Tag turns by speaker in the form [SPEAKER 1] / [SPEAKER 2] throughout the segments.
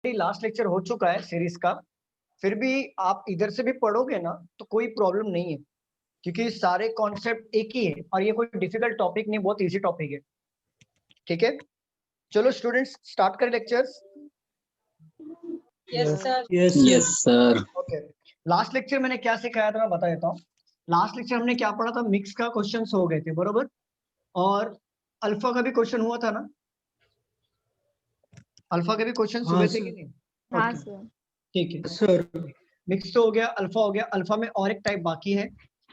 [SPEAKER 1] Last lecture हो चुका है सीरीज का, फिर भी आप इधर से भी पढ़ोगे ना तो कोई प्रॉब्लम नहीं है, क्योंकि सारे कॉन्सेप्ट एक ही है और ये कोई डिफिकल्ट टॉपिक नहीं, बहुत इजी टॉपिक है। ठीक है, चलो स्टूडेंट्स स्टार्ट करें lectures.
[SPEAKER 2] Yes sir.
[SPEAKER 3] Yes sir.
[SPEAKER 1] Okay, last lecture मैंने क्या सिखाया था मैं बता देता हूँ। लास्ट लेक्चर हमने क्या पढ़ा था, मिक्स का क्वेश्चन हो गए थे बरोबर, और अल्फा का भी क्वेश्चन हुआ था ना, अल्फा के भी क्वेश्चन हुए थे कि नहीं?
[SPEAKER 2] हाँ
[SPEAKER 1] Okay,
[SPEAKER 2] सर।
[SPEAKER 1] ठीक है
[SPEAKER 3] सर
[SPEAKER 1] मिक्स तो हो गया, अल्फा हो गया, अल्फा में और एक टाइप बाकी है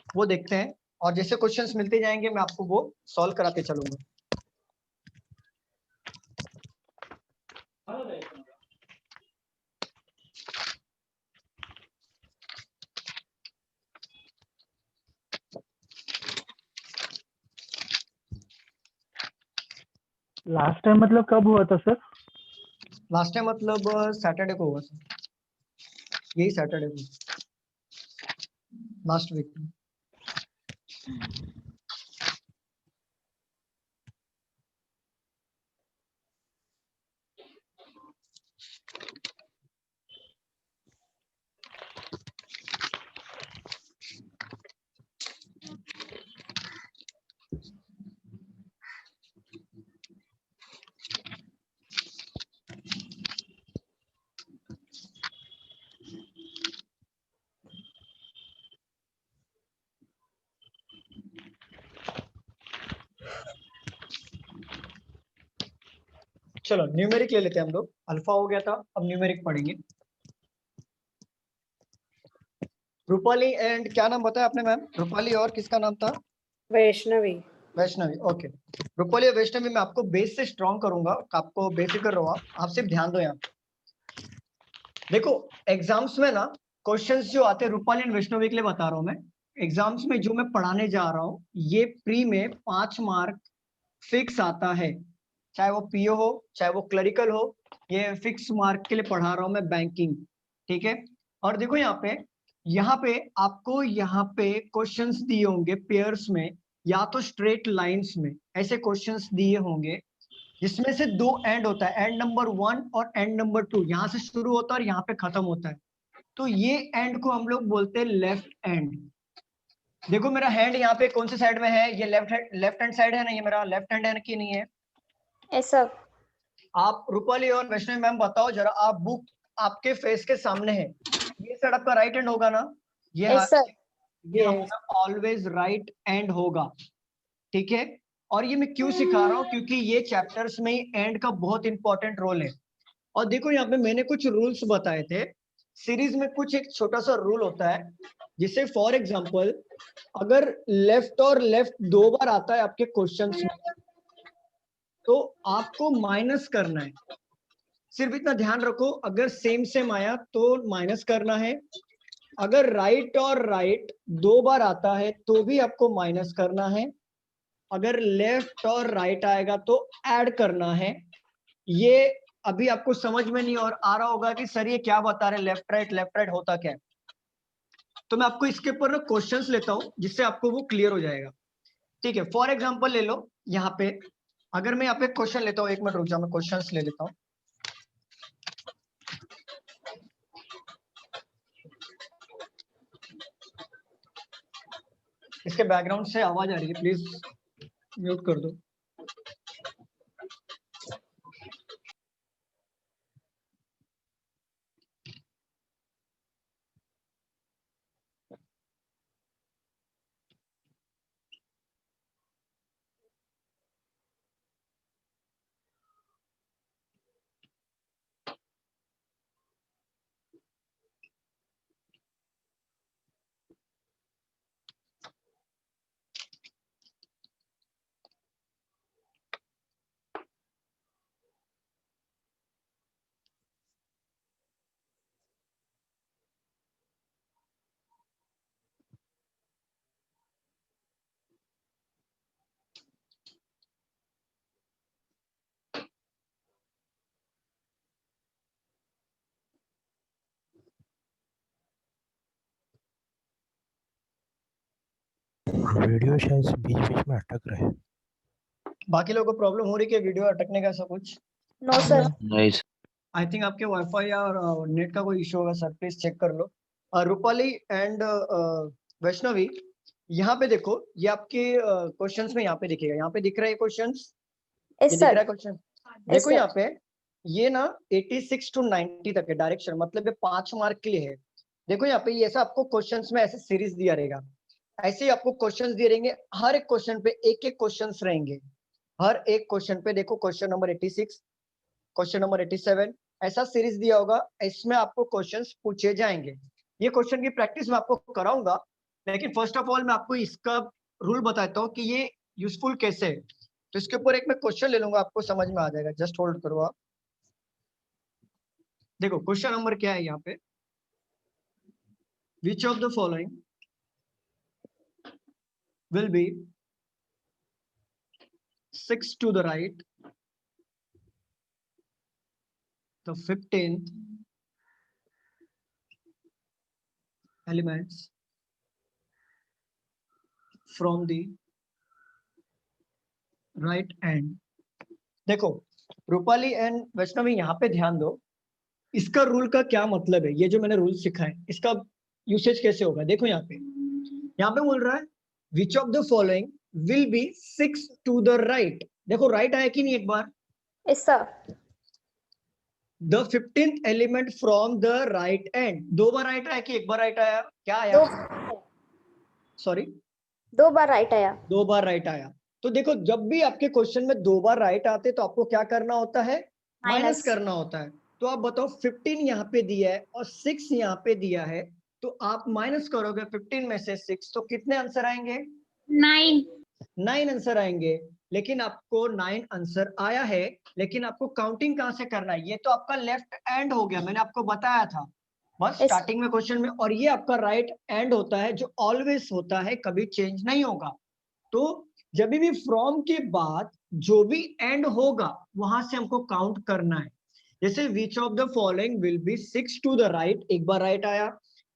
[SPEAKER 1] वो देखते हैं, और जैसे क्वेश्चंस मिलते जाएंगे मैं आपको वो सॉल्व कराते चलूंगा।
[SPEAKER 4] लास्ट टाइम मतलब कब हुआ था सर?
[SPEAKER 1] लास्ट टाइम मतलब सैटरडे को हुआ था, यही सैटरडे को, लास्ट वीक में। चलो न्यूमेरिक ले लेते हैं हम लोग, अल्फा हो गया था, अब न्यूमेरिक पढ़ेंगे। रूपाली एंड क्या नाम बताया आपने मैम? रूपाली और किसका नाम था?
[SPEAKER 2] वैष्णवी।
[SPEAKER 1] वैष्णवी, ओके। रूपाली और वैष्णवी मैं आपको बेस से स्ट्रॉन्ग करूंगा, आपको बेसिक रहो, आप सिर्फ ध्यान दो यहाँ। देखो एग्जाम्स में ना क्वेश्चंस जो आते हैं, रूपाली एंड वैष्णवी के लिए बता रहा हूँ मैं, एग्जाम्स में जो मैं पढ़ाने जा रहा हूँ ये प्री में 5 मार्क फिक्स आता है, चाहे वो पीओ हो चाहे वो क्लरिकल हो, ये फिक्स मार्क के लिए पढ़ा रहा हूं मैं, बैंकिंग। ठीक है, और देखो यहाँ पे आपको यहाँ पे क्वेश्चंस दिए होंगे पेयर्स में या तो स्ट्रेट लाइंस में, ऐसे क्वेश्चंस दिए होंगे जिसमें से 2 एंड होता है, एंड नंबर 1 और एंड नंबर 2, यहाँ से शुरू होता है और यहाँ पे खत्म होता है, तो ये एंड को हम लोग बोलते हैं लेफ्ट एंड। देखो मेरा हैंड यहाँ पे कौन से साइड में है, ये लेफ्ट हैंड साइड है ना, ये मेरा लेफ्ट हैंड है कि नहीं है?
[SPEAKER 2] ऐसा।
[SPEAKER 1] आप रूपाली और वैष्णवी मैम बताओ जरा, आप बुक आपके फेस के सामने है, ये साइड आपका राइट हैंड होगा ना, ये
[SPEAKER 2] ऐसा।
[SPEAKER 1] ये हमारा ऑलवेज राइट हैंड होगा। ठीक है, और ये मैं क्यों सिखा रहा हूँ, क्योंकि ये चैप्टर्स में एंड का बहुत इंपॉर्टेंट रोल है। और देखो यहाँ पे मैंने कुछ रूल्स बताए थे सीरीज में, कुछ एक छोटा सा रूल होता है, जिसे फॉर एग्जांपल अगर लेफ्ट और लेफ्ट 2 बार आता है आपके क्वेश्चंस में तो आपको माइनस करना है, सिर्फ इतना ध्यान रखो, अगर सेम सेम आया तो माइनस करना है, अगर राइट और राइट 2 बार आता है तो भी आपको माइनस करना है, अगर लेफ्ट और राइट आएगा तो ऐड करना है। ये अभी आपको समझ में नहीं और आ रहा होगा कि सर ये क्या बता रहे, लेफ्ट राइट होता क्या है, तो मैं आपको इसके ऊपर क्वेश्चंस लेता हूं जिससे आपको वो क्लियर हो जाएगा। ठीक है, फॉर एग्जांपल ले लो यहाँ पे, अगर मैं यहाँ पे क्वेश्चन लेता हूँ, 1 मिनट रुक जाओ, मैं क्वेश्चंस ले लेता हूँ। इसके बैकग्राउंड से आवाज आ रही है, प्लीज म्यूट कर दो।
[SPEAKER 5] वीडियो शायद बीच बीच में अटक रहे।
[SPEAKER 1] बाकी लोगों को प्रॉब्लम हो रही है वीडियो अटकने का, ऐसा कुछ?
[SPEAKER 2] No sir.
[SPEAKER 3] Nice.
[SPEAKER 1] I think आपके वाईफाई या नेट का कोई इशू होगा सर, प्लीज चेक कर लो। रूपाली एंड वैष्णवी, यहाँ पे देखो, ये आपके क्वेश्चंस में यहाँ पे दिखेगा, यहाँ पे दिख रहा है क्वेश्चंस,
[SPEAKER 2] यस
[SPEAKER 1] ये दिख रहा
[SPEAKER 2] सर।
[SPEAKER 1] है क्वेश्चन। देखो
[SPEAKER 2] sir.
[SPEAKER 1] यहाँ पे ये ना 86 to 90 तक है डायरेक्शन, मतलब ये 5 मार्क के लिए है। देखो यहाँ पे ये ऐसा आपको क्वेश्चंस में ऐसे सीरीज दिया रहेगा, ऐसे ही आपको क्वेश्चंस दिए रहेंगे, हर एक क्वेश्चन पे एक एक क्वेश्चंस रहेंगे, हर एक क्वेश्चन पे देखो क्वेश्चन नंबर 86, क्वेश्चन नंबर 87, ऐसा सीरीज दिया होगा, इसमें आपको क्वेश्चंस पूछे जाएंगे। ये क्वेश्चन की प्रैक्टिस मैं आपको कराऊंगा, लेकिन फर्स्ट ऑफ ऑल मैं आपको इसका रूल बताता हूँ कि ये यूजफुल कैसे है। तो इसके ऊपर एक मैं क्वेश्चन ले लूंगा, आपको समझ में आ जाएगा, जस्ट होल्ड करो आप। देखो क्वेश्चन नंबर क्या है यहाँ पे, विच of the following will be 6 to the right, the 15th elements from the right end। देखो रूपाली एंड वैष्णवी, यहाँ पे ध्यान दो, इसका रूल का क्या मतलब है, ये जो मैंने रूल सीखा है इसका यूसेज कैसे होगा। देखो यहाँ पे बोल रहा है which of the following will be 6 to the right. देखो राइट आया कि नहीं एक बार,
[SPEAKER 2] yes sir.
[SPEAKER 1] The 15th element from the right end, दो बार राइट आया कि एक बार राइट आया, क्या आया, सॉरी
[SPEAKER 2] 2 बार राइट आया।
[SPEAKER 1] 2 बार राइट आया। तो देखो जब भी आपके क्वेश्चन में 2 बार राइट आते तो आपको क्या करना होता है, माइनस करना होता है। तो आप बताओ 15 यहाँ पे दिया है और 6 यहाँ पे दिया है, तो आप माइनस करोगे 15 में से 6, तो कितने आंसर आएंगे, 9 आंसर आएंगे। लेकिन आपको 9 आंसर आया है, लेकिन आपको काउंटिंग कहां से करना है, ये तो आपका लेफ्ट एंड हो गया, मैंने आपको बताया था बस
[SPEAKER 2] Yes.
[SPEAKER 1] स्टार्टिंग में क्वेश्चन में, और ये आपका राइट एंड होता है जो ऑलवेज होता है, कभी चेंज नहीं होगा। तो जब भी फ्रॉम के बाद जो भी एंड होगा वहां से हमको काउंट करना है। जैसे which of the following will be 6 to the right, एक बार राइट आया,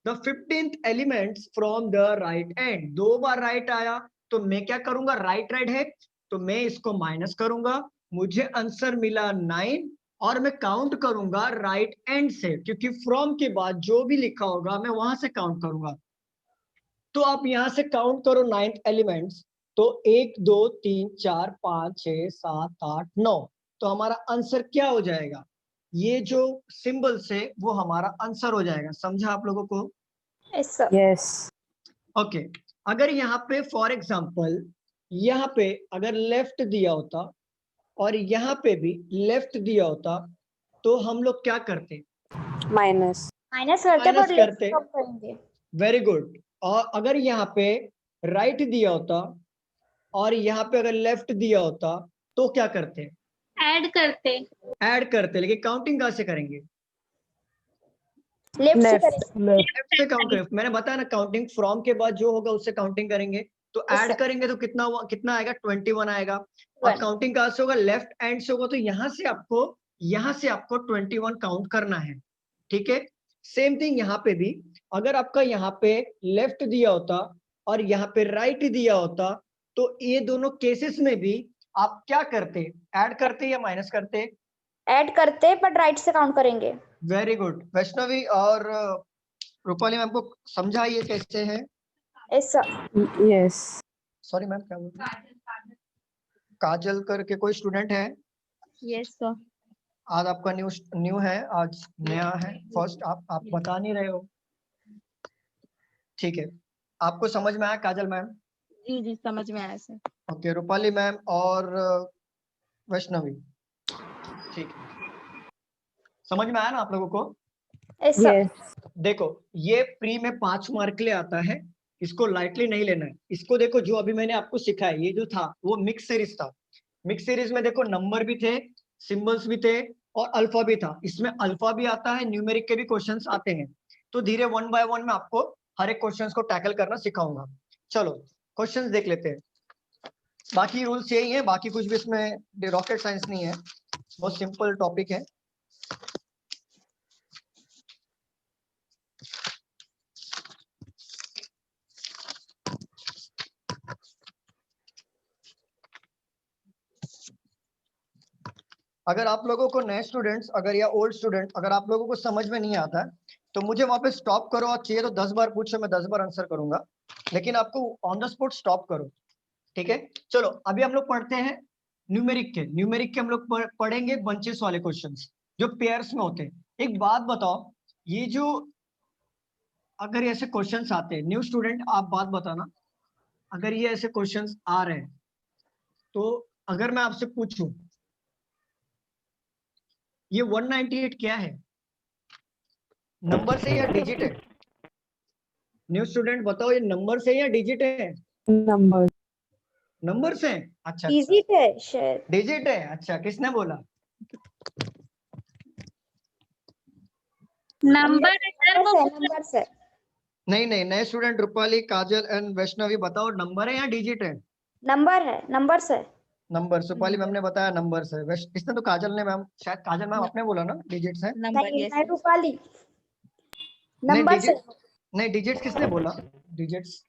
[SPEAKER 1] the 15th elements from the right end, 2 बार राइट आया, तो मैं क्या करूंगा, राइट राइट है तो मैं इसको माइनस करूंगा, मुझे आंसर मिला 9, और मैं काउंट करूंगा राइट एंड से, क्योंकि फ्रॉम के बाद जो भी लिखा होगा मैं वहां से काउंट करूंगा। तो आप यहां से काउंट करो 9th एलिमेंट्स, तो 1 2 3 4 5 6 7 8 9, तो हमारा आंसर क्या हो जाएगा, ये जो सिंबल से वो हमारा आंसर हो जाएगा। समझा आप लोगों को,
[SPEAKER 2] यस सर।
[SPEAKER 4] Yes
[SPEAKER 1] okay. अगर यहाँ पे फॉर एग्जांपल यहाँ पे अगर लेफ्ट दिया होता और यहाँ पे भी लेफ्ट दिया होता, तो हम लोग क्या करते,
[SPEAKER 2] माइनस करते
[SPEAKER 1] माइनस
[SPEAKER 2] पर
[SPEAKER 1] करते,
[SPEAKER 2] लेफ्ट करेंगे।
[SPEAKER 1] Very good. और अगर यहाँ पे राइट दिया होता और यहाँ पे अगर लेफ्ट दिया होता, तो क्या करते,
[SPEAKER 3] ऐड करते।
[SPEAKER 1] ऐड करते, लेकिन काउंटिंग कहां से करेंगे,
[SPEAKER 2] लेफ्ट से
[SPEAKER 4] लेफ्ट
[SPEAKER 2] करेंगे।
[SPEAKER 4] लेफ्ट
[SPEAKER 1] लेफ्ट से काउंट करें, मैंने बताया ना, काउंटिंग फ्रॉम के बाद जो होगा उससे काउंटिंग करेंगे। तो
[SPEAKER 2] Yes,
[SPEAKER 1] ऐड
[SPEAKER 2] sir.
[SPEAKER 1] करेंगे तो कितना हुआ, कितना आएगा, 21 आएगा। और
[SPEAKER 2] 21.
[SPEAKER 1] काउंटिंग कहां से होगा, लेफ्ट एंड से होगा, तो यहाँ से आपको 21 काउंट करना है, ठीक है। सेम थिंग यहाँ पे भी, अगर आपका यहाँ पे लेफ्ट दिया होता और यहाँ पे राइट दिया होता, तो ये दोनों केसेस में भी आप क्या करते, ऐड करते या माइनस करते,
[SPEAKER 2] ऐड करते बट राइट से काउंट करेंगे।
[SPEAKER 1] Very good. वैष्णवी और रूपाली मैम को समझा ये कैसे है,
[SPEAKER 2] yes sir.
[SPEAKER 4] Yes
[SPEAKER 1] sorry ma'am क्या बोल रहे हैं? काजल करके कोई स्टूडेंट है,
[SPEAKER 3] यस सर।
[SPEAKER 1] आज आपका न्यू है, आज नया है फर्स्ट, आप बता नहीं रहे हो, ठीक है। आपको समझ में आया काजल मैम,
[SPEAKER 3] जी जी समझ में आया सर।
[SPEAKER 1] ओके। रूपाली मैम और वैष्णवी, ठीक है, समझ में आया ना आप लोगों को।
[SPEAKER 2] Yes sir.
[SPEAKER 4] यस
[SPEAKER 1] देखो ये प्री में 5 मार्क के लिए आता है, इसको लाइटली नहीं लेना है। इसको देखो जो अभी मैंने आपको सिखाया, ये जो था वो मिक्स सीरीज था, मिक्स सीरीज में देखो नंबर भी थे, सिंबल्स भी थे और अल्फा भी था। इसमें अल्फा भी आता है, न्यूमेरिक के भी क्वेश्चंस आते हैं। तो धीरे 1 बाय 1 में आपको हर एक क्वेश्चंस को टैकल करना सिखाऊंगा। चलो क्वेश्चंस देख लेते हैं, बाकी रूल्स यही है, बाकी कुछ भी इसमें रॉकेट साइंस नहीं है, बहुत सिंपल टॉपिक है। अगर आप लोगों को नए स्टूडेंट्स अगर या ओल्ड स्टूडेंट अगर आप लोगों को समझ में नहीं आता है तो मुझे वहां पे स्टॉप करो, और चाहिए तो 10 बार पूछो, मैं 10 बार आंसर करूंगा, लेकिन आपको ऑन द स्पॉट स्टॉप करो, ठीक है। चलो अभी हम लोग पढ़ते हैं न्यूमेरिक के हम लोग पढ़ेंगे बंचेस वाले क्वेश्चंस जो पेयर्स में होते हैं। एक बात बताओ, ये जो अगर ऐसे क्वेश्चंस आते हैं, न्यू स्टूडेंट आप बात बताना, अगर ये ऐसे क्वेश्चंस आ रहे हैं तो अगर मैं आपसे पूछूं ये 198 क्या है, नंबर से या डिजिट है? न्यू स्टूडेंट बताओ, ये नंबर से या डिजिट है?
[SPEAKER 4] नंबर
[SPEAKER 1] नंबर से? अच्छा
[SPEAKER 2] डिजिट है शायद।
[SPEAKER 1] डिजिट है। अच्छा, किसने बोला?
[SPEAKER 3] नंबर है सर, वो
[SPEAKER 2] नंबर से।
[SPEAKER 1] नहीं नहीं, नए student Rupali, Kajal and Vaishnavi बताओ, नंबर है या डिजिट है?
[SPEAKER 2] नंबर है, नंबर से।
[SPEAKER 1] नंबर। सुपाली मैम ने बताया नंबर से। इसने तो काजल ने मैम, शायद काजल मैम आपने बोला ना डिजिट्स है?
[SPEAKER 3] नंबर।
[SPEAKER 2] नहीं,
[SPEAKER 3] यस
[SPEAKER 2] मैं रूपाली।
[SPEAKER 1] नहीं
[SPEAKER 2] नंबर से।
[SPEAKER 1] डिजिट नहीं, डिजिट्स किसने बोला? डिजिट्स,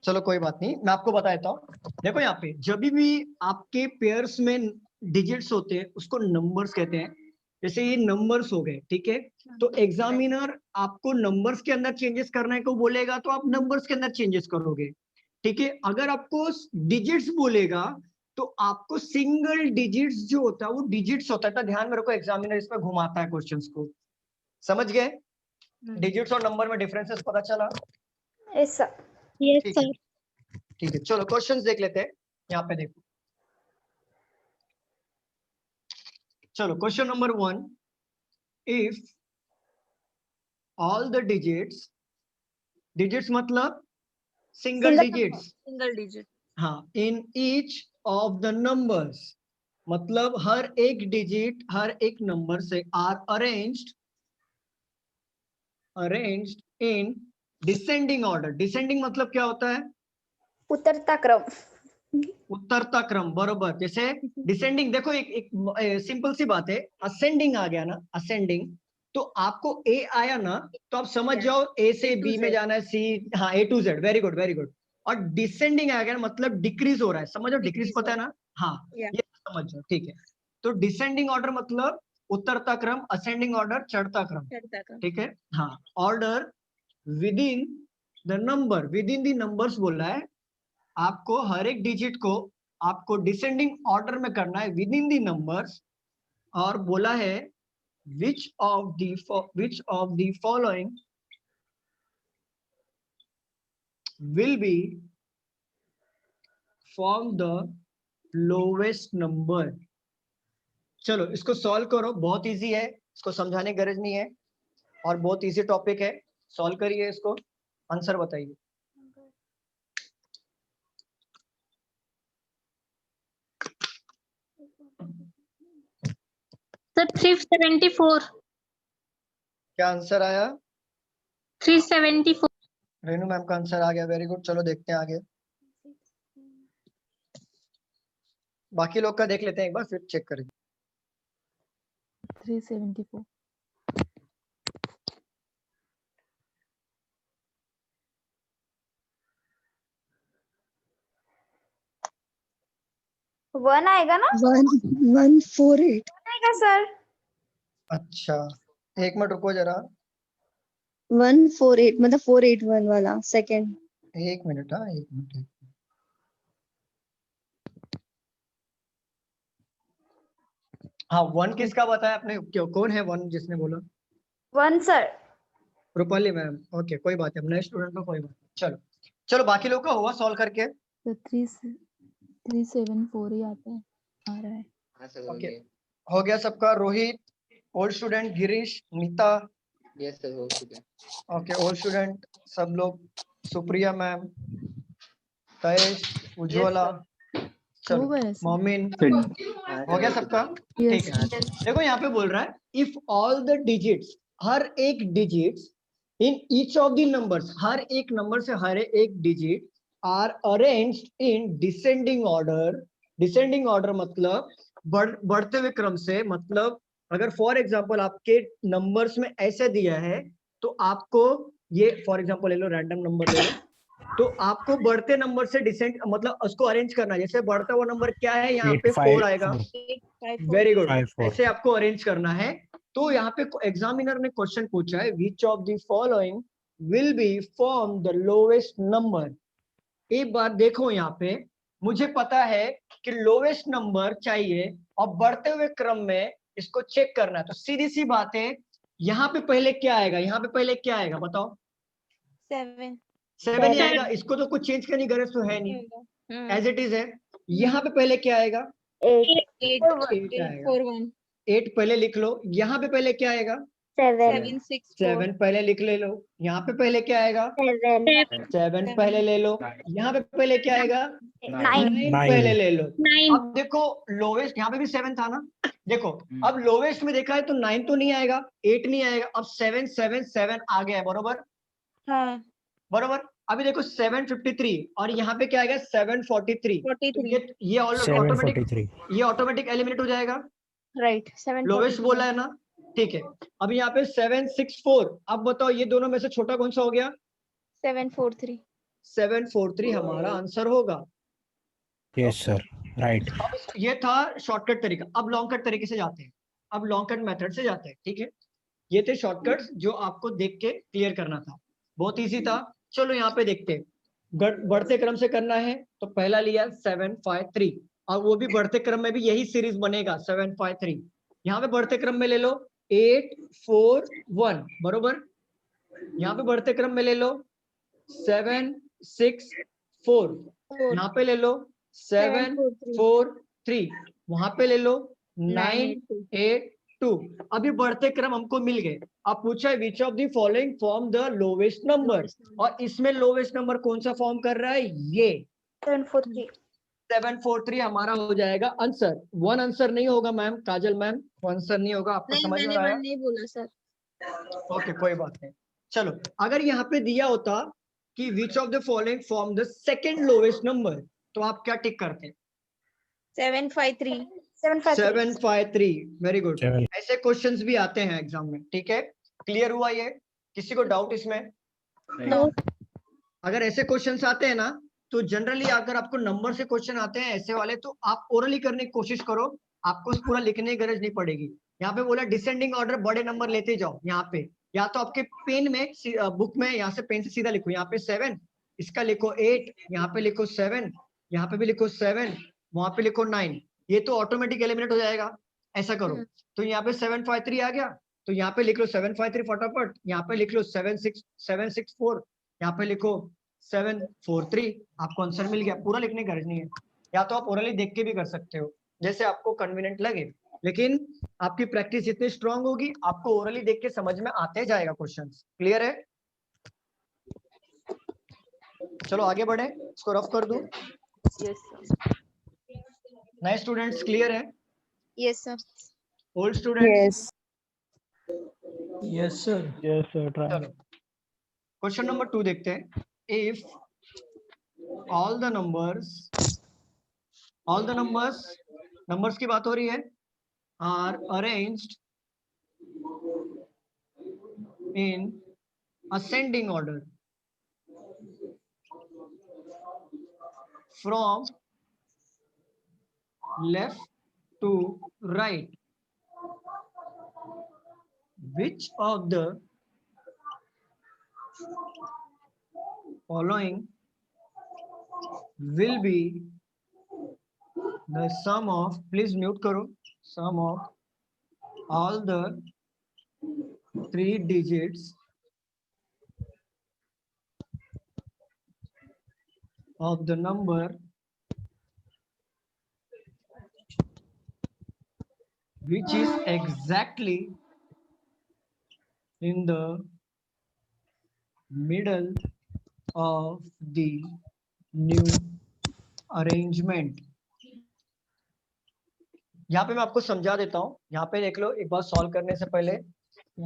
[SPEAKER 1] चलो कोई बात नहीं, मैं आपको बता देता हूँ। देखो यहाँ पे जब भी आपके पेयर्स में डिजिट्स होते हैं उसको नंबर्स कहते हैं। जैसे ये नंबर्स हो गए, ठीक है, तो एग्जामिनर आपको नंबर्स के अंदर चेंजेस करने को बोलेगा तो आप नंबर्स के अंदर चेंजेस करोगे, ठीक है। अगर आपको डिजिट्स बोलेगा तो आपको सिंगल डिजिट्स जो होता है वो डिजिट्स होता है। तो ध्यान में रखो, एग्जामिनर इस पर घुमाता है क्वेश्चंस को, समझ गए? डिजिट्स और नंबर में डिफरेंसेस पता चला?
[SPEAKER 2] ऐसा।
[SPEAKER 3] यस
[SPEAKER 1] ठीक है,
[SPEAKER 3] सर।
[SPEAKER 1] ठीक है। चलो क्वेश्चंस देख लेते हैं, यहाँ पे देखो। चलो question number 1, if all the digits मतलब सिंगल डिजिट्स,
[SPEAKER 3] सिंगल डिजिट।
[SPEAKER 1] हाँ, in each of the numbers मतलब हर एक डिजिट हर एक नंबर से are arranged in descending order. Descending मतलब क्या होता है?
[SPEAKER 2] उतरता क्रम।
[SPEAKER 1] उतरता क्रम, बरोबर। जैसे डिसेंडिंग, देखो एक सिंपल सी बात है, असेंडिंग आ गया ना, असेंडिंग, तो आपको ए आया ना तो आप समझ जाओ ए से बी में जाना है, सी, हाँ, A to Z, very good very good. और डिसेंडिंग आ गया ना मतलब डिक्रीज हो रहा है, समझो, डिक्रीज पता है ना, हाँ, ये समझ जाओ, ठीक है। तो डिसेंडिंग ऑर्डर मतलब उतरता क्रम, असेंडिंग ऑर्डर चढ़ता क्रम, ठीक है, हाँ। Order with in the number, with in the numbers बोल रहा है, आपको हर एक डिजिट को आपको डिसेंडिंग ऑर्डर में करना है विद इन दी नंबर्स। और बोला है which of the following will be form the lowest number। चलो इसको सॉल्व करो, बहुत इजी है, इसको समझाने की गरज नहीं है और बहुत इजी टॉपिक है। सॉल्व करिए इसको, आंसर बताइए।
[SPEAKER 3] सर 374।
[SPEAKER 1] क्या आंसर आया?
[SPEAKER 3] 374।
[SPEAKER 1] रेनू मैम का आंसर आ गया, वेरी गुड। चलो देखते हैं आगे, बाकी लोग का देख लेते हैं एक बार फिर चेक करेंगे।
[SPEAKER 6] 374।
[SPEAKER 2] 1 आएगा ना?
[SPEAKER 7] 148।
[SPEAKER 2] आएगा सर।
[SPEAKER 1] अच्छा, एक मिनट रुको जरा,
[SPEAKER 7] 148 मतलब 481 वाला सेकंड।
[SPEAKER 1] एक मिनट, हाँ एक मिनट। हाँ, 1 किसका बताया आपने? क्यों, कौन है 1 जिसने बोला?
[SPEAKER 2] 1 सर।
[SPEAKER 1] रूपाली मैम, ओके कोई बात है, नए स्टूडेंट को कोई बात नहीं। चलो चलो बाकी लोग का हुआ सॉल्व करके?
[SPEAKER 6] तो 374 ही आता है, आ रहा है।
[SPEAKER 1] ओके, हो गया सबका? Rohit, old student, Girish, Neeta,
[SPEAKER 8] yes sir, हो चुका।
[SPEAKER 1] ओके ओल्ड स्टूडेंट सब लोग, सुप्रिया मैम, तयेश, उज्ज्वला,
[SPEAKER 6] हो
[SPEAKER 1] चलो
[SPEAKER 6] गया सर।
[SPEAKER 1] मोमिन, हो गया सबका?
[SPEAKER 6] यस
[SPEAKER 1] ठीक है। देखो यहाँ पे बोल रहा है इफ ऑल द डिजिट्स, हर एक digits in each of the numbers, हर एक नंबर से हर एक digit are arranged in descending order. Descending order मतलब बढ़ते हुए क्रम से, मतलब अगर फॉर एग्जांपल आपके नंबर्स में ऐसे दिया है तो आपको ये, फॉर एग्जांपल ले लो, रैंडम नंबर ले लो, तो आपको बढ़ते नंबर से डिसेंड मतलब उसको अरेंज करना है। जैसे बढ़ता हुआ नंबर क्या है, यहाँ पे 4 आएगा।
[SPEAKER 3] 854
[SPEAKER 1] वेरी गुड,
[SPEAKER 5] 5-4
[SPEAKER 1] ऐसे आपको अरेंज करना है। तो यहाँ पे एग्जामिनर ने क्वेश्चन पूछा है, which of the following will be form the lowest number. एक बार देखो यहाँ पे, मुझे पता है कि लोवेस्ट नंबर चाहिए और बढ़ते हुए क्रम में इसको चेक करना है। तो सीधी सी बात है, यहाँ पे पहले क्या आएगा, यहाँ पे पहले क्या आएगा बताओ?
[SPEAKER 3] 7
[SPEAKER 1] 7 ही आएगा। इसको तो कुछ चेंज करने की गरज तो है नहीं, एज इट इज है। यहाँ पे पहले क्या आएगा?
[SPEAKER 2] 8
[SPEAKER 1] 8 आएगा।
[SPEAKER 3] 841
[SPEAKER 1] 8 पहले लिख लो। यहाँ पे पहले क्या आएगा?
[SPEAKER 2] 7
[SPEAKER 3] 764
[SPEAKER 1] 7 पहले लिख ले लो। यहाँ पे पहले क्या आएगा? 7 पहले ले लो। यहाँ पे पहले क्या आएगा?
[SPEAKER 2] 9
[SPEAKER 1] 9 पहले ले लो।
[SPEAKER 3] 9
[SPEAKER 1] अब देखो लोवेस्ट, यहाँ पे भी 7 था ना। देखो अब लोवेस्ट में देखा है तो 9 तो नहीं आएगा, 8 नहीं आएगा। अब 7 7 7 आ गया है, बरोबर
[SPEAKER 3] हाँ
[SPEAKER 1] बरोबर। अभी देखो 753 और यहाँ पे क्या आएगा? 743।
[SPEAKER 3] 43
[SPEAKER 1] ये ऑटोमेटिक
[SPEAKER 5] 743
[SPEAKER 1] ये ऑटोमेटिक एलिमिनेट हो जाएगा।
[SPEAKER 2] राइट 7
[SPEAKER 1] लोवेस्ट बोला है ना, ठीक है। अब यहाँ पे 764। अब बताओ ये दोनों में से छोटा कौन सा हो गया?
[SPEAKER 2] 743
[SPEAKER 1] 743 हमारा आंसर होगा।
[SPEAKER 5] Yes sir right.
[SPEAKER 1] अब ये था शॉर्टकट तरीका। अब लॉन्ग कट तरीके से जाते हैं। अब लॉन्ग कट मेथड से जाते हैं, ठीक है। ये थे शॉर्टकट्स जो आपको देख के क्लियर करना था, बहुत इजी था। चलो यहाँ पे देखते हैं, बढ़ते क्रम से करना है तो पहला लिया 753 और वो भी बढ़ते क्रम में भी यही सीरीज बनेगा 753। यहाँ पे बढ़ते क्रम में ले लो 841 बरोबर। यहाँ पे बढ़ते क्रम में ले लो 764, यहाँ पे ले लो 743, वहां पे ले लो 982। अभी बढ़ते क्रम हमको मिल गए। अब पूछा है which of the following form the lowest number, और इसमें लोवेस्ट नंबर कौन सा फॉर्म कर रहा है? ये
[SPEAKER 2] 743
[SPEAKER 1] 743 हमारा हो जाएगा आंसर। वन आंसर नहीं होगा मैम, काजल मैम, आंसर नहीं होगा। आपको
[SPEAKER 3] नहीं
[SPEAKER 1] समझ में
[SPEAKER 3] मैंने
[SPEAKER 1] आया?
[SPEAKER 3] वन नहीं बोला सर।
[SPEAKER 1] ओके कोई बात नहीं। चलो अगर यहाँ पे दिया होता कि विच of the following form the second lowest number, तो आप क्या टिक करते?
[SPEAKER 3] 753
[SPEAKER 1] 753। Very good.
[SPEAKER 5] 7
[SPEAKER 1] ऐसे क्वेश्चंस भी आते हैं एग्जाम में, ठीक है। क्लियर हुआ ये? किसी को डाउट इसमें?
[SPEAKER 3] नो
[SPEAKER 1] अगर ऐसे क्वेश्चंस आते हैं ना, तो जनरली अगर आपको नंबर से क्वेश्चन आते हैं ऐसे वाले, तो आप ओरली करने की कोशिश करो, आपको पूरा लिखने की गरज नहीं पड़ेगी। यहाँ पे बोला डिसेंडिंग ऑर्डर, बड़े नंबर लेते जाओ। यहाँ पे या तो आपके पेन में बुक में यहाँ से पेन से सीधा लिखो, यहाँ पे 7, इसका लिखो 8, यहाँ पे लिखो 7, यहाँ पे भी लिखो 7, वहां पे लिखो 9। ये तो ऑटोमेटिक एलिमिनेट हो जाएगा। ऐसा करो तो यहाँ पे 753 आ गया, तो यहाँ पे लिख लो 753 फटाफट। यहाँ पे लिख लो 764, यहाँ पे लिखो 743। आपको आंसर मिल गया। पूरा लिखने की गरज नहीं है, या तो आप ओरली देख के भी कर सकते हो, जैसे आपको कन्वीनियंट लगे। लेकिन आपकी प्रैक्टिस जितनी स्ट्रांग होगी, आपको ओरली देख के समझ में आते जाएगा क्वेश्चंस। क्लियर है? चलो आगे बढ़े, इसको रफ कर दूं। नए स्टूडेंट्स क्लियर है?
[SPEAKER 3] Yes sir.
[SPEAKER 1] Old students?
[SPEAKER 4] Yes sir try.
[SPEAKER 1] चलो क्वेश्चन नंबर 2 देखते हैं। इफ ऑल द नंबर्स की बात हो रही है, are arranged in ascending order from left to right, which of the following will be the sum of, please mute karo, sum of all the 3 digits of the number which is exactly in the middle of the new arrangement। यहाँ पे मैं आपको समझा देता हूँ। यहाँ पे देख लो एक बार सॉल्व करने से पहले,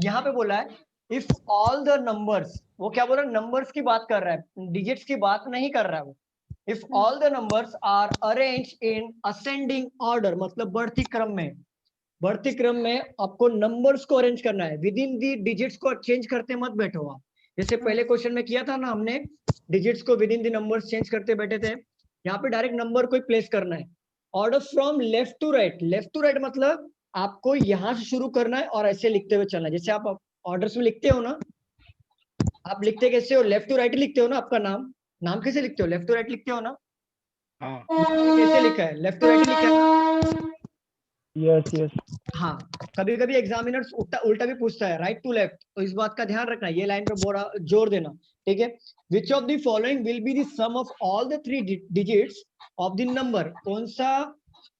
[SPEAKER 1] यहाँ पे बोला है इफ ऑल द नंबर्स, वो क्या बोल रहा है? नंबर्स की बात कर रहा है, डिजिट्स की बात नहीं कर रहा है वो। If all the numbers are arrange in ascending order, मतलब बढ़ती क्रम में। बढ़ती क्रम में आपको नंबर्स को अरेंज करना है, विद इन दी डिजिट्स को चेंज करते मत बैठो आप। जैसे पहले क्वेश्चन में किया था ना हमने, डिजिट्स को with in the numbers change करते बैठे थे, यहाँ पे डायरेक्ट नंबर को प्लेस करना है। Order from left to right, left to right मतलब आपको यहाँ से शुरू करना है और ऐसे लिखते हुए चलना है। जैसे आप ऑर्डर्स में लिखते हो ना, आप लिखते कैसे हो, लेफ्ट टू राइट लिखते हो ना। आपका नाम कैसे लिखते हो, लेफ्ट टू राइट लिखते हो ना।
[SPEAKER 8] हाँ
[SPEAKER 1] कैसे लिखा है, लेफ्ट टू राइट लिखा है।
[SPEAKER 4] Yes yes.
[SPEAKER 1] हाँ, कभी कभी एग्जामिनर्स उल्टा भी पूछता है, राइट टू लेफ्ट, तो इस बात का ध्यान रखना, ये लाइन पे बोरा जोर देना, ठीक है। Which of the following will be the sum of all the 3 digits of the number, कौन सा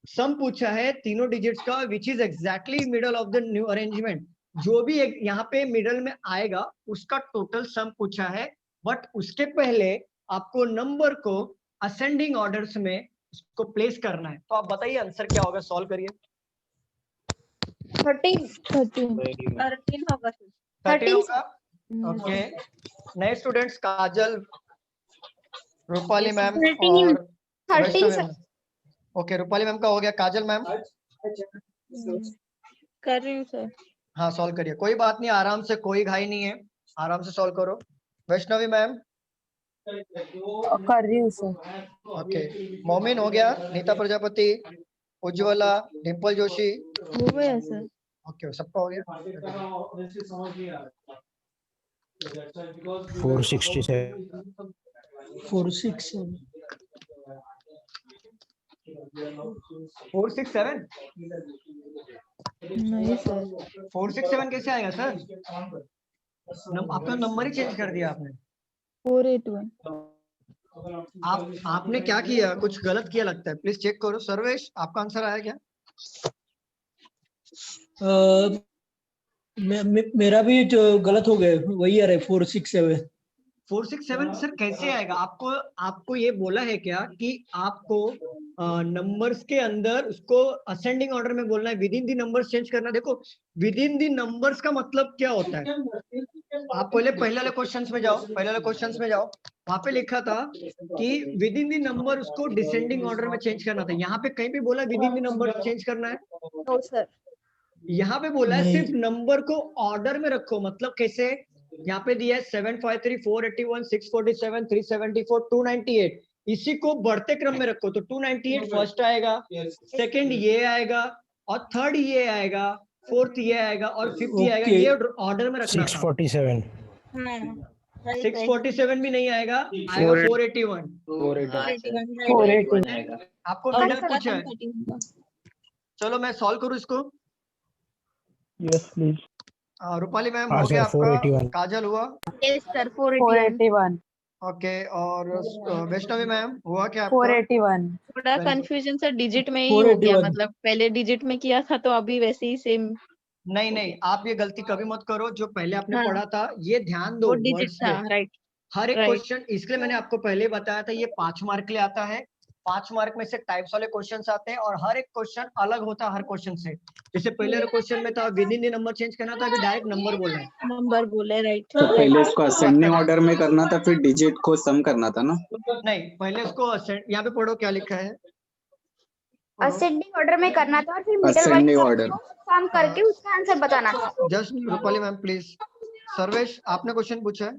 [SPEAKER 1] सम पूछा है तीनों डिजिट्स का, which is exactly middle of the new arrangement, जो भी यहाँ पे मिडल में आएगा उसका टोटल सम पूछा है। बट उसके पहले आपको नंबर को असेंडिंग ऑर्डर्स में इसको प्लेस करना है। तो आप बताइए आंसर क्या होगा, सॉल्व करिए।
[SPEAKER 2] 13
[SPEAKER 3] 13 होगा सर।
[SPEAKER 1] 13
[SPEAKER 2] 13
[SPEAKER 1] होगा, ओके। नए स्टूडेंट्स काजल, रूपाली मैम
[SPEAKER 2] 13
[SPEAKER 1] और
[SPEAKER 2] 13
[SPEAKER 1] Vaishnavi ma'am. Okay, Rupali ma'am का हो गया, काजल मैम
[SPEAKER 3] कर रही हूँ सर।
[SPEAKER 1] हाँ सॉल्व करिए, कोई बात नहीं, आराम से, कोई घाई नहीं है, आराम से सॉल्व करो। वैष्णवी मैम,
[SPEAKER 6] कर रही हूँ सर।
[SPEAKER 1] ओके। मोमिन हो गया, नीता प्रजापति, उज्ज्वला, डिम्पल जोशी,
[SPEAKER 6] हो गया सर।
[SPEAKER 1] ओके सबका हो गया।
[SPEAKER 5] 467
[SPEAKER 9] 467
[SPEAKER 1] 467
[SPEAKER 6] नहीं सर।
[SPEAKER 1] 467 कैसे आएगा सर, आपका नंबर ही चेंज कर दिया आपने।
[SPEAKER 6] 481।
[SPEAKER 1] आपने क्या किया, कुछ गलत किया लगता है, प्लीज चेक करो। सर्वेश, आपका आंसर आया क्या?
[SPEAKER 9] मेरा भी जो गलत हो गया वही आ रहा है 467।
[SPEAKER 1] 467 सर कैसे आएगा? आपको ये बोला है क्या कि आपको नंबर्स के अंदर उसको असेंडिंग ऑर्डर में बोलना है, with in the numbers change करना। देखो विद इन दी नंबर्स का मतलब क्या होता है, आप पहले वाले क्वेश्चंस में जाओ, वहां पे लिखा था कि विद इन दी नंबर उसको डिसेंडिंग ऑर्डर में चेंज करना था। यहाँ पे कहीं पे बोला within the number change करना है?
[SPEAKER 2] No sir.
[SPEAKER 1] यहाँ पे बोला है
[SPEAKER 9] नहीं।
[SPEAKER 1] सिर्फ नंबर को ऑर्डर में रखो। मतलब कैसे, यहाँ पे दिया है 753, 481, 647, 374, 298, इसी को बढ़ते क्रम में रखो। तो 298 फर्स्ट आएगा, सेकंड ये आएगा, और थर्ड ये आएगा, फोर्थ ये आएगा, और फिफ्थ ये आएगा। ये ऑर्डर में रखना था।
[SPEAKER 5] 647
[SPEAKER 1] 647 भी नहीं आएगा, आएगा 481।
[SPEAKER 6] 481।
[SPEAKER 1] आपको मिडल पूछा है, चलो मैं सॉल्व करूँ इसको।
[SPEAKER 4] Yes please.
[SPEAKER 1] रूपाली मैम
[SPEAKER 5] हाँ
[SPEAKER 1] हो गया
[SPEAKER 5] सर,
[SPEAKER 1] आपका,
[SPEAKER 5] 481।
[SPEAKER 1] काजल हुआ,
[SPEAKER 2] यस सर 481।
[SPEAKER 6] 481।
[SPEAKER 1] ओके, और वैष्णवी मैम हुआ क्या आपका?
[SPEAKER 6] 481।
[SPEAKER 3] थोड़ा
[SPEAKER 1] Very good.
[SPEAKER 3] Confusion sir digit में ही हो गया,
[SPEAKER 9] 481।
[SPEAKER 3] मतलब पहले डिजिट में किया था तो अभी वैसे ही सेम
[SPEAKER 1] नहीं, आप ये गलती कभी मत करो, जो पहले आपने
[SPEAKER 3] हाँ।
[SPEAKER 1] पढ़ा था ये ध्यान दो
[SPEAKER 3] वो डिजिट
[SPEAKER 1] वर्ड्स
[SPEAKER 3] था,
[SPEAKER 1] पे।
[SPEAKER 3] राइट।
[SPEAKER 1] हर एक
[SPEAKER 3] right.
[SPEAKER 1] क्वेश्चन, इसलिए मैंने आपको पहले बताया था ये 5 मार्क के लिए आता है। 5 मार्क में से टाइप्स वाले क्वेश्चंस आते हैं, और हर एक क्वेश्चन अलग होता है हर क्वेश्चन से। जैसे पहले वाले क्वेश्चन में था with in the number change करना था, अभी डायरेक्ट नंबर बोलना है।
[SPEAKER 3] नंबर बोले, राइट।
[SPEAKER 10] तो पहले इसको असेंडिंग ऑर्डर में करना था, फिर डिजिट को सम करना था ना?
[SPEAKER 1] नहीं, पहले उसको यहाँ पे पढ़ो क्या लिखा है।
[SPEAKER 2] असेंडिंग ऑर्डर में करना था और फिर मिडल
[SPEAKER 10] असेंडिंग
[SPEAKER 2] वाले
[SPEAKER 10] ऑर्डर।
[SPEAKER 2] काम करके उसका आंसर बताना था।
[SPEAKER 1] Just Rupali ma'am please. Sarvesh, आपने क्वेश्चन पूछा है?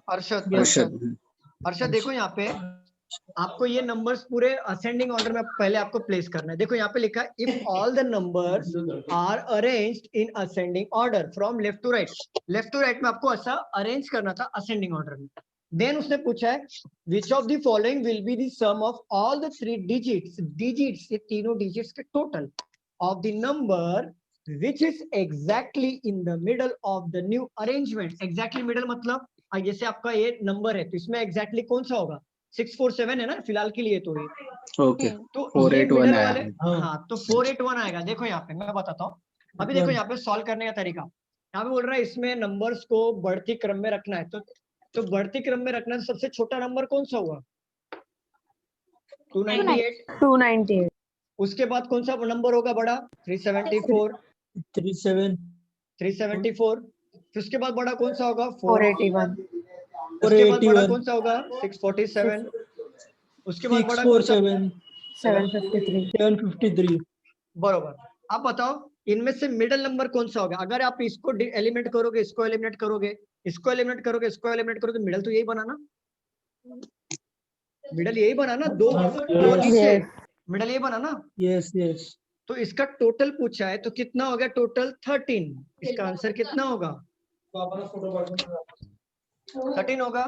[SPEAKER 10] अरशद।
[SPEAKER 1] अर्षद देखो यहाँ पे आपको ये नंबर्स पूरे असेंडिंग ऑर्डर में पहले आपको प्लेस करना है। देखो यहाँ पे लिखा है if all the numbers are arranged in ascending order from left to right. Left to right में आपको ऐसा अरेंज करना था असेंडिंग ऑर्डर में। देन उसने पूछा है which of the following will be the sum of all the 3 digits, digits ये तीनों डिजिट्स के total, of the number which is exactly in the middle of the new arrangement। exactly middle मतलब जैसे आपका ये नंबर है तो इसमें exactly कौन सा होगा, 647 है ना फिलहाल के लिए, तो ये
[SPEAKER 10] ओके,
[SPEAKER 1] तो
[SPEAKER 10] 481
[SPEAKER 1] middle
[SPEAKER 10] आया।
[SPEAKER 1] वाले, हाँ तो 481 आएगा। देखो यहाँ पे मैं बताता हूँ, अभी देखो यहाँ पे सॉल्व करने का तरीका। यहाँ पे बोल रहा है इसमें नंबर्स को बढ़ती क्रम में रखना है, तो बढ़ती क्रम में रखना, सबसे छोटा नंबर कौन सा हुआ, 298।
[SPEAKER 6] 298।
[SPEAKER 1] उसके बाद कौन सा नंबर होगा बड़ा, 374। 374। फिर उसके बाद बड़ा कौन सा होगा,
[SPEAKER 6] 481।
[SPEAKER 1] उसके बाद बड़ा कौन सा होगा, 647। उसके बाद बड़ा कौन सा,
[SPEAKER 9] 647
[SPEAKER 6] 753।
[SPEAKER 9] 753।
[SPEAKER 1] बरोबर। अब बताओ इनमें से मिडल नंबर कौन सा होगा? अगर आप इसको एलिमिनेट करोगे, इसको एलिमिनेट करोगे, इसको एलिमिनेट करोगे, इसको एलिमिनेट करोगे, तो मिडल तो यही बना ना, मिडल यही बना ना, दो दो नीचे, मिडल यही बना ना।
[SPEAKER 9] यस यस
[SPEAKER 1] तो इसका टोटल पूछा है, तो कितना हो गया टोटल? 13। इसका आंसर कितना होगा? 13 होगा।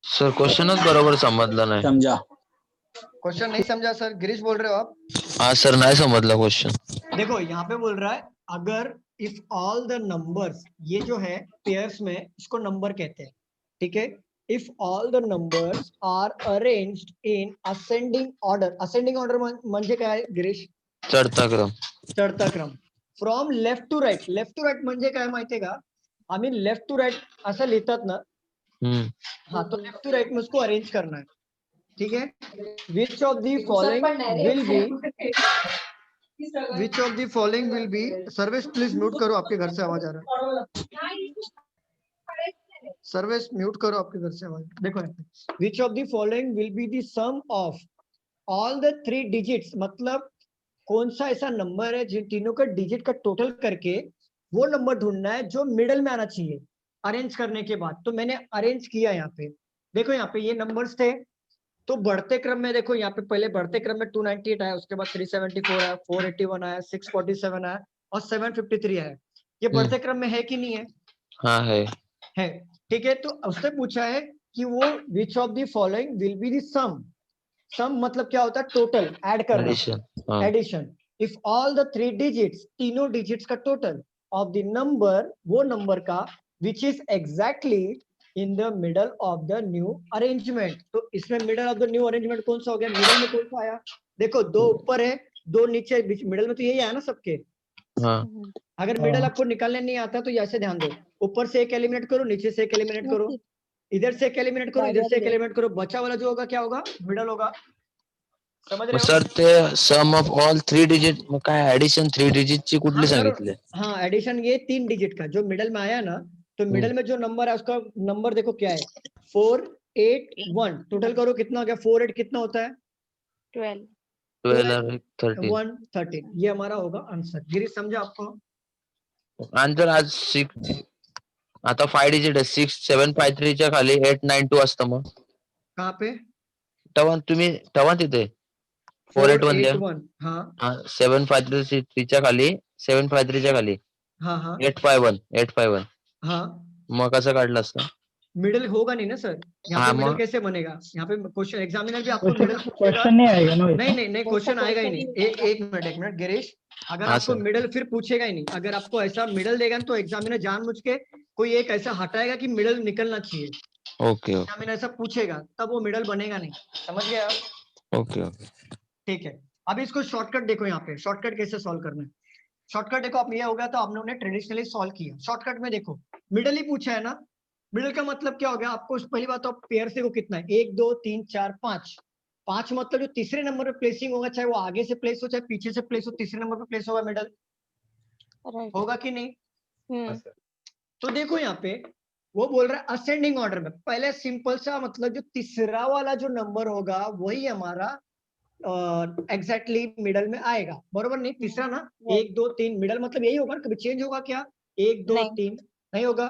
[SPEAKER 11] सर क्वेश्चनच बरोबर समजलं नाही.
[SPEAKER 10] समझा।
[SPEAKER 1] क्वेश्चन नहीं समझा सर? गिरीश बोल रहे हो आप?
[SPEAKER 11] हाँ सर नाही समजला क्वेश्चन.
[SPEAKER 1] देखो यहाँ पे बोल रहा है अगर इफ ऑल द नंबर्स, ये जो है पेयर्स में इसको नंबर कहते हैं, ठीक है। If all the numbers are arranged in ascending order, ascending order म्हणजे काय गिरीश?
[SPEAKER 11] चढता क्रम.
[SPEAKER 1] चढता क्रम. From left to right, left to right म्हणजे काय माहितीये का? आम्ही लेफ्ट टू राईट असं लिहितात ना, हाँ, तो लेफ्ट टू राइट में उसको अरेंज करना है, ठीक है। Which of the following will B, which of the following will B, service please mute करो, आपके घर से आवाज आ रहा है, सर्विस म्यूट करो, आपके घर से आवाज। देखो which of the following will be the sum of all the 3 digits, मतलब कौन सा ऐसा नंबर है जिन तीनों का डिजिट का टोटल करके वो नंबर ढूंढना है जो मिडल में आना चाहिए अरेंज करने के बाद। तो मैंने अरेंज किया यहाँ पे, देखो यहाँ पे ये नंबर्स थे, तो बढ़ते क्रम में देखो यहाँ पे पहले बढ़ते क्रम में 298 आया, उसके बाद 374 आया, 481 आया, 647 आया और 753 आया। ये बढ़ते क्रम में है कि नहीं है?
[SPEAKER 11] हाँ है.
[SPEAKER 1] ठीक है। तो उसने पूछा है कि वो which of the following will be the sum, sum मतलब क्या होता है? टोटल, ऐड करना,
[SPEAKER 11] addition.
[SPEAKER 1] Addition. If all the 3 digits, तीनों डिजिट्स का टोटल ऑफ द नंबर, वो नंबर का which is exactly in the middle of the new arrangement। तो इसमें middle of the new arrangement कौन सा हो गया? मिडल में कौन सा आया? देखो 2 ऊपर है, 2 नीचे, बीच मिडल में तो यही आया ना सबके।
[SPEAKER 11] हाँ.
[SPEAKER 1] अगर मिडल आपको निकालने नहीं आता तो ऐसे ध्यान दो, ऊपर से एक एलिमिनेट करो, नीचे से एक एलिमिनेट करो, इधर से एक एलिमिनेट करो, इधर से एक एलिमिनेट करो, बचा वाला जो होगा क्या होगा? मिडल होगा। समझ रहे हो?
[SPEAKER 11] सर ते सम ऑफ ऑल 3 डिजिट मग काय ऍडिशन 3 डिजिट ची कुठली सांगितले?
[SPEAKER 1] हाँ, एडिशन ये 3 डिजिट का जो मिडल में आया ना, तो मिडल में जो नंबर है उसका नंबर देखो क्या है? 481। टोटल करो कितना हो गया? 48 कितना होता है?
[SPEAKER 3] 12.
[SPEAKER 11] 12 और 13.
[SPEAKER 1] 113। ये हमारा होगा आंसर। गिरीश समझा आपको?
[SPEAKER 11] आंसर आज 6 आता 5 डिजिट आहे. 6753 च्या खाली 892 असतं मग.
[SPEAKER 1] कहाँ पे?
[SPEAKER 11] तवा तिथे 481 द्या.
[SPEAKER 1] 481। हाँ
[SPEAKER 11] 753 च्या खाली 753 च्या खाली
[SPEAKER 1] हाँ हाँ
[SPEAKER 11] 851
[SPEAKER 1] हाँ,
[SPEAKER 11] मग कसं काढलं असतं?
[SPEAKER 1] मिडल होगा नहीं ना सर, यहाँ
[SPEAKER 11] हाँ,
[SPEAKER 1] पे मिडल
[SPEAKER 11] मग-
[SPEAKER 1] कैसे बनेगा? यहाँ पे क्वेश्चन एग्जामिनर भी आपको मिडल
[SPEAKER 4] क्वेश्चन नहीं आएगा ना?
[SPEAKER 1] नहीं क्वेश्चन आएगा ही नहीं। एक मिनट गिरीश, अगर
[SPEAKER 11] हाँ,
[SPEAKER 1] आपको
[SPEAKER 11] सर।
[SPEAKER 1] मिडल फिर पूछेगा ही नहीं। अगर आपको ऐसा मिडल देगा ना, तो एग्जामिनर जानबूझ के कोई एक ऐसा हटाएगा कि मिडल निकलना चाहिए।
[SPEAKER 11] ओके
[SPEAKER 1] एग्जामिनर ऐसा पूछेगा तब वो मिडल बनेगा नहीं। समझ गए आप?
[SPEAKER 11] ओके.
[SPEAKER 1] ठीक है। अब इसको शॉर्टकट देखो, यहाँ पे शॉर्टकट कैसे सॉल्व करना है। शॉर्टकट देखो, आप ये हो गया तो आप लोगों ने ट्रेडिशनली सॉल्व किया। शॉर्टकट में देखो मिडल ही पूछा है ना, मिडल का मतलब क्या हो गया? आपको पहली बात तो पेयर से को कितना है? 1 2 3 4 5। 5 मतलब जो तीसरे नंबर पे प्लेसिंग होगा, चाहे वो आगे से प्लेस हो चाहे पीछे से प्लेस हो, तीसरे नंबर पे प्लेस होगा मिडल,
[SPEAKER 3] Right.
[SPEAKER 1] होगा कि नहीं?
[SPEAKER 3] हम्म.
[SPEAKER 1] तो देखो यहाँ पे वो बोल रहा है असेंडिंग ऑर्डर में, पहले सिंपल सा मतलब जो तीसरा वाला जो नंबर होगा वही हमारा एग्जैक्टली मिडल में आएगा, बरोबर नहीं? तीसरा ना, 1 2 3 मिडल मतलब यही होगा। कभी चेंज होगा क्या? 1 2
[SPEAKER 3] नहीं।
[SPEAKER 1] 3 नहीं होगा।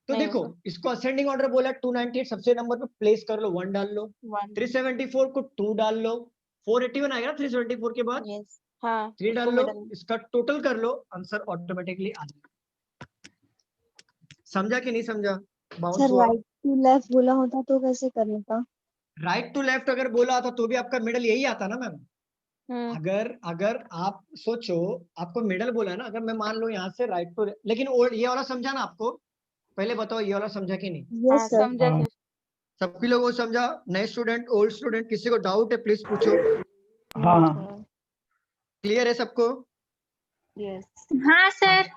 [SPEAKER 1] तो
[SPEAKER 3] नहीं
[SPEAKER 1] देखो
[SPEAKER 3] होगा।
[SPEAKER 1] इसको असेंडिंग ऑर्डर बोला, 298 सबसे नंबर पे प्लेस कर लो, 1 डाल लो,
[SPEAKER 3] 1.
[SPEAKER 1] 374 को 2 डाल लो, 481 आएगा 374 के बाद,
[SPEAKER 3] Yes. हाँ.
[SPEAKER 1] 3 डाल
[SPEAKER 3] उसको
[SPEAKER 1] लो,
[SPEAKER 3] middle में.
[SPEAKER 1] इसका टोटल कर लो, आंसर ऑटोमेटिकली आ जाएगा। समझा कि नहीं समझा? बाउंस
[SPEAKER 7] सर
[SPEAKER 1] हुआ।
[SPEAKER 7] राइट टू लेफ्ट बोला होता तो कैसे करने का?
[SPEAKER 1] राइट टू लेफ्ट अगर बोला था तो भी आपका मिडल यही आता ना मैम।
[SPEAKER 3] हम्म.
[SPEAKER 1] अगर आप सोचो, आपको मिडल बोला ना, अगर मैं मान लो यहाँ से राइट टू, लेकिन ये वाला समझा ना आपको? पहले बताओ ये वाला समझा कि नहीं?
[SPEAKER 7] यस
[SPEAKER 3] हाँ,
[SPEAKER 7] सर।
[SPEAKER 3] समझा
[SPEAKER 4] हाँ.
[SPEAKER 3] सर.
[SPEAKER 1] सभी लोगों को समझा? नए स्टूडेंट, ओल्ड स्टूडेंट, किसी को डाउट है प्लीज पूछो।
[SPEAKER 4] हाँ हाँ.
[SPEAKER 1] क्लियर है सबको?
[SPEAKER 3] Yes.
[SPEAKER 2] हाँ सर।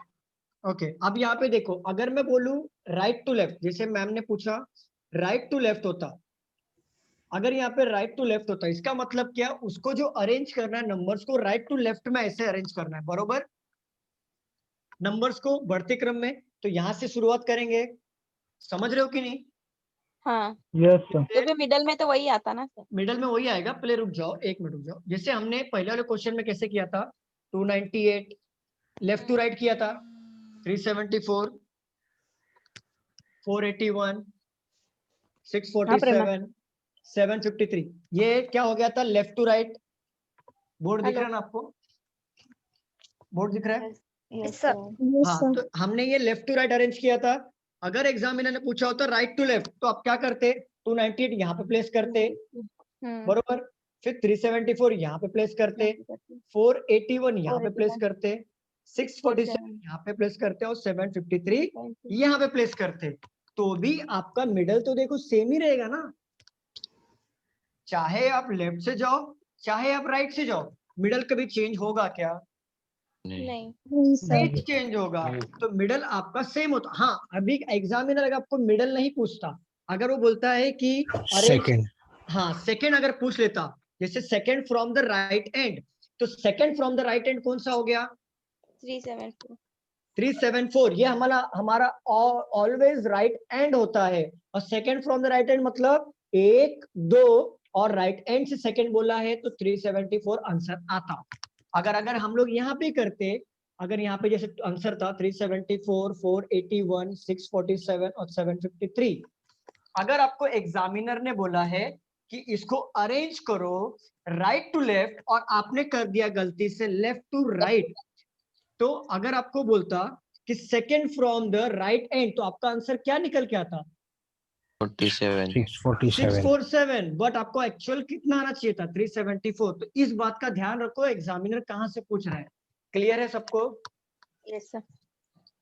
[SPEAKER 1] ओके। अब यहाँ पे देखो, अगर मैं बोलूं राइट टू लेफ्ट, जैसे मैम ने पूछा राइट टू लेफ्ट होता, अगर यहाँ पे राइट टू लेफ्ट होता, इसका मतलब क्या? उसको जो अरेंज करना है नंबर्स को राइट टू लेफ्ट में ऐसे अरेंज करना है, बरोबर? नंबर्स को बढ़ते क्रम में, तो यहाँ से शुरुआत करेंगे। समझ रहे हो कि नहीं?
[SPEAKER 3] हाँ.
[SPEAKER 4] Yes sir.
[SPEAKER 3] तो भी मिडल में तो वही आता ना सर.
[SPEAKER 1] मिडल में वही आएगा। पहले रुक जाओ, 1 मिनट रुक जाओ। जैसे हमने पहले वाले क्वेश्चन में कैसे किया था, 298, लेफ्ट टू राइट किया था 374, 481, 647, 753। ये क्या हो गया था? Left to right. बोर्ड दिख रहा है ना आपको? बोर्ड दिख रहा है?
[SPEAKER 3] Yes,
[SPEAKER 2] sir.
[SPEAKER 3] sir.
[SPEAKER 1] हाँ, तो हमने ये लेफ्ट टू राइट अरेंज किया था। अगर एग्जामिनर ने पूछा होता राइट टू लेफ्ट, तो आप क्या करते? 298 यहाँ पे प्लेस करते, बरोबर। फिर 374 यहाँ पे प्लेस करते, 481 यहाँ पे प्लेस करते, 647 यहाँ पे प्लेस करते और 753 यहाँ पे प्लेस करते। तो भी आपका मिडल तो देखो सेम ही रहेगा ना, चाहे आप लेफ्ट से जाओ चाहे आप राइट से जाओ, मिडल कभी चेंज होगा क्या?
[SPEAKER 3] नहीं।
[SPEAKER 1] चेंज होगा। तो मिडल आपका सेम होता। हाँ, अभी एग्जामिनर अगर आपको मिडल नहीं पूछता, अगर वो बोलता है कि अरे
[SPEAKER 5] सेकंड,
[SPEAKER 1] हाँ सेकंड अगर पूछ लेता, जैसे second from the right end, तो second from the right end कौन सा हो गया?
[SPEAKER 3] 374।
[SPEAKER 1] 374। ये हमारा ऑलवेज राइट एंड होता है। और second from the right and मतलब 1 2 और राइट एंड से सेकंड बोला है तो 374 आंसर आता। अगर हम लोग यहाँ पे करते, अगर यहाँ पे जैसे आंसर था 374, 481, 647 और 753, अगर आपको एग्जामिनर ने बोला है कि इसको अरेंज करो राइट टू लेफ्ट और आपने कर दिया गलती से लेफ्ट टू राइट, तो अगर आपको बोलता कि second from the right end, तो आपका आंसर क्या निकल के आता?
[SPEAKER 11] 47।
[SPEAKER 1] 647। बट आपको एक्चुअल कितना आना चाहिए था? 374। तो इस बात का ध्यान रखो एग्जामिनर कहां से पूछ रहा है। क्लियर है सबको?
[SPEAKER 3] Yes, sir.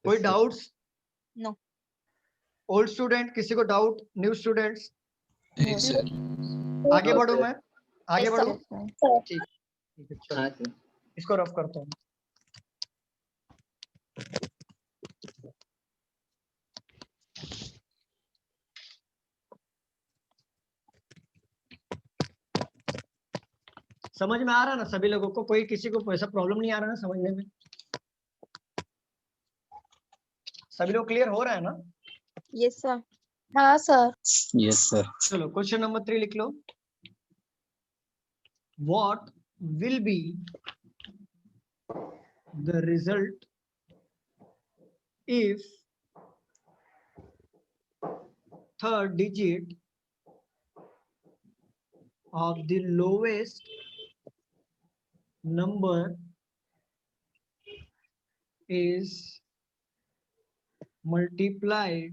[SPEAKER 1] कोई डाउट्स?
[SPEAKER 3] No.
[SPEAKER 1] ओल्ड स्टूडेंट, किसी को डाउट? New students? आगे बढ़ू मैं? आगे
[SPEAKER 3] Yes,
[SPEAKER 1] बढ़ू?
[SPEAKER 3] sir.
[SPEAKER 1] ठीक है, चलो
[SPEAKER 8] हाँ सर।
[SPEAKER 1] इसको रफ करता हूँ। समझ में आ रहा है ना सभी लोगों को? कोई किसी को ऐसा प्रॉब्लम नहीं आ रहा है समझने में? सभी लोग क्लियर हो रहा है ना?
[SPEAKER 3] Yes, sir.
[SPEAKER 7] हाँ सर।
[SPEAKER 10] Yes sir.
[SPEAKER 1] चलो क्वेश्चन नंबर 3 लिख लो। What will be the result if third digit of the lowest number is multiplied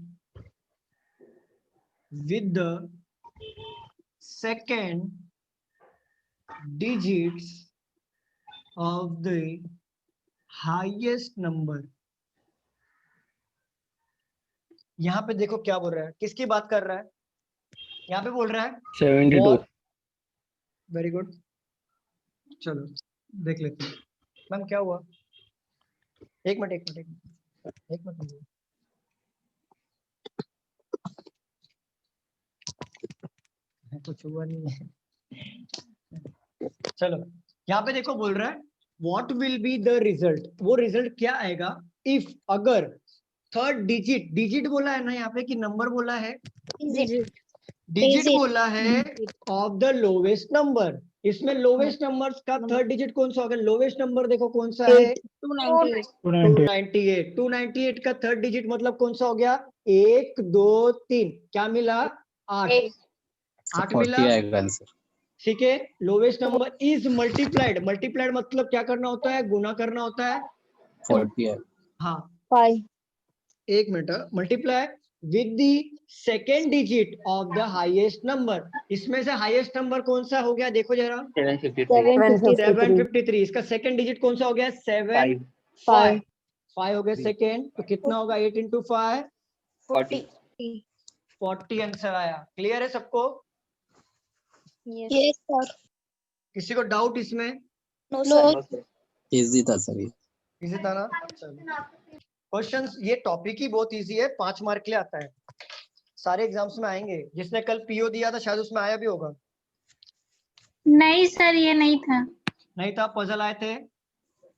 [SPEAKER 1] with the second digits of the highest number? यहाँ पे देखो क्या बोल रहा है, किसकी बात कर रहा है? यहाँ पे बोल रहा है
[SPEAKER 9] 72।
[SPEAKER 1] Very good. चलो देख लेते हैं। मैम क्या हुआ? एक मिनट। कुछ हुआ नहीं है। चलो यहाँ पे देखो बोल रहा है what will be the result. वो रिजल्ट क्या आएगा इफ, अगर थर्ड डिजिट बोला है ना यहाँ पे कि नंबर बोला है? डिजिट बोला है ऑफ द लोवेस्ट नंबर। इसमें लोवेस्ट नंबर का थर्ड डिजिट कौन सा होगा? लोवेस्ट नंबर देखो कौन सा है? 298। 298 का थर्ड डिजिट मतलब कौन सा हो गया? 1 2 3, क्या मिला? 8 मिला।
[SPEAKER 10] आएगा आंसर।
[SPEAKER 1] ठीक है। लोवेस्ट नंबर इज मल्टीप्लाइड मतलब क्या करना होता है? गुना करना होता है।
[SPEAKER 10] 40 है।
[SPEAKER 1] हाँ
[SPEAKER 7] 5
[SPEAKER 1] एक minute. Multiply with the second digit of the highest number. इसमें से हाईएस्ट नंबर कौन सा हो गया? देखो जरा 753। इसका सेकेंड डिजिट कौन सा हो गया? 7 5 हो गया सेकेंड। तो कितना होगा? 8 into 5 40 आंसर आया। क्लियर है सबको?
[SPEAKER 7] Yes sir.
[SPEAKER 1] किसी को डाउट इसमें?
[SPEAKER 10] इजी था सर ये।
[SPEAKER 1] इसी तरह क्वेश्चंस, ये टॉपिक ही बहुत इजी है, 5 मार्क के लिए आता है, सारे एग्जाम्स में आएंगे। जिसने कल पीओ दिया था शायद उसमें आया भी होगा।
[SPEAKER 6] नहीं सर, ये नहीं था।
[SPEAKER 1] नहीं था? पजल आए थे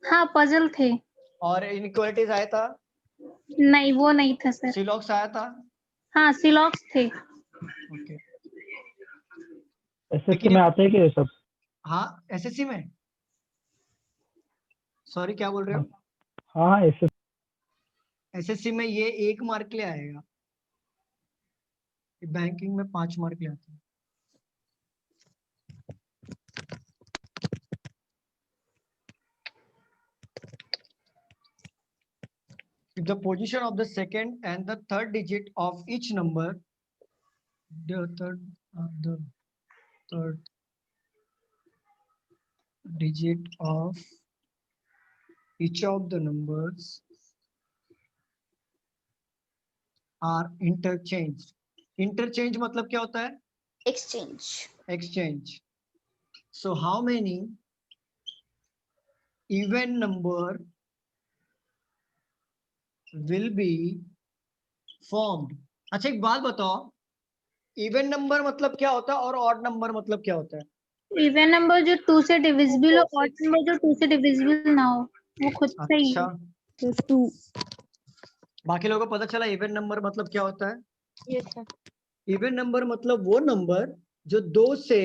[SPEAKER 6] हाँ पजल थे।
[SPEAKER 1] और इनइक्वालिटीज आया था?
[SPEAKER 6] नहीं वो नहीं था सर।
[SPEAKER 1] सिलॉक्स आया था?
[SPEAKER 6] हाँ सिलॉक्स थे।
[SPEAKER 1] ओके।
[SPEAKER 4] एसएससी में आते हैं क्या ये सब?
[SPEAKER 1] हाँ एसएससी में सॉरी क्या बोल रहे हो?
[SPEAKER 4] हाँ ऐसे
[SPEAKER 1] एसएससी में ये 1 मार्क के लिए आएगा, बैंकिंग में 5 मार्क ले आते हैं। If the position of the second and the third digit of each number, the third digit of each of the numbers are interchanged. Interchange मतलब क्या होता है?
[SPEAKER 2] exchange.
[SPEAKER 1] Exchange. So how many even number will be formed? अच्छा एक बात बताओ, even number मतलब क्या होता है और ऑड नंबर मतलब क्या होता है?
[SPEAKER 6] इवन नंबर जो 2 से डिविजिबल हो, ऑड नंबर जो 2 से डिविजिबल ना हो, वो खुद से ही
[SPEAKER 1] अच्छा,
[SPEAKER 6] है।
[SPEAKER 7] 2
[SPEAKER 1] बाकी लोगों को पता चला इवन नंबर मतलब क्या होता है?
[SPEAKER 3] Yes, sir.
[SPEAKER 1] इवन नंबर मतलब वो नंबर जो 2 से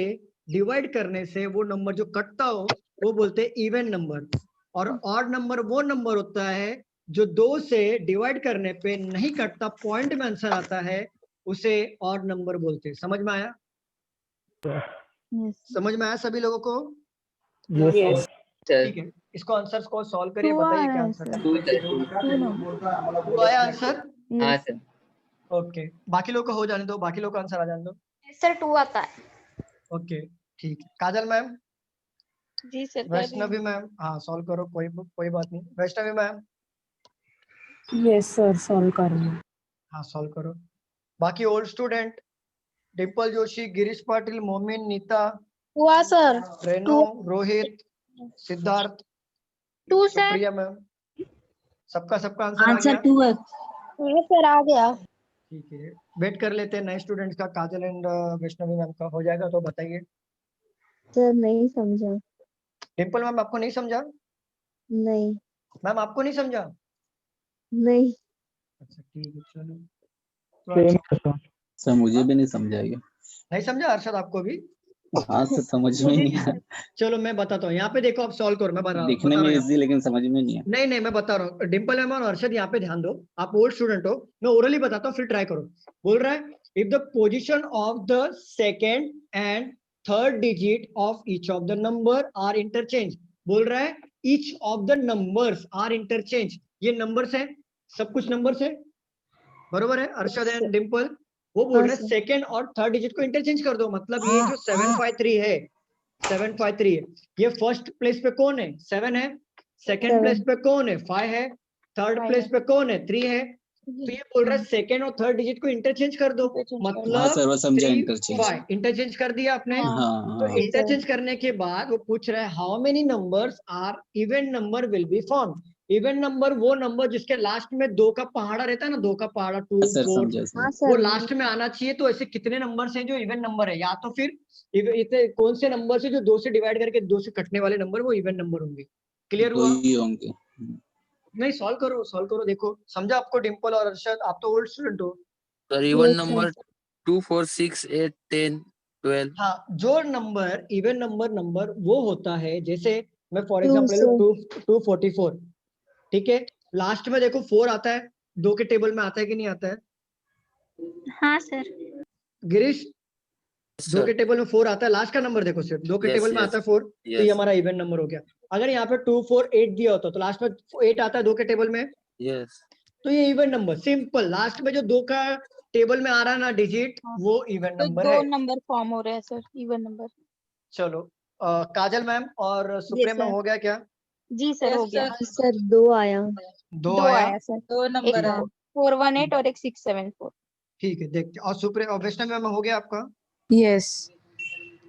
[SPEAKER 1] डिवाइड करने से वो नंबर जो कटता हो वो बोलते हैं इवन नंबर, और ऑड नंबर वो नंबर होता है जो 2 से डिवाइड करने पे नहीं कटता, पॉइंट में आंसर आता है, उसे ऑड नंबर बोलते हैं। समझ में आया? समझ में आया सभी लोगों को?
[SPEAKER 4] यस
[SPEAKER 1] ठीक है, इसको आंसर्स को सॉल्व करिए, बताइए क्या आंसर है। 2 आया आंसर?
[SPEAKER 8] हाँ सर।
[SPEAKER 1] ओके, बाकी लोग को हो जाने दो, बाकी लोग का आंसर आ जाने दो।
[SPEAKER 2] Yes, sir, 2 आता है।
[SPEAKER 1] ओके ठीक है, काजल मैम,
[SPEAKER 3] जी सर, कर रही हूँ।
[SPEAKER 1] वैष्णवी मैम, हाँ सॉल्व करो, कोई बात नहीं। Vaishnavi ma'am,
[SPEAKER 7] yes sir solve कर रही हूँ।
[SPEAKER 1] हाँ सॉल्व करो। बाकी ओल्ड स्टूडेंट, डिम्पल जोशी, गिरीश पाटिल, मोमिन, नीता,
[SPEAKER 7] हुआ sir.
[SPEAKER 1] Reno, Rohit, Siddharth,
[SPEAKER 6] 2 sir.
[SPEAKER 1] Supriya ma'am, सबका आंसर आ गया?
[SPEAKER 7] 2 है। हाँ सर आ गया।
[SPEAKER 1] ठीक है, वेट कर लेते हैं नए स्टूडेंट्स का, काजल एंड वैष्णवी मैम का हो जाएगा तो बताइए।
[SPEAKER 7] सर नहीं समझा।
[SPEAKER 1] डिम्पल मैम आपको नहीं समझा?
[SPEAKER 7] नहीं
[SPEAKER 1] मैम आपको नहीं समझा?
[SPEAKER 7] नहीं
[SPEAKER 1] अच्छा ठीक है, चलो तो
[SPEAKER 4] सेम
[SPEAKER 1] अच्छा,
[SPEAKER 10] सर मुझे भी नहीं समझाइए।
[SPEAKER 1] नहीं समझा अरशद आपको भी?
[SPEAKER 10] हाँ सर, समझ में नहीं आया।
[SPEAKER 1] चलो मैं बताता हूँ, यहाँ पे देखो आप सॉल्व करो, मैं बता
[SPEAKER 10] दिखने
[SPEAKER 1] रहा
[SPEAKER 10] में
[SPEAKER 1] हूँ।
[SPEAKER 10] इजी लेकिन समझ में नहीं आया।
[SPEAKER 1] नहीं मैं बता रहा हूँ, डिम्पल मैम और अर्शद यहाँ पे ध्यान दो, आप ओल्ड स्टूडेंट हो, मैं ओरली बताता हूँ फिर ट्राई करो। बोल रहा है if the position of the second and third digit of each of the number are interchange. बोल रहा है each of the numbers are interchange, ये नंबर्स है, सब कुछ नंबर्स है, बरोबर है अरशद एंड डिम्पल? वो बोल रहे हैं सेकेंड और थर्ड डिजिट को इंटरचेंज कर दो, मतलब ये जो 753 है, 753 है, ये फर्स्ट प्लेस पे कौन है? 7 है, सेकंड प्लेस पे कौन है? 5 है, थर्ड प्लेस पे कौन है? 3 है। तो ये बोल रहा है सेकंड और थर्ड डिजिट को इंटरचेंज कर दो,
[SPEAKER 10] हाँ
[SPEAKER 1] मतलब
[SPEAKER 10] सर, वो समझा
[SPEAKER 1] 3,
[SPEAKER 10] इंटरचेंज।
[SPEAKER 1] 5 इंटरचेंज कर दिया आपने।
[SPEAKER 10] हाँ
[SPEAKER 1] तो
[SPEAKER 10] हाँ
[SPEAKER 1] इंटरचेंज करने के बाद वो पूछ रहा है how many numbers are even number will be form. Even number वो नंबर जिसके लास्ट में 2 का पहाड़ा रहता है ना, 2 का पहाड़ा, 2
[SPEAKER 10] सर
[SPEAKER 1] 4,
[SPEAKER 10] समझा सर।
[SPEAKER 7] हाँ
[SPEAKER 1] वो
[SPEAKER 7] सर
[SPEAKER 1] लास्ट में आना चाहिए। तो ऐसे कितने नंबर्स हैं जो इवन नंबर है, या तो फिर इतने कौन से नंबर से जो 2 से डिवाइड करके 2 से कटने वाले नंबर वो इवन नंबर होंगे। क्लियर
[SPEAKER 10] दो
[SPEAKER 1] हुआ?
[SPEAKER 10] ही होंगे।
[SPEAKER 1] नहीं सॉल्व करो, देखो समझा आपको? डिम्पल और अरशद, आप तो ओल्ड स्टूडेंट हो।
[SPEAKER 11] Sir even
[SPEAKER 7] Yes, sir.
[SPEAKER 11] Number 2 4 6 8 10 12।
[SPEAKER 1] हाँ, जो नंबर इवन नंबर वो होता है, जैसे मैं फॉर
[SPEAKER 7] Two,
[SPEAKER 1] एग्जांपल ले
[SPEAKER 7] sir.
[SPEAKER 1] लूं 244, ठीक है, लास्ट में देखो 4 आता है, 2 के टेबल में आता है कि नहीं आता है?
[SPEAKER 6] हाँ सर।
[SPEAKER 1] गिरीश, 2
[SPEAKER 11] सर
[SPEAKER 1] के टेबल में 4 आता है, लास्ट का नंबर देखो सिर्फ 2 के
[SPEAKER 11] Yes,
[SPEAKER 1] टेबल में
[SPEAKER 11] yes,
[SPEAKER 1] आता है 4, तो ये
[SPEAKER 11] yes.
[SPEAKER 1] हमारा इवन नंबर हो गया। अगर यहाँ पे 2 4 8 दिया होता तो लास्ट में 8 आता है 2 के टेबल में,
[SPEAKER 11] यस
[SPEAKER 1] तो ये इवन नंबर, सिंपल। लास्ट में जो 2 का टेबल में आ रहा है ना डिजिट, वो इवन
[SPEAKER 3] तो
[SPEAKER 1] नंबर
[SPEAKER 3] 2
[SPEAKER 1] है।
[SPEAKER 3] नंबर फॉर्म हो रहे हैं सर, इवन नंबर।
[SPEAKER 1] चलो काजल मैम और सुप्रिया मैम
[SPEAKER 3] sir.
[SPEAKER 1] हो गया क्या?
[SPEAKER 3] जी सर, हो गया।
[SPEAKER 7] हाँ सर 2 आया।
[SPEAKER 1] 2
[SPEAKER 3] 2
[SPEAKER 1] आया,
[SPEAKER 3] आया सर, 2 नंबर है, 418 और एक 674।
[SPEAKER 1] ठीक है, देखते हैं। और सुप्रिया और वैष्णव मैम हो गया आपका?
[SPEAKER 7] यस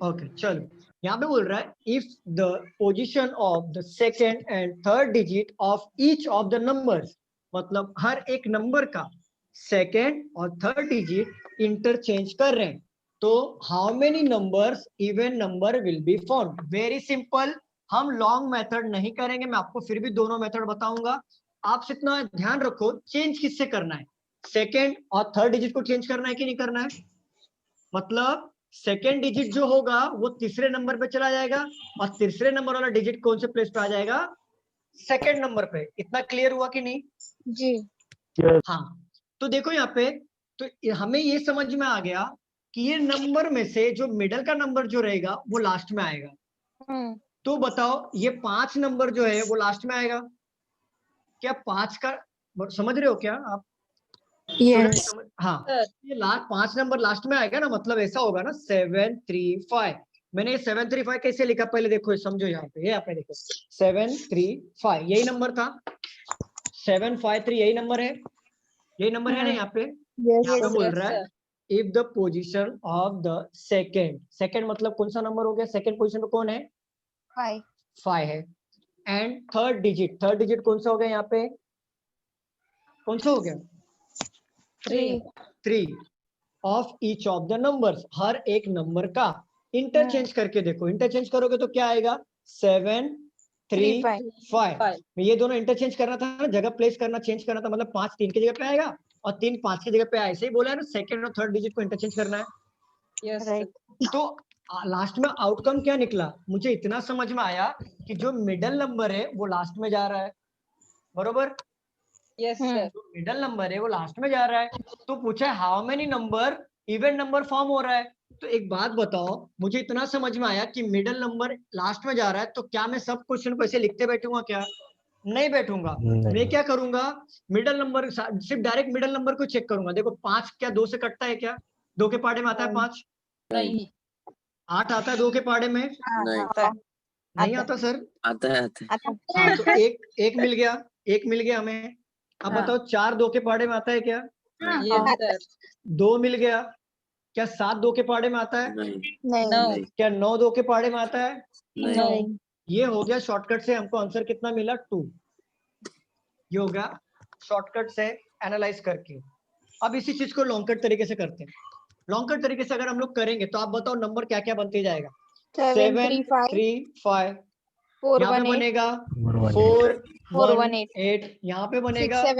[SPEAKER 1] ओके चलो, यहाँ पे बोल रहा है if the position of the second and third digit of each of the numbers, मतलब हर एक नंबर का सेकेंड और थर्ड डिजिट इंटरचेंज कर रहे हैं, तो how many numbers even number will be formed. Very simple, हम लॉन्ग मेथड नहीं करेंगे, मैं आपको फिर भी दोनों मेथड बताऊंगा। आपसे इतना ध्यान रखो, चेंज किससे करना है? सेकेंड और थर्ड डिजिट को चेंज करना है कि नहीं करना है? मतलब सेकेंड डिजिट जो होगा वो तीसरे नंबर पे चला जाएगा, और तीसरे नंबर वाला डिजिट कौन से प्लेस पे आ जाएगा? सेकंड नंबर पे। इतना क्लियर हुआ कि नहीं?
[SPEAKER 3] जी।
[SPEAKER 1] हाँ, तो देखो यहाँ पे, तो हमें ये समझ में आ गया कि ये नंबर में से जो मिडल का नंबर जो रहेगा वो लास्ट में आएगा। तो बताओ ये 5 नंबर जो है वो लास्ट में आएगा क्या? 5 का समझ रहे हो क्या आप?
[SPEAKER 7] Yes.
[SPEAKER 1] हाँ, ये 5 नंबर लास्ट में आएगा ना, मतलब ऐसा होगा ना 7 3 5। मैंने 7 3 5 कैसे लिखा पहले देखो, समझो यहाँ पे, यहाँ पे देखो 7 3 5 यही नंबर था, 7 5 3 यही नंबर है, यही नंबर है ना यहाँ पे। यहाँ पे बोल रहा है if the position of the second मतलब कौन सा नंबर हो गया? सेकंड पोजीशन पे कौन है? 5 है। एंड थर्ड डिजिट कौन सा हो गया यहाँ पे? कौन सा हो गया? 3 of each of the numbers, हर एक नंबर का इंटरचेंज करके देखो, इंटरचेंज करोगे तो क्या आएगा? 7 3 5। ये दोनों इंटरचेंज करना था ना, जगह प्लेस करना, चेंज करना था, मतलब 5 3 की जगह पे आएगा और 3 5 की जगह पे आए। ऐसे ही बोला है ना, सेकंड और थर्ड डिजिट को इंटरचेंज करना है। तो लास्ट में आउटकम क्या निकला? मुझे इतना समझ में आया कि जो मिडल नंबर है वो लास्ट में जा रहा है, बरोबर? जो मिडल नंबर है वो लास्ट में जा रहा है। तो पूछा है how many number even number form हो रहा है। तो एक बात बताओ, मुझे इतना समझ में आया कि मिडल नंबर लास्ट में जा रहा है, तो क्या मैं सब क्वेश्चन को ऐसे लिखते बैठूंगा? क्या नहीं बैठूंगा। मैं क्या करूंगा, मिडल नंबर सिर्फ डायरेक्ट मिडल नंबर को चेक करूंगा। देखो 5 क्या 2 से कटता है क्या? 2 के पहाड़े में आता है 5?
[SPEAKER 8] नहीं।
[SPEAKER 1] 8 आता है 2 के पहाड़े में? नहीं आता सर?
[SPEAKER 11] आता है
[SPEAKER 1] हाँ, तो एक मिल गया, एक मिल गया हमें। अब बताओ 4 2 के पहाड़े में आता है क्या? 2 मिल गया। क्या 7 2 के पहाड़े में आता है?
[SPEAKER 3] नहीं।
[SPEAKER 1] क्या 9 2 के पहाड़े में आता है?
[SPEAKER 3] नहीं।
[SPEAKER 1] ये हो गया शॉर्टकट से हमको आंसर कितना मिला? 2। ये हो गया शॉर्टकट से एनालाइज करके। अब इसी चीज को लॉन्ग कट तरीके से करते हैं। लॉन्ग कट तरीके से अगर हम लोग करेंगे तो आप बताओ नंबर क्या क्या बनते जाएगा? 7 3 5 यहाँ पे बनेगा 4 1 8, यहाँ पे बनेगा 6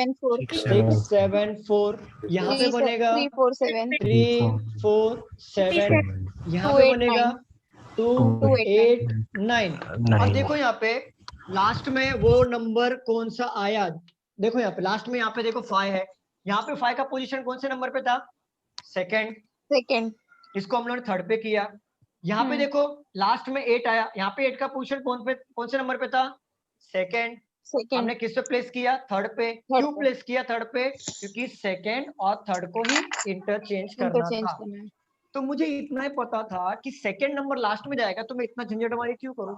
[SPEAKER 1] 7 4, यहाँ पे बनेगा 3 4 7, यहाँ पे बनेगा 2 8 9। अब देखो यहाँ पे लास्ट में वो नंबर कौन सा आया? देखो यहाँ पे लास्ट में, यहाँ पे देखो 5 है, यहाँ पे 5 का पोजीशन कौन से नंबर पे था? सेकंड। इसको हम लोगों ने थर्ड पे किया। यहाँ पे देखो लास्ट में 8 आया, यहाँ पे 8 का पोजीशन कौन से नंबर पे था? सेकंड। हमने किस पे प्लेस किया? थर्ड पे। क्यों प्लेस किया थर्ड पे? क्योंकि सेकंड और थर्ड को ही इंटरचेंज करना था। तो मुझे इतना ही पता था कि सेकंड नंबर लास्ट में जाएगा, तो मैं इतना झंझट मारी क्यों करूं?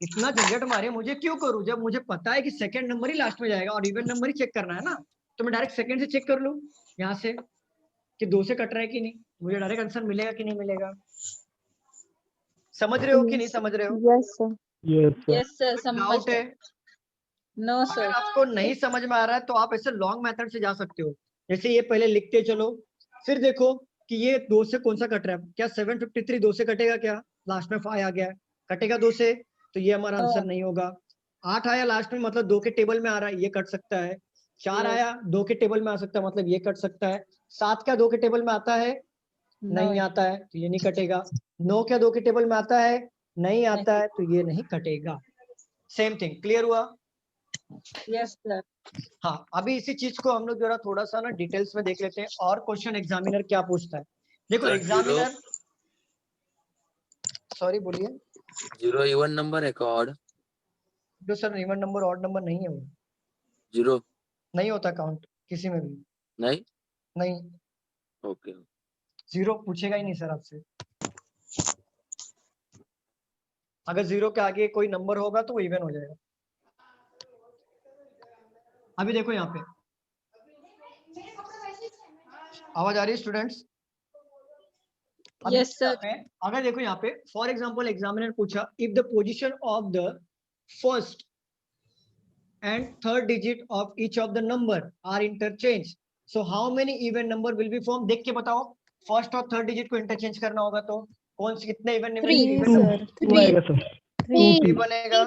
[SPEAKER 1] इतना झंझट मारे मुझे क्यों करूं जब मुझे पता है कि सेकंड नंबर ही लास्ट में जाएगा और इवन नंबर ही चेक करना है ना। तो मैं डायरेक्ट सेकंड से चेक कर लूं यहाँ से कि 2 से कट रहा है कि नहीं, मुझे डायरेक्ट आंसर मिलेगा कि नहीं मिलेगा। समझ रहे हो कि नहीं समझ रहे हो?
[SPEAKER 7] Yes, sir.
[SPEAKER 4] Yes, sir.
[SPEAKER 1] Doubt है?
[SPEAKER 8] नो
[SPEAKER 1] अगर आपको नहीं समझ में आ रहा है तो आप ऐसे लॉन्ग मेथड से जा सकते हो। जैसे ये पहले लिखते चलो, फिर देखो कि ये 2 से कौन सा कट रहा है। क्या 753 2 से कटेगा? क्या लास्ट में 5 आ गया, कटेगा 2 से, तो ये हमारा आंसर नहीं होगा। 8 आया लास्ट में, मतलब 2 के टेबल में आ रहा है, ये कट सकता है। 4 आया 2 के टेबल में आ सकता है, मतलब ये कट सकता है। 7 क्या 2 के टेबल में आता है? नहीं आता है, तो ये नहीं कटेगा। 9 क्या 2 के टेबल में आता है? नहीं आता है, तो ये नहीं कटेगा। Same thing. क्लियर हुआ?
[SPEAKER 8] Yes sir.
[SPEAKER 1] हाँ, अभी इसी चीज को हम लोग जरा थोड़ा सा ना डिटेल्स में देख लेते हैं और क्वेश्चन एग्जामिनर क्या पूछता है। देखो एग्जामिनर, सॉरी बोलिए।
[SPEAKER 11] 0 इवन नंबर है ऑड?
[SPEAKER 1] जो sir even number odd number नहीं है, वो
[SPEAKER 11] 0
[SPEAKER 1] नहीं होता काउंट किसी में भी। नहीं।
[SPEAKER 11] ओके।
[SPEAKER 1] 0 पूछेगा ही नहीं सर आपसे। अगर 0 के आगे कोई नंबर होगा तो वो इवन हो जाएगा। अभी देखो यहाँ पे आवाज आ रही है स्टूडेंट्स?
[SPEAKER 8] Yes sir.
[SPEAKER 1] अगर देखो यहाँ पे फॉर एग्जांपल एग्जामिनर पूछा if the position of the first and third digit of each of the number are interchange, so how many even number will be form? देख के बताओ, फर्स्ट और third digit को इंटरचेंज करना होगा तो कौन से कितने इवन नंबर बनेगा?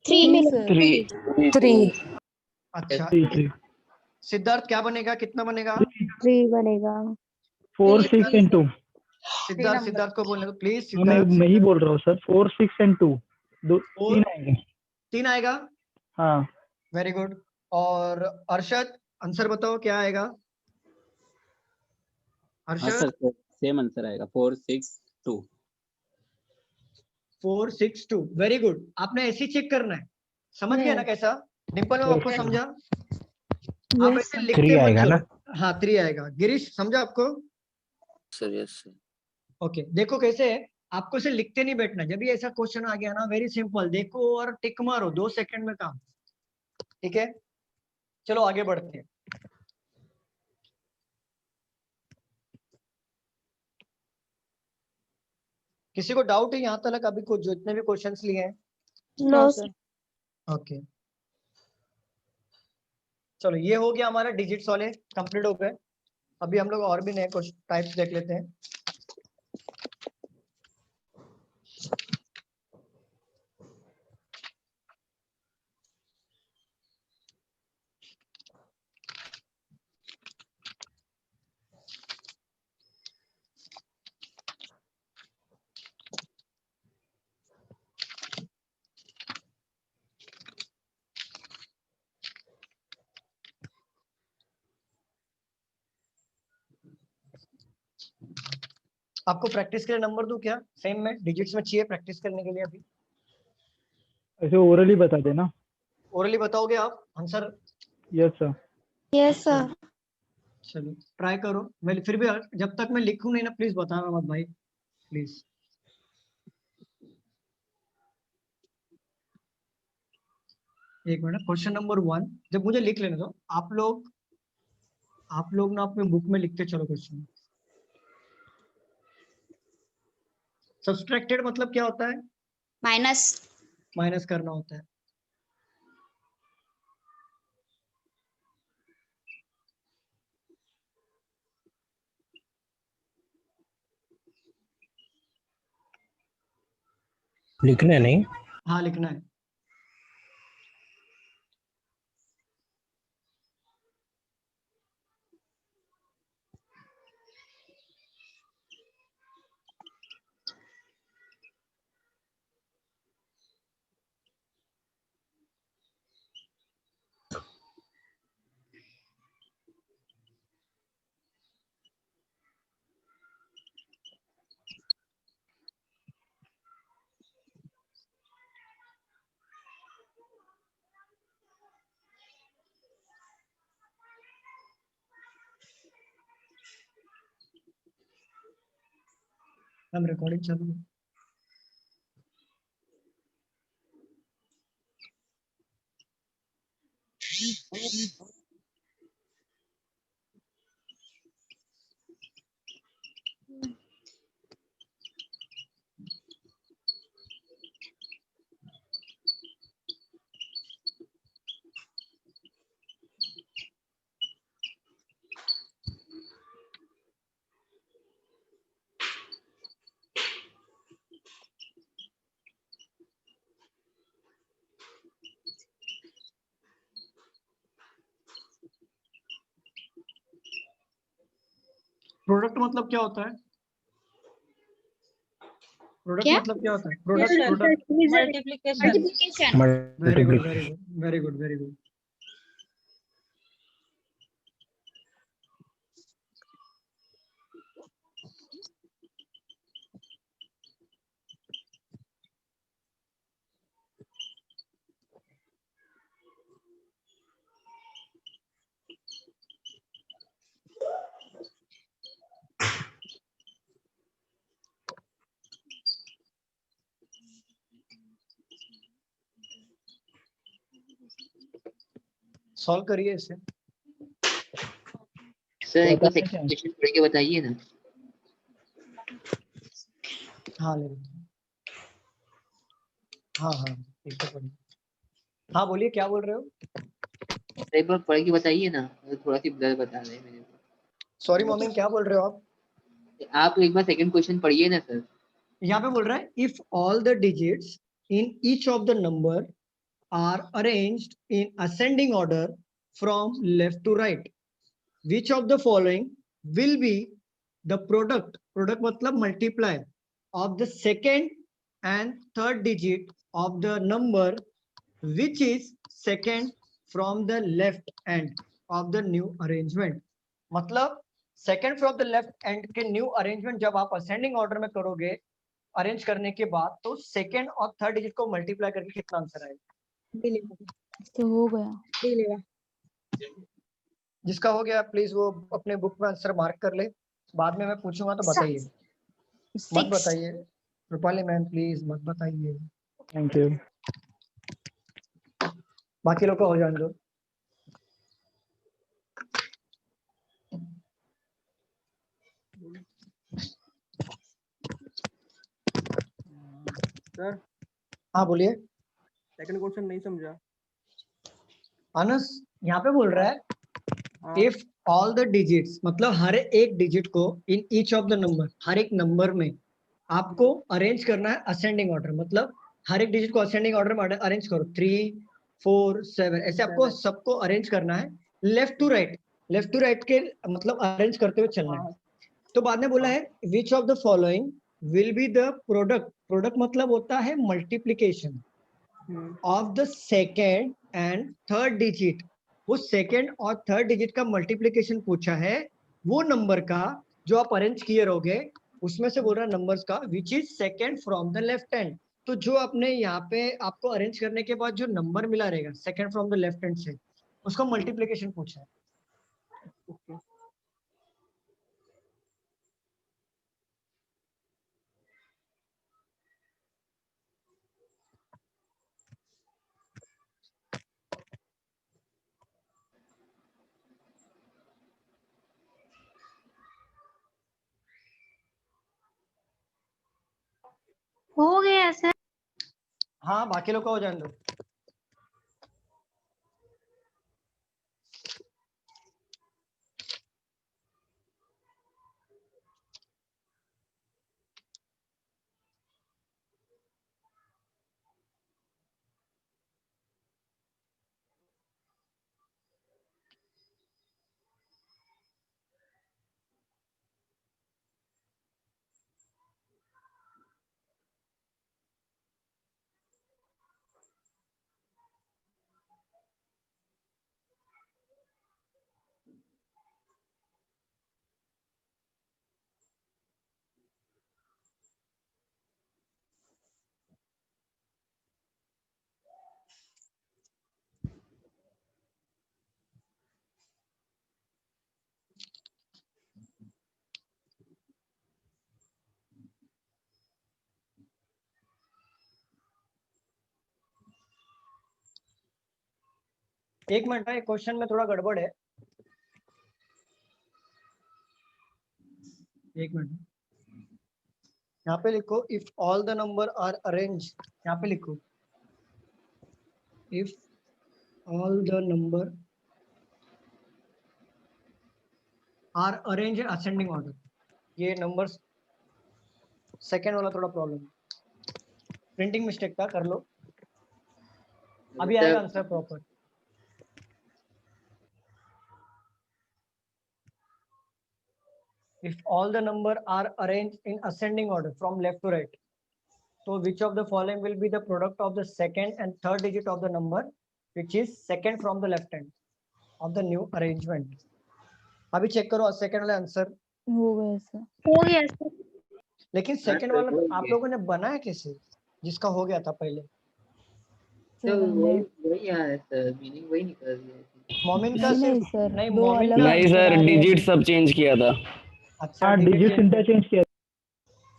[SPEAKER 7] 3.
[SPEAKER 1] अच्छा, सिद्धार्थ क्या बनेगा? कितना बनेगा?
[SPEAKER 7] 3 बनेगा.
[SPEAKER 4] 4 6 and 2.
[SPEAKER 1] सिद्धार्थ को बोलने दो प्लीज।
[SPEAKER 4] मैं ही बोल रहा हूँ सर। 4 6 and 2 3 आएंगे।
[SPEAKER 1] 3 आएगा?
[SPEAKER 4] हाँ
[SPEAKER 1] वेरी गुड। और अरशद आंसर बताओ क्या आएगा?
[SPEAKER 10] हाँ
[SPEAKER 1] अरशद?
[SPEAKER 10] सर, सेम आंसर आएगा 462।
[SPEAKER 1] 462 वेरी गुड। आपने ऐसे चेक करना है, समझ गया ना कैसा? डिंपल में आपको समझा? आप
[SPEAKER 6] Yes,
[SPEAKER 1] ऐसे
[SPEAKER 6] sir.
[SPEAKER 1] लिखते
[SPEAKER 5] 3
[SPEAKER 1] मत
[SPEAKER 5] आएगा ना?
[SPEAKER 1] चलो। हाँ 3 आएगा। गिरीश समझा आपको?
[SPEAKER 11] Sir yes sir.
[SPEAKER 1] ओके देखो कैसे है, आपको इसे लिखते नहीं बैठना। जब भी ऐसा क्वेश्चन आ गया ना, वेरी सिंपल, देखो और टिक मारो, 2 सेकंड में काम। ठीक है, चलो आगे बढ़ते हैं। किसी को डाउट है यहाँ तक अभी कुछ जितने भी क्वेश्चंस लिए हैं?
[SPEAKER 3] No sir.
[SPEAKER 1] ओके चलो, ये हो गया हमारा डिजिट्स वाले कंप्लीट हो गए। अभी हम लोग और भी नए कुछ टाइप्स देख लेते हैं। आपको प्रैक्टिस के लिए नंबर दूं क्या? सेम में डिजिट्स में चाहिए प्रैक्टिस करने के लिए? अभी
[SPEAKER 4] ऐसे ओरली बता देना।
[SPEAKER 1] ओरली बताओगे आप answer?
[SPEAKER 4] Yes sir.
[SPEAKER 3] Yes sir.
[SPEAKER 1] चलो ट्राई करो। मैं फिर भी जब तक मैं लिखूं नहीं ना, प्लीज बताना मत भाई, प्लीज। एक मिनट, क्वेश्चन नंबर 1 जब मुझे लिख लेने दो। आप लोग ना अपने बुक में लिखते चलो क्वेश्चन। सब्सट्रैक्टेड मतलब क्या होता है?
[SPEAKER 2] माइनस।
[SPEAKER 1] माइनस करना होता है।
[SPEAKER 5] लिखना नहीं?
[SPEAKER 1] हाँ लिखना है। हम रिकॉर्डिंग चालू है। प्रोडक्ट मतलब क्या होता है? प्रोडक्ट
[SPEAKER 2] क्या?
[SPEAKER 1] मतलब क्या होता है? Product
[SPEAKER 8] multiplication.
[SPEAKER 2] Multiplication.
[SPEAKER 1] Very good
[SPEAKER 5] multiplication.
[SPEAKER 1] Very good very good very good. Solve करिए इसे।
[SPEAKER 11] सर एक बार
[SPEAKER 4] बताना क्या?
[SPEAKER 11] क्वेश्चन पढ़ के बताइए ना।
[SPEAKER 1] हाँ ले लेते हैं। हाँ हाँ ठीक है पढ़िए। हाँ बोलिए क्या बोल रहे हो?
[SPEAKER 11] सर एक बार पढ़ के बताइए ना, थोड़ा सी ब्लर बता रहे हैं मेरे को।
[SPEAKER 1] सॉरी मॉर्निंग, क्या बोल रहे हो आप?
[SPEAKER 11] आप एक बार सेकंड क्वेश्चन पढ़िए ना सर।
[SPEAKER 1] यहाँ पे बोल रहा है if all the digits in each of the number are arranged in ascending order from left to right, which of the following will be the product मतलब multiplier of the second and third digit of the number which is second from the left end of the new arrangement. मतलब second from the left end के new arrangement जब आप ascending order में करोगे arrange करने के बाद, तो सेकेंड और थर्ड डिजिट को मल्टीप्लाई करके कितना आंसर आएगा?
[SPEAKER 3] तो हो गया।
[SPEAKER 1] जिसका हो गया प्लीज वो अपने बुक में आंसर मार्क कर ले, बाद में मैं पूछूंगा तो बताइए। मत बताइए रूपाली मैम, प्लीज मत बताइए।
[SPEAKER 4] Thank you.
[SPEAKER 1] बाकी लोग को हो जाने दो।
[SPEAKER 9] सर
[SPEAKER 1] हाँ बोलिए।
[SPEAKER 9] सेकंड क्वेश्चन नहीं समझा।
[SPEAKER 1] अनस यहाँ पे बोल रहा है
[SPEAKER 9] हाँ,
[SPEAKER 1] इफ ऑल द डिजिट्स, मतलब हर एक डिजिट को in each of the number, हर एक नंबर में आपको अरेंज करना है असेंडिंग ऑर्डर। मतलब हर एक डिजिट को असेंडिंग ऑर्डर में अरेंज करो, 3 4 7 ऐसे आपको सबको अरेंज करना है left to right, left to right के मतलब अरेंज करते हुए चलना है। तो बाद में बोला है which of the following will be the product, product मतलब होता है multiplication of the second and third digit. वो सेकेंड और थर्ड डिजिट का मल्टीप्लीकेशन पूछा है, वो नंबर का जो आप अरेंज किए रहोगे उसमें से बोल रहा है नंबर्स का which is second from the left hand. तो जो आपने यहाँ पे आपको अरेंज करने के बाद जो नंबर मिला रहेगा second from the left hand से, उसका मल्टीप्लीकेशन पूछा है।
[SPEAKER 6] हो गया सर।
[SPEAKER 1] हाँ बाकी लोग का हो जाने दो। एक मिनट है, क्वेश्चन में थोड़ा गड़बड़ है, एक मिनट। यहाँ पे लिखो if all the number are arrange, यहाँ पे लिखो if all the number are arrange in ascending order. ये नंबर्स सेकेंड वाला थोड़ा प्रॉब्लम है, प्रिंटिंग मिस्टेक था, कर लो, अभी आएगा answer proper. If all the number are arranged in ascending order from left to right, so which of the following will be the product of the second and third digit of the number which is second from the left hand of the new arrangement? अभी check करो second वाला answer
[SPEAKER 3] हो गया sir.
[SPEAKER 6] हो गया sir.
[SPEAKER 1] लेकिन second वाला आप लोगों ने बनाया कैसे, जिसका हो गया था पहले?
[SPEAKER 8] वही आ रहा है सर, मीनिंग वही निकल रही है।
[SPEAKER 1] मोमिन का
[SPEAKER 3] नहीं
[SPEAKER 1] सिर्फ
[SPEAKER 3] सर,
[SPEAKER 1] नहीं,
[SPEAKER 3] दो
[SPEAKER 1] मोमिन
[SPEAKER 3] अलग
[SPEAKER 1] का
[SPEAKER 12] नहीं सर, डिजिट सब चेंज किया था।
[SPEAKER 1] अच्छा
[SPEAKER 4] हाँ
[SPEAKER 1] डिजिट
[SPEAKER 4] डिजिट इंटरचेंज किया।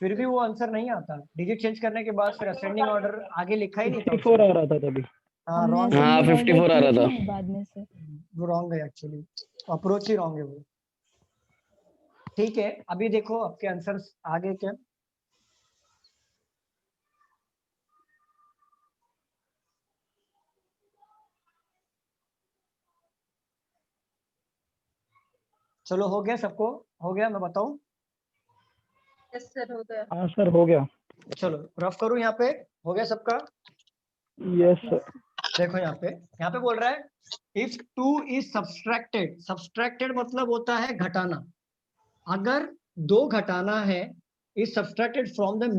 [SPEAKER 1] फिर भी वो आंसर नहीं आता। डिजिट चेंज करने के बाद फिर असेंडिंग ऑर्डर आगे लिखा ही नहीं था।
[SPEAKER 4] 54 आ रहा था तभी।
[SPEAKER 1] हाँ
[SPEAKER 3] हमने
[SPEAKER 1] रॉन्ग,
[SPEAKER 12] हाँ,
[SPEAKER 3] ascending order
[SPEAKER 12] 54 आ रहा
[SPEAKER 3] किए
[SPEAKER 12] था।
[SPEAKER 3] थे बाद में से।
[SPEAKER 1] वो रॉन्ग है एक्चुअली, अप्रोच ही रॉन्ग है वो। ठीक है अभी देखो आपके आंसर्स आगे क्या। चलो हो गया सबको, हो गया मैं बताऊं?
[SPEAKER 8] यस सर, हो गया।
[SPEAKER 4] हाँ सर हो गया।
[SPEAKER 1] चलो रफ करूं यहाँ पे, हो गया सबका?
[SPEAKER 4] Yes sir.
[SPEAKER 1] देखो यहाँ पे बोल रहा है इफ 2 इज सब्सट्रैक्टेड, सब्सट्रैक्टेड मतलब होता है घटाना। अगर 2 घटाना है is subtracted from the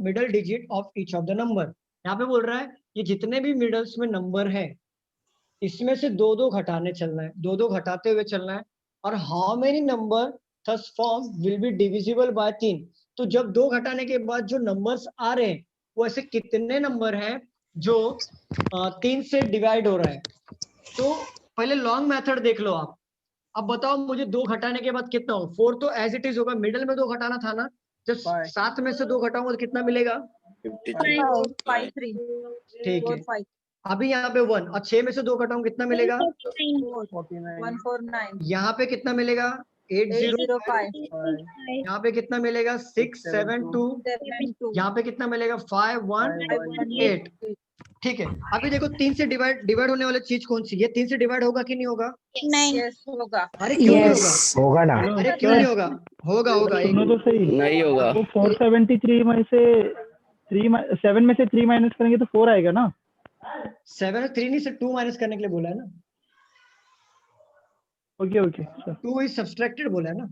[SPEAKER 1] middle digit of each of the number, यहाँ पे बोल रहा है ये जितने भी मिडल्स में नंबर है इसमें से दो दो घटाने चलना है, दो दो घटाते हुए चलना है। और how many number thus form will be divisible by 3। तो जब दो घटाने के बाद जो नंबर्स आ रहे हैं वो ऐसे कितने नंबर हैं जो 3 से डिवाइड हो रहा है। तो पहले लॉन्ग मेथड देख लो आप। अब बताओ मुझे दो घटाने के बाद कितना हो। 4 तो एज इट इज होगा, मिडिल में दो घटाना था ना, जब 7 में से दो घटाऊंगा तो कितना मिलेगा?
[SPEAKER 8] 5 3
[SPEAKER 1] ठीक है।
[SPEAKER 8] 4 5
[SPEAKER 1] अभी यहाँ पे 1 और 6 में से दो घटाऊंगा कितना मिलेगा?
[SPEAKER 8] 149
[SPEAKER 1] यहाँ पे कितना मिलेगा? 805।
[SPEAKER 8] 805
[SPEAKER 1] यहाँ पे कितना मिलेगा? 672।
[SPEAKER 8] 72
[SPEAKER 1] यहाँ पे कितना मिलेगा? 518। ठीक है। अभी देखो 3 से डिवाइड होने वाली चीज कौन सी है? 3 से डिवाइड होगा कि नहीं होगा?
[SPEAKER 6] नहीं।
[SPEAKER 8] यस होगा।
[SPEAKER 1] अरे क्यों नहीं होगा?
[SPEAKER 5] होगा ना।
[SPEAKER 1] अरे क्यों नहीं होगा? होगा होगा।
[SPEAKER 4] सुनो तो सही,
[SPEAKER 12] नहीं होगा।
[SPEAKER 4] तो 473 में से 7 में से 3 माइनस करेंगे तो 4 आएगा ना।
[SPEAKER 1] 7 3 नहीं से 2 माइनस करने के लिए बोला है ना।
[SPEAKER 4] Okay okay sir.
[SPEAKER 1] 2 is subtracted बोला है ना।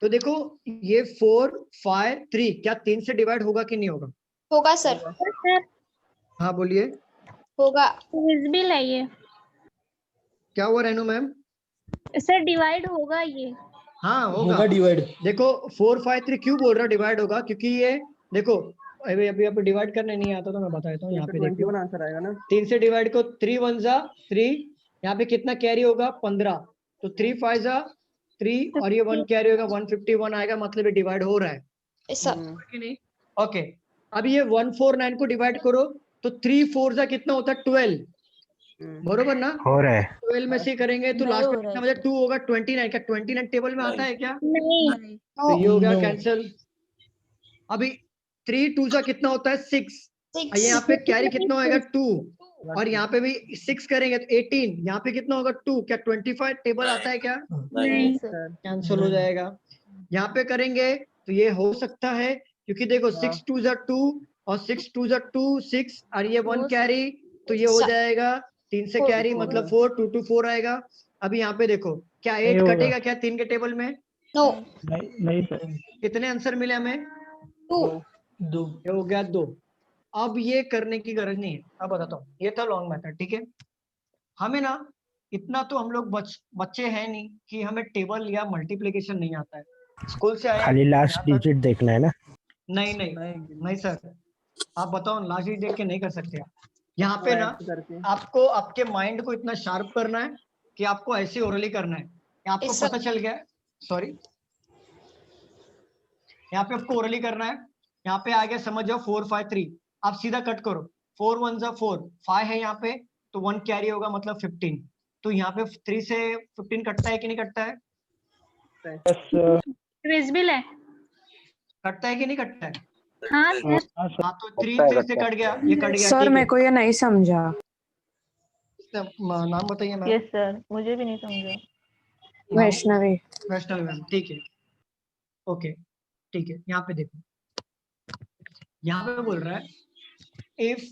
[SPEAKER 1] तो देखो ये 4 5 3 क्या 3 से डिवाइड होगा कि नहीं होगा?
[SPEAKER 2] होगा सर,
[SPEAKER 6] सर
[SPEAKER 1] हाँ बोलिए।
[SPEAKER 2] होगा।
[SPEAKER 6] डिविजिबल है ये।
[SPEAKER 1] क्या हुआ रेनू मैम?
[SPEAKER 6] सर डिवाइड होगा ये।
[SPEAKER 1] हाँ होगा।
[SPEAKER 9] होगा डिवाइड।
[SPEAKER 1] देखो 4 5 3 क्यों बोल रहा डिवाइड होगा? क्योंकि ये देखो अभी अभी आप डिवाइड करने नहीं आता तो मैं बता देता हूँ। यहाँ पे देखो
[SPEAKER 9] आंसर आएगा ना।
[SPEAKER 1] 3 से डिवाइड को 3 1 जा 3, यहाँ पे कितना कैरी होगा? 15। तो 3 5 जा 3 और ये 1 कैरी होगा 151 आएगा, मतलब ये डिवाइड हो रहा है
[SPEAKER 2] ऐसा
[SPEAKER 1] कि नहीं? ओके। अभी ये 149 को डिवाइड करो तो 3 4 जा कितना होता है? 12 बरोबर ना?
[SPEAKER 5] हो रहा है।
[SPEAKER 1] 12 में से करेंगे तो लास्ट में कितना बचा? 2 होगा 29। क्या 29 टेबल में आता है क्या?
[SPEAKER 6] नहीं।
[SPEAKER 1] तो ये हो गया
[SPEAKER 9] No.
[SPEAKER 1] कैंसिल। अभी 3 2 जा कितना होता है? 6। और यहाँ पे कैरी कितना होएगा? 2। और यहाँ पे भी 6 करेंगे तो 18। यहाँ पे कितना होगा? 2। क्या 25 टेबल आता है क्या?
[SPEAKER 6] नहीं
[SPEAKER 1] कैंसिल हो जाएगा। यहाँ पे करेंगे तो ये हो सकता है क्योंकि देखो 6 2 जा 2 और 6 2 जा 2 6 और ये 1 कैरी तो ये हो जाएगा 3 से कैरी मतलब 4 2 2 4 आएगा। अभी यहाँ पे देखो क्या 8
[SPEAKER 4] होगा।
[SPEAKER 1] कटेगा क्या 3 के टेबल में?
[SPEAKER 2] नो
[SPEAKER 4] नहीं सर।
[SPEAKER 1] कितने आंसर मिले हमें?
[SPEAKER 8] 2
[SPEAKER 9] दो।
[SPEAKER 1] ये हो गया 2। अब ये करने की गरज नहीं है। अब बताता हूँ, ये था लॉन्ग मेथड। ठीक है। हमें ना इतना तो हम लोग बच्चे हैं नहीं कि हमें टेबल या मल्टीप्लिकेशन नहीं आता है। स्कूल से आए
[SPEAKER 5] खाली लास्ट
[SPEAKER 1] यहाँ पर-
[SPEAKER 5] डिजिट देखना है ना।
[SPEAKER 1] नहीं नहीं नहीं सर, आप बताओ लास्ट डिजिट देख के नहीं कर सकते आप। यहाँ पे ना आपको आपके माइंड को इतना शार्प करना है कि आपको ऐसे ओरली करना है। आपको
[SPEAKER 2] ऐसा-
[SPEAKER 1] पता चल गया? सॉरी, यहाँ पे आपको ओरली करना है। यहाँ पे आ गया, समझ जाओ 4 5 3। आप सीधा कट करो। 4 1 जा 4 5 है यहाँ पे तो 1 कैरी होगा मतलब 15। तो यहाँ पे 3 से 15 कटता है कि नहीं कटता है?
[SPEAKER 6] डिविजिबल है।
[SPEAKER 1] कटता है कि नहीं कटता है?
[SPEAKER 6] हाँ सर।
[SPEAKER 1] हाँ तो 3 3 से कट गया, ये कट गया।
[SPEAKER 7] सर
[SPEAKER 1] ठीक
[SPEAKER 7] मेरे को ये नहीं समझा।
[SPEAKER 1] है। नाम बताइए मैम।
[SPEAKER 3] यस सर, मुझे भी नहीं समझा।
[SPEAKER 7] वैष्णवी।
[SPEAKER 1] वैष्णवी मैम, ठीक है। ओके ठीक है। यहाँ पे देखो, यहाँ पे बोल रहा है if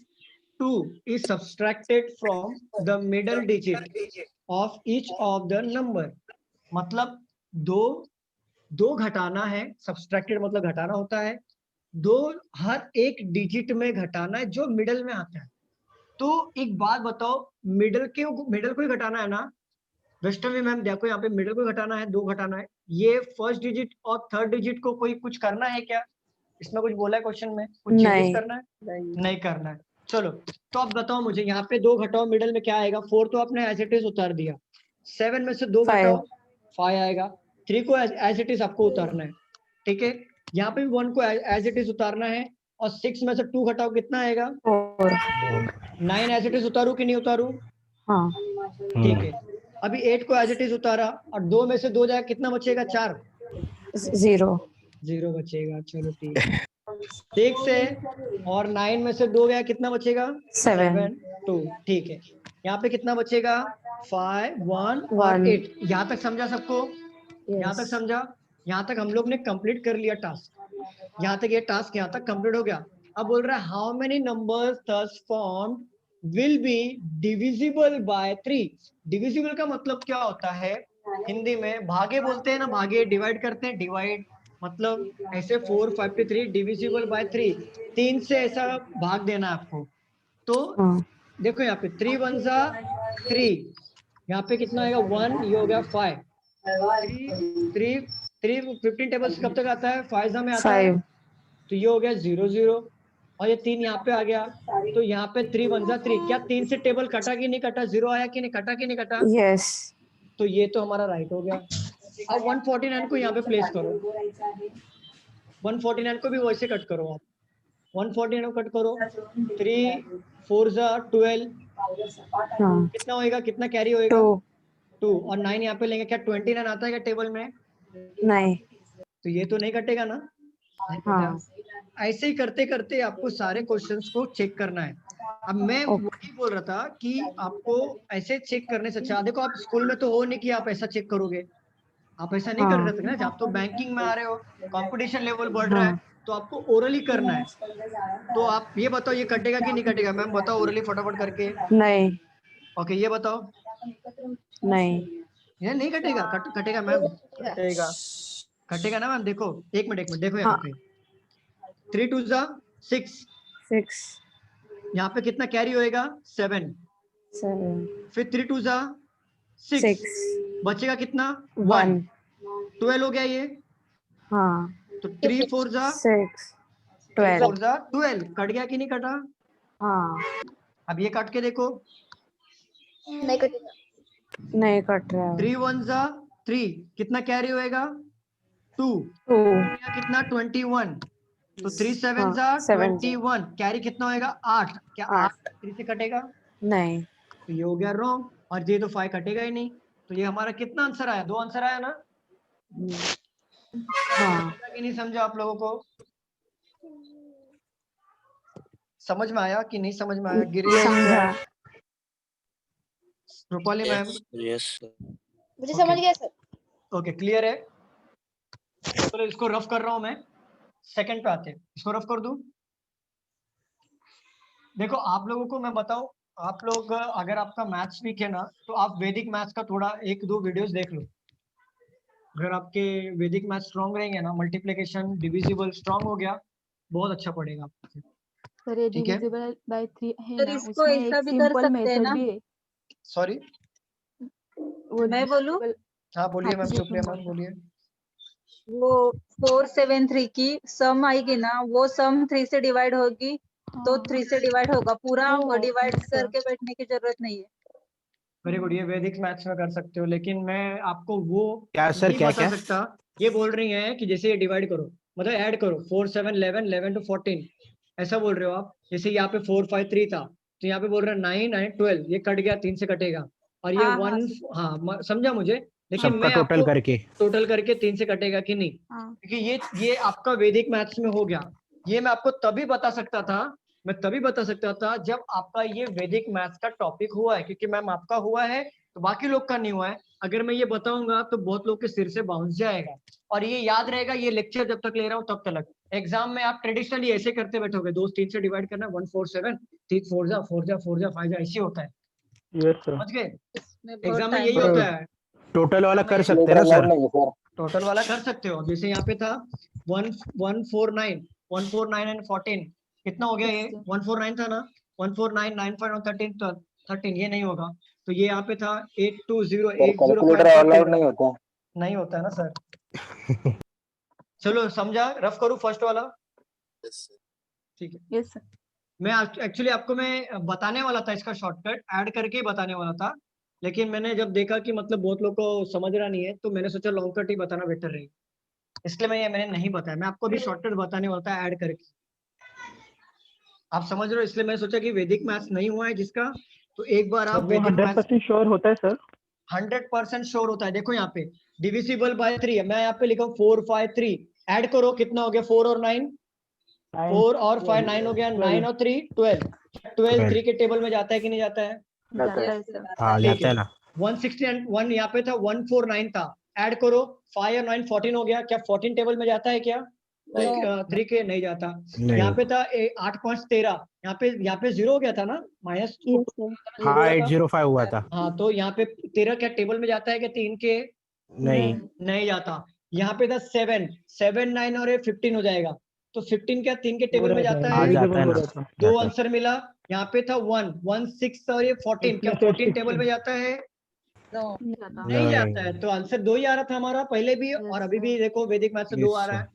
[SPEAKER 1] 2 is subtracted from the middle digit of each of the number, मतलब दो घटाना है। सब्सट्रैक्टेड मतलब घटाना होता है। दो हर एक डिजिट में घटाना है जो मिडल में आता है। तो एक बात बताओ, मिडल को ही घटाना है ना? वैष्णवी मैम देखो, यहाँ पे मिडल को घटाना है, दो घटाना है। ये फर्स्ट डिजिट और थर्ड डिजिट को कोई कुछ करना है क्या? इसमें कुछ बोला है क्वेश्चन में? कुछ चेंजेस
[SPEAKER 7] नहीं।
[SPEAKER 1] करना है? नहीं करना है। चलो तो अब बताओ मुझे, यहाँ पे दो घटाओ मिडल में क्या आएगा? 4 तो आपने एज इट इज उतार दिया। 7 में से 2 घटाओ 5 आएगा। 3 को एज इट इज आपको उतारना है। ठीक है। यहाँ पे भी 1 को एज इट इज उतारना है। और 6 में से 2 घटाओ कितना आएगा? 9 एज इट इज उतारू कि नहीं उतारू?
[SPEAKER 7] हाँ।
[SPEAKER 1] ठीक है। अभी 8 को एज इट इज उतारा और 2 में से 2 जाएगा, कितना बचेगा? 4 0 बचेगा। चलो ठीक है। 6 से और 9 में से 2 गया, कितना बचेगा? 7 2। ठीक है। यहाँ पे कितना बचेगा? 5 1 और 8। यहाँ तक समझा सबको? यहाँ तक समझा? यहाँ तक हम लोग ने कंप्लीट कर लिया टास्क। यहाँ तक ये टास्क यहाँ तक कंप्लीट हो गया। अब बोल रहा है how many numbers thus formed will be divisible by 3। Divisible का मतलब क्या होता है? हिंदी में भागे बोलते हैं ना, भागे डिवाइड करते हैं। डिवाइड मतलब ऐसे 4 5 3 डिविजिबल बाय 3। 3 से ऐसा भाग देना आपको। तो
[SPEAKER 7] हाँ
[SPEAKER 1] देखो यहाँ पे 3 1 जा 3, यहाँ पे कितना आएगा 1, ये हो गया 5, 3 3 15 टेबल से कब तक आता है 5 जा में आता है,
[SPEAKER 7] 5
[SPEAKER 1] तो ये हो गया 0 0 और ये 3 यहाँ पे आ गया, तो यहाँ पे 3 1 जा 3, क्या 3 से टेबल कटा कि नहीं कटा, 0 आया कि नहीं कटा कि नहीं कटा,
[SPEAKER 7] यस
[SPEAKER 1] तो ये तो हमारा राइट हो गया। अब 149 को यहाँ पे प्लेस करो, 149 को भी वैसे कट करो आप, 149 को कट करो, 3 4 जा 12,
[SPEAKER 7] हाँ
[SPEAKER 1] कितना होएगा, कितना कैरी होएगा
[SPEAKER 7] 2
[SPEAKER 1] 2, और 9 यहाँ पे लेंगे, क्या 29 आता है क्या टेबल में,
[SPEAKER 7] नहीं
[SPEAKER 1] तो ये तो नहीं कटेगा ना।
[SPEAKER 7] हाँ
[SPEAKER 1] ऐसे ही करते करते आपको सारे क्वेश्चंस को चेक करना है। अब मैं वही बोल रहा था कि आपको ऐसे चेक करने से अच्छा, देखो आप स्कूल में तो हो नहीं कि आप ऐसा चेक करोगे, आप ऐसा नहीं कर सकते ना, आप तो बैंकिंग में आ रहे हो, कंपटीशन लेवल बढ़ रहा है, तो आपको ओरली करना है। तो आप ये बताओ ये कटेगा कि नहीं कटेगा, मैम बताओ ओरली फटाफट करके।
[SPEAKER 7] नहीं
[SPEAKER 1] ओके ये बताओ,
[SPEAKER 7] नहीं
[SPEAKER 1] ये नहीं कटेगा, कटेगा मैम, कटेगा, कटेगा ना मैम। देखो एक मिनट देखो यहाँ पे 3 2 जा 6,
[SPEAKER 7] 6
[SPEAKER 1] यहाँ पे कितना कैरी होएगा 7,
[SPEAKER 7] 7
[SPEAKER 1] फिर 3 2 जा 6,
[SPEAKER 7] 6
[SPEAKER 1] बचेगा कितना
[SPEAKER 7] 1
[SPEAKER 1] 12 हो गया ये,
[SPEAKER 7] हाँ
[SPEAKER 1] तो 3 4 जा
[SPEAKER 7] 6 12
[SPEAKER 1] 4 जा 12, कट गया कि नहीं कटा।
[SPEAKER 7] हाँ
[SPEAKER 1] अब ये काट के देखो,
[SPEAKER 2] नहीं कटेगा,
[SPEAKER 7] नहीं कट रहा है
[SPEAKER 1] 3 1 जा 3, कितना कैरी होएगा 2,
[SPEAKER 7] 2
[SPEAKER 1] कितना 21, तो 3 7 जा 21, कैरी कितना होएगा 8, क्या 8 3 से कटेगा,
[SPEAKER 7] नहीं
[SPEAKER 1] तो ये हो गया रॉन्ग, और ये तो 5 कटेगा ही नहीं, तो ये हमारा कितना आंसर आया, 2 आंसर आया ना।
[SPEAKER 7] हाँ
[SPEAKER 1] कि नहीं समझा आप लोगों को, समझ में आया कि नहीं समझ में आया, गिरीश
[SPEAKER 7] समझा
[SPEAKER 1] रूपाली मैम,
[SPEAKER 2] मुझे समझ गया सर।
[SPEAKER 1] ओके क्लियर है। चलो इसको रफ कर रहा हूं मैं, सेकंड पे आते हैं, इसको रफ कर दूं। देखो आप लोगों को मैं बताऊं, आप लोग अगर आपका मैथ्स वीक है ना, तो आप वैदिक मैथ्स का थोड़ा 1-2 वीडियोस देख लो। अगर आपके वैदिक मैथ्स स्ट्रांग रहेंगे ना, मल्टीप्लिकेशन डिविजिबल स्ट्रांग हो गया, बहुत अच्छा पड़ेगा आपको।
[SPEAKER 3] सर ये
[SPEAKER 1] ठीक है?
[SPEAKER 3] डिविजिबल बाय 3 है
[SPEAKER 8] सर
[SPEAKER 3] ना,
[SPEAKER 8] इसको
[SPEAKER 3] उसमें
[SPEAKER 8] ऐसा
[SPEAKER 3] एक
[SPEAKER 8] भी कर
[SPEAKER 3] सिंपल
[SPEAKER 8] सकते हैं
[SPEAKER 3] मेथड
[SPEAKER 8] ना,
[SPEAKER 3] भी है।
[SPEAKER 1] सॉरी,
[SPEAKER 3] वो
[SPEAKER 8] मैं बोलूं?
[SPEAKER 3] divisible-
[SPEAKER 1] हाँ बोलिए मैम,
[SPEAKER 3] जी,
[SPEAKER 1] सुप्रिया
[SPEAKER 3] तुम
[SPEAKER 1] मैम
[SPEAKER 3] बोलो।
[SPEAKER 1] बोलिए।
[SPEAKER 8] वो 473 की सम आएगी ना, वो सम 3 से डिवाइड होगी, तो
[SPEAKER 3] हाँ,
[SPEAKER 8] 3 से डिवाइड होगा, पूरा
[SPEAKER 3] वो
[SPEAKER 8] डिवाइड
[SPEAKER 3] yes, sir.
[SPEAKER 8] करके बैठने की जरूरत नहीं है।
[SPEAKER 1] वेरी गुड, ये वैदिक मैथ्स में कर सकते हो, लेकिन मैं आपको वो
[SPEAKER 5] क्या सर,
[SPEAKER 1] नहीं
[SPEAKER 5] क्या
[SPEAKER 1] बता
[SPEAKER 5] क्या?
[SPEAKER 1] सकता। ये बोल रही हैं कि जैसे ये डिवाइड करो, मतलब ऐड करो 4 7 11 11 to 14, ऐसा बोल रहे हो आप। जैसे यहाँ पे 4 5 3 था, तो यहाँ पे बोल रहे हैं 9 9 12, ये कट गया 3 से कटेगा, और ये
[SPEAKER 8] हाँ,
[SPEAKER 1] 1,
[SPEAKER 8] हाँ,
[SPEAKER 1] हाँ समझा मुझे, लेकिन
[SPEAKER 5] सबका
[SPEAKER 1] मैं
[SPEAKER 5] टोटल
[SPEAKER 1] आपको
[SPEAKER 5] करके
[SPEAKER 1] टोटल करके 3 से कटेगा कि नहीं,
[SPEAKER 3] हाँ,
[SPEAKER 1] क्योंकि ये आपका वैदिक मैथ्स में हो गया। ये मैं आपको तभी बता सकता था, जब आपका ये वैदिक मैथ्स का टॉपिक हुआ है, क्योंकि मैम आपका हुआ है तो बाकी लोग का नहीं हुआ है। अगर मैं ये बताऊंगा तो बहुत लोग के सिर से बाउंस जाएगा, और ये याद रहेगा, ये लेक्चर जब तक ले रहा हूँ तब तक। एग्जाम में आप ट्रेडिशनली ऐसे करते बैठोगे, 2 3 से डिवाइड करना, 1 4 7, 3 4 जा 4 जा 4 जा 5 जा, ऐसे होता है,
[SPEAKER 4] यस सर।
[SPEAKER 1] समझ गए।
[SPEAKER 8] इसमें बहुत
[SPEAKER 1] एग्जाम में
[SPEAKER 8] टाइम
[SPEAKER 1] यही
[SPEAKER 5] लगता
[SPEAKER 1] होता
[SPEAKER 5] है।
[SPEAKER 1] है,
[SPEAKER 5] टोटल वाला कर सकते हैं ना सर?
[SPEAKER 1] टोटल वाला कर सकते हो। जैसे यहाँ पे था 149 एंड 14, कितना हो गया ये, 149 था ना, 149 9 और 13 तो 13, ये नहीं होगा, तो ये यहाँ पे था 820805 नहीं होता है ना सर। चलो समझा, रफ करूँ फर्स्ट वाला, ठीक है।
[SPEAKER 3] yes, sir.
[SPEAKER 1] मैं एक्चुअली आपको मैं बताने वाला था, इसका शॉर्टकट ऐड करके ही बताने वाला था, लेकिन मैंने जब देखा कि मतलब बहुत लोग को समझ रहा नहीं है, तो मैंने सोचा लॉन्ग कट ही बताना बेटर रहेगा, इसलिए मैंने नहीं बताया। मैं आपको अभी शॉर्टकट बताने वाला था ऐड करके, आप समझ रहे हो, इसलिए मैंने सोचा कि वैदिक मैथ्स नहीं हुआ है जिसका, तो एक बार आप
[SPEAKER 4] वो
[SPEAKER 1] वैदिक मैथ्स
[SPEAKER 4] 100% श्योर होता है सर?
[SPEAKER 1] 100% श्योर होता है। देखो यहाँ पे डिविजिबल बाय 3 है, मैं यहाँ पे लिखा हूँ 4 5 3, ऐड करो कितना हो गया, 4 और 9, 4 और 5 9 हो गया, 9 और 3 12, 12 3 के टेबल में जाता है कि नहीं जाता है,
[SPEAKER 3] जाता है सर।
[SPEAKER 5] हाँ जाता है ना।
[SPEAKER 1] 161 यहाँ पे था, 149 था, ऐड करो 5 और 9 14 हो गया, क्या 14 टेबल में जाता है क्या, 3 के नहीं जाता। यहाँ पे था 8 5 13, यहाँ पे 0 हो गया था ना, माइनस
[SPEAKER 3] Yes, sir.
[SPEAKER 5] हाँ 805 हुआ था।
[SPEAKER 1] हाँ, तो यहाँ पे 13 क्या टेबल में जाता है क्या, 3 के
[SPEAKER 5] नहीं
[SPEAKER 1] नहीं जाता। यहाँ पे था 7 7 9 और 15 हो जाएगा, तो 15 क्या 3 के टेबल में जाता
[SPEAKER 4] आ
[SPEAKER 1] है,
[SPEAKER 4] जाता है
[SPEAKER 5] ना।
[SPEAKER 4] ना।
[SPEAKER 1] दो आंसर मिला, यहाँ पे था 1 1 6 और ये 14, क्या 14 टेबल में जाता है? नहीं जाता है, तो आंसर 2 ही आ रहा था हमारा पहले भी और अभी भी। देखो वैदिक मैथ से 2 आ रहा है,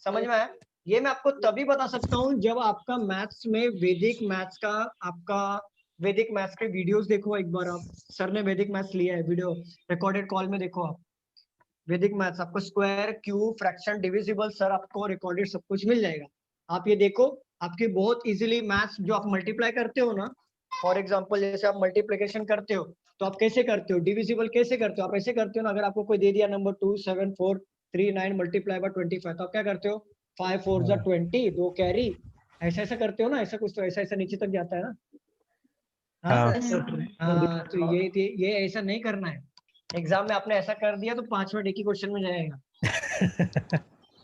[SPEAKER 1] समझ में आया? ये मैं आपको तभी बता सकता हूँ जब आपका मैथ्स में वैदिक मैथ्स का, आपका वैदिक मैथ्स के वीडियोस देखो एक बार आप। सर ने वैदिक मैथ्स लिया है, वीडियो रिकॉर्डेड कॉल में देखो आप वैदिक मैथ्स, आपको square, cube, fraction, divisible, sir आपको रिकॉर्डेड सब कुछ मिल जाएगा। आप ये देखो, आपकी बहुत इजीली मैथ्स जो आप मल्टीप्लाई करते हो ना, फॉर एग्जांपल जैसे आप मल्टीप्लिकेशन करते हो तो आप कैसे करते हो, डिविजिबल कैसे करते हो? आप ऐसे करते हो ना, अगर आपको कोई दे दिया नंबर 2 7 4 3 9 मल्टीप्लाई बाय 25, तो आप क्या करते हो? 5 4 जा 20, 2 कैरी, ऐसा ऐसा करते हो ना, ऐसा कुछ तो ऐसा ऐसा नीचे तक जाता है ना। हाँ हाँ, तो ये ऐसा नहीं करना है। एग्जाम में आपने ऐसा कर दिया तो 5 मिनट एक ही क्वेश्चन में जाएगा।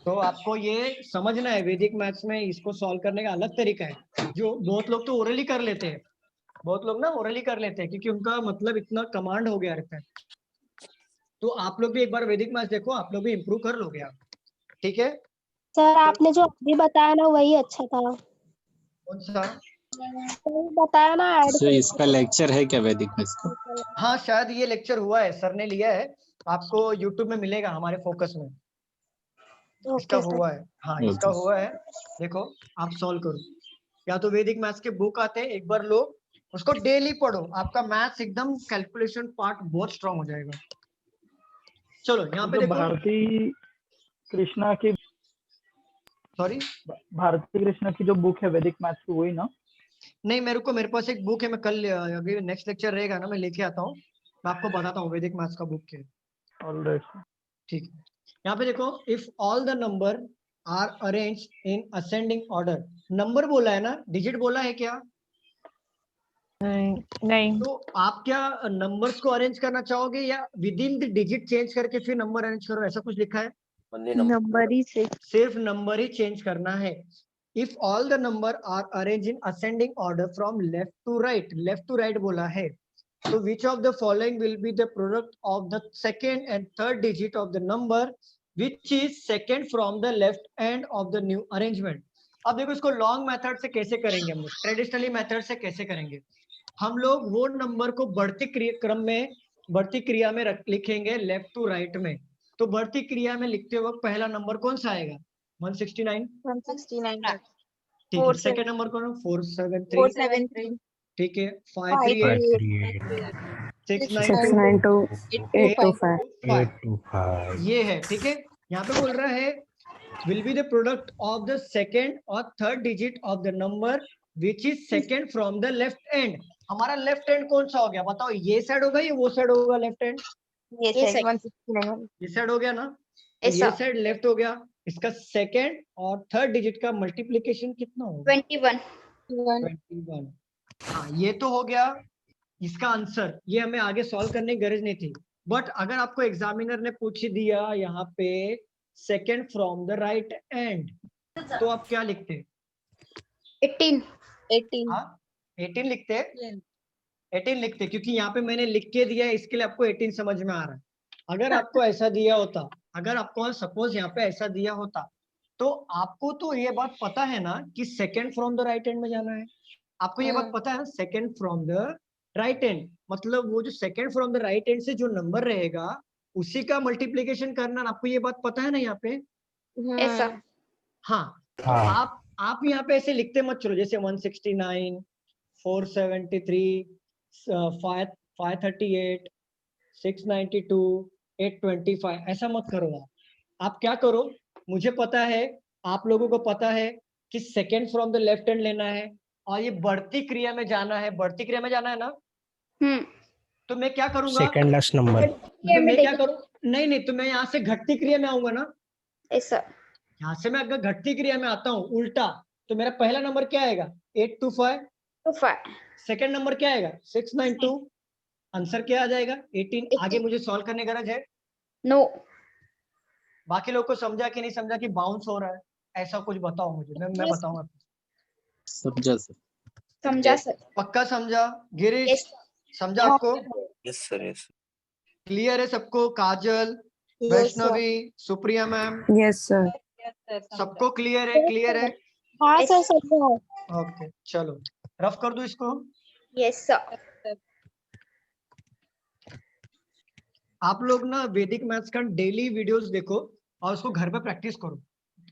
[SPEAKER 1] तो आपको ये समझना है वैदिक मैथ्स में इसको सॉल्व करने का अलग तरीका है, जो बहुत लोग तो ओरली कर लेते हैं, बहुत लोग ना ओरली कर लेते हैं क्योंकि उनका मतलब इतना कमांड हो गया रहता है। तो आप लोग भी एक बार वैदिक मैथ्स देखो, आप लोग भी इम्प्रूव कर लोगे आप, ठीक है?
[SPEAKER 2] सर आपने जो अभी बताया ना वही अच्छा था।
[SPEAKER 1] कौन सा?
[SPEAKER 2] तो बताया ना ऐड
[SPEAKER 10] सर इसका लेक्चर है क्या वैदिक मैथ्स का?
[SPEAKER 1] हाँ शायद ये लेक्चर हुआ है, सर ने लिया है, आपको यूट्यूब में मिलेगा हमारे फोकस में, इसका हुआ है। हाँ इसका हुआ है, देखो आप सॉल्व करो, या तो वैदिक मैथ्स के बुक आते हैं, एक बार लो उसको डेली पढ़ो, आपका मैथ्स एकदम कैलकुलेशन पार्ट बहुत स्ट्रांग हो जाएगा। चलो यहाँ पे
[SPEAKER 4] तो
[SPEAKER 1] देखो,
[SPEAKER 4] भारती कृष्णा की,
[SPEAKER 1] सॉरी
[SPEAKER 4] भारती कृष्णा की जो बुक है वैदिक मैथ्स की, वही ना?
[SPEAKER 1] नहीं, मेरे पास एक बुक है, मैं कल अभी नेक्स्ट लेक्चर रहेगा ना, मैं लेके आता हूँ, मैं आपको बताता हूँ वैदिक मैथ्स का बुक क्या है।
[SPEAKER 4] ऑलराइट।
[SPEAKER 1] ठीक है, यहाँ पे देखो, if all the number are arrange in ascending order, number बोला है ना, डिजिट बोला है क्या?
[SPEAKER 3] नहीं,
[SPEAKER 1] तो आप क्या नंबर्स को अरेंज करना चाहोगे या with in the digit change करके फिर नंबर अरेंज करो, ऐसा कुछ लिखा है?
[SPEAKER 3] नंबर ही से
[SPEAKER 1] सिर्फ नंबर ही चेंज करना है। If all the number are arrange in ascending order from left to right बोला है, तो which of the following will be the product of the second and third digit of the number which is second from the left end of the new arrangement. अब देखो इसको long method से कैसे करेंगे, हम लोग ट्रेडिशनली मेथड से कैसे करेंगे? हम लोग वो नंबर को बढ़ती क्रम में, बढ़ती क्रिया में लिखेंगे लेफ्ट टू राइट में। तो बढ़ती क्रिया में लिखते वक्त पहला नंबर कौन सा आएगा? 169।
[SPEAKER 3] 169
[SPEAKER 1] ठीक है, सेकंड नंबर कौन? 473। ठीक है, 538, 692, 825, ये है। ठीक है, यहाँ पे बोल रहा है will be the product of the second or third digit of the number which is second from the left end। हमारा लेफ्ट हैंड कौन सा हो गया बताओ? ये साइड होगा या वो साइड होगा? लेफ्ट हैंड
[SPEAKER 3] ये साइड 169
[SPEAKER 1] ये साइड हो गया ना, तो ये साइड लेफ्ट हो गया। इसका सेकंड और थर्ड डिजिट का मल्टीप्लिकेशन कितना होगा?
[SPEAKER 2] 21।
[SPEAKER 1] हाँ ये तो हो गया इसका आंसर, ये हमें आगे सॉल्व करने की गरज नहीं थी। बट अगर आपको एग्जामिनर ने पूछ दिया यहाँ पे second from the right end, तो आप क्या लिखते?
[SPEAKER 2] 18।
[SPEAKER 1] हाँ 18 लिखते, 18 लिखते, क्योंकि यहाँ पे मैंने लिख के दिया है, इसके लिए आपको 18 समझ में आ रहा है। अगर आपको ऐसा दिया होता, अगर आपको सपोज यहाँ पे ऐसा दिया होता, तो आपको तो ये बात पता है ना कि second from the right and में जाना है, आपको ये बात पता है ना, second from the right and, मतलब वो जो second from the right end से जो नंबर रहेगा उसी का मल्टीप्लिकेशन करना, आपको ये बात पता है ना यहाँ पे?
[SPEAKER 2] ऐसा।
[SPEAKER 1] हाँ, तो आप यहाँ पे ऐसे लिखते मत चलो, जैसे 169, 473, 538, 692, 825, ऐसा मत करो आप क्या करो, मुझे पता है, आप लोगों को पता है कि second from the left hand लेना है और ये बढ़ती क्रिया में जाना है, बढ़ती क्रिया में जाना है ना। तो मैं क्या करूंगा?
[SPEAKER 5] Second last number.
[SPEAKER 1] मैं क्या करूं? नहीं, तो मैं यहाँ से घटती क्रिया में आऊंगा ना,
[SPEAKER 2] ऐसा।
[SPEAKER 1] यहाँ से मैं अगर घटती क्रिया में आता हूँ उल्टा, तो मेरा पहला नंबर क्या आएगा? 825। सेकंड नंबर क्या आएगा? 692। आंसर क्या आ जाएगा? 18। आगे मुझे सॉल्व करने की गरज है?
[SPEAKER 2] नो।
[SPEAKER 1] बाकी लोग को समझा कि नहीं समझा कि बाउंस हो रहा है, ऐसा कुछ बताओ मुझे, मैं बताऊंगा।
[SPEAKER 10] समझा सर।
[SPEAKER 2] समझा सर।
[SPEAKER 1] पक्का समझा? गिरीश समझा आपको?
[SPEAKER 11] Yes sir yes.
[SPEAKER 1] क्लियर है सबको? Kajal, Vaishnavi, Supriya ma'am,
[SPEAKER 7] yes sir.
[SPEAKER 1] सबको क्लियर है? क्लियर है?
[SPEAKER 3] हाँ सर समझा।
[SPEAKER 1] ओके चलो रफ कर दो इसको।
[SPEAKER 2] Yes sir.
[SPEAKER 1] आप लोग ना वैदिक मैथ्स का डेली वीडियोस देखो और उसको घर पे प्रैक्टिस करो।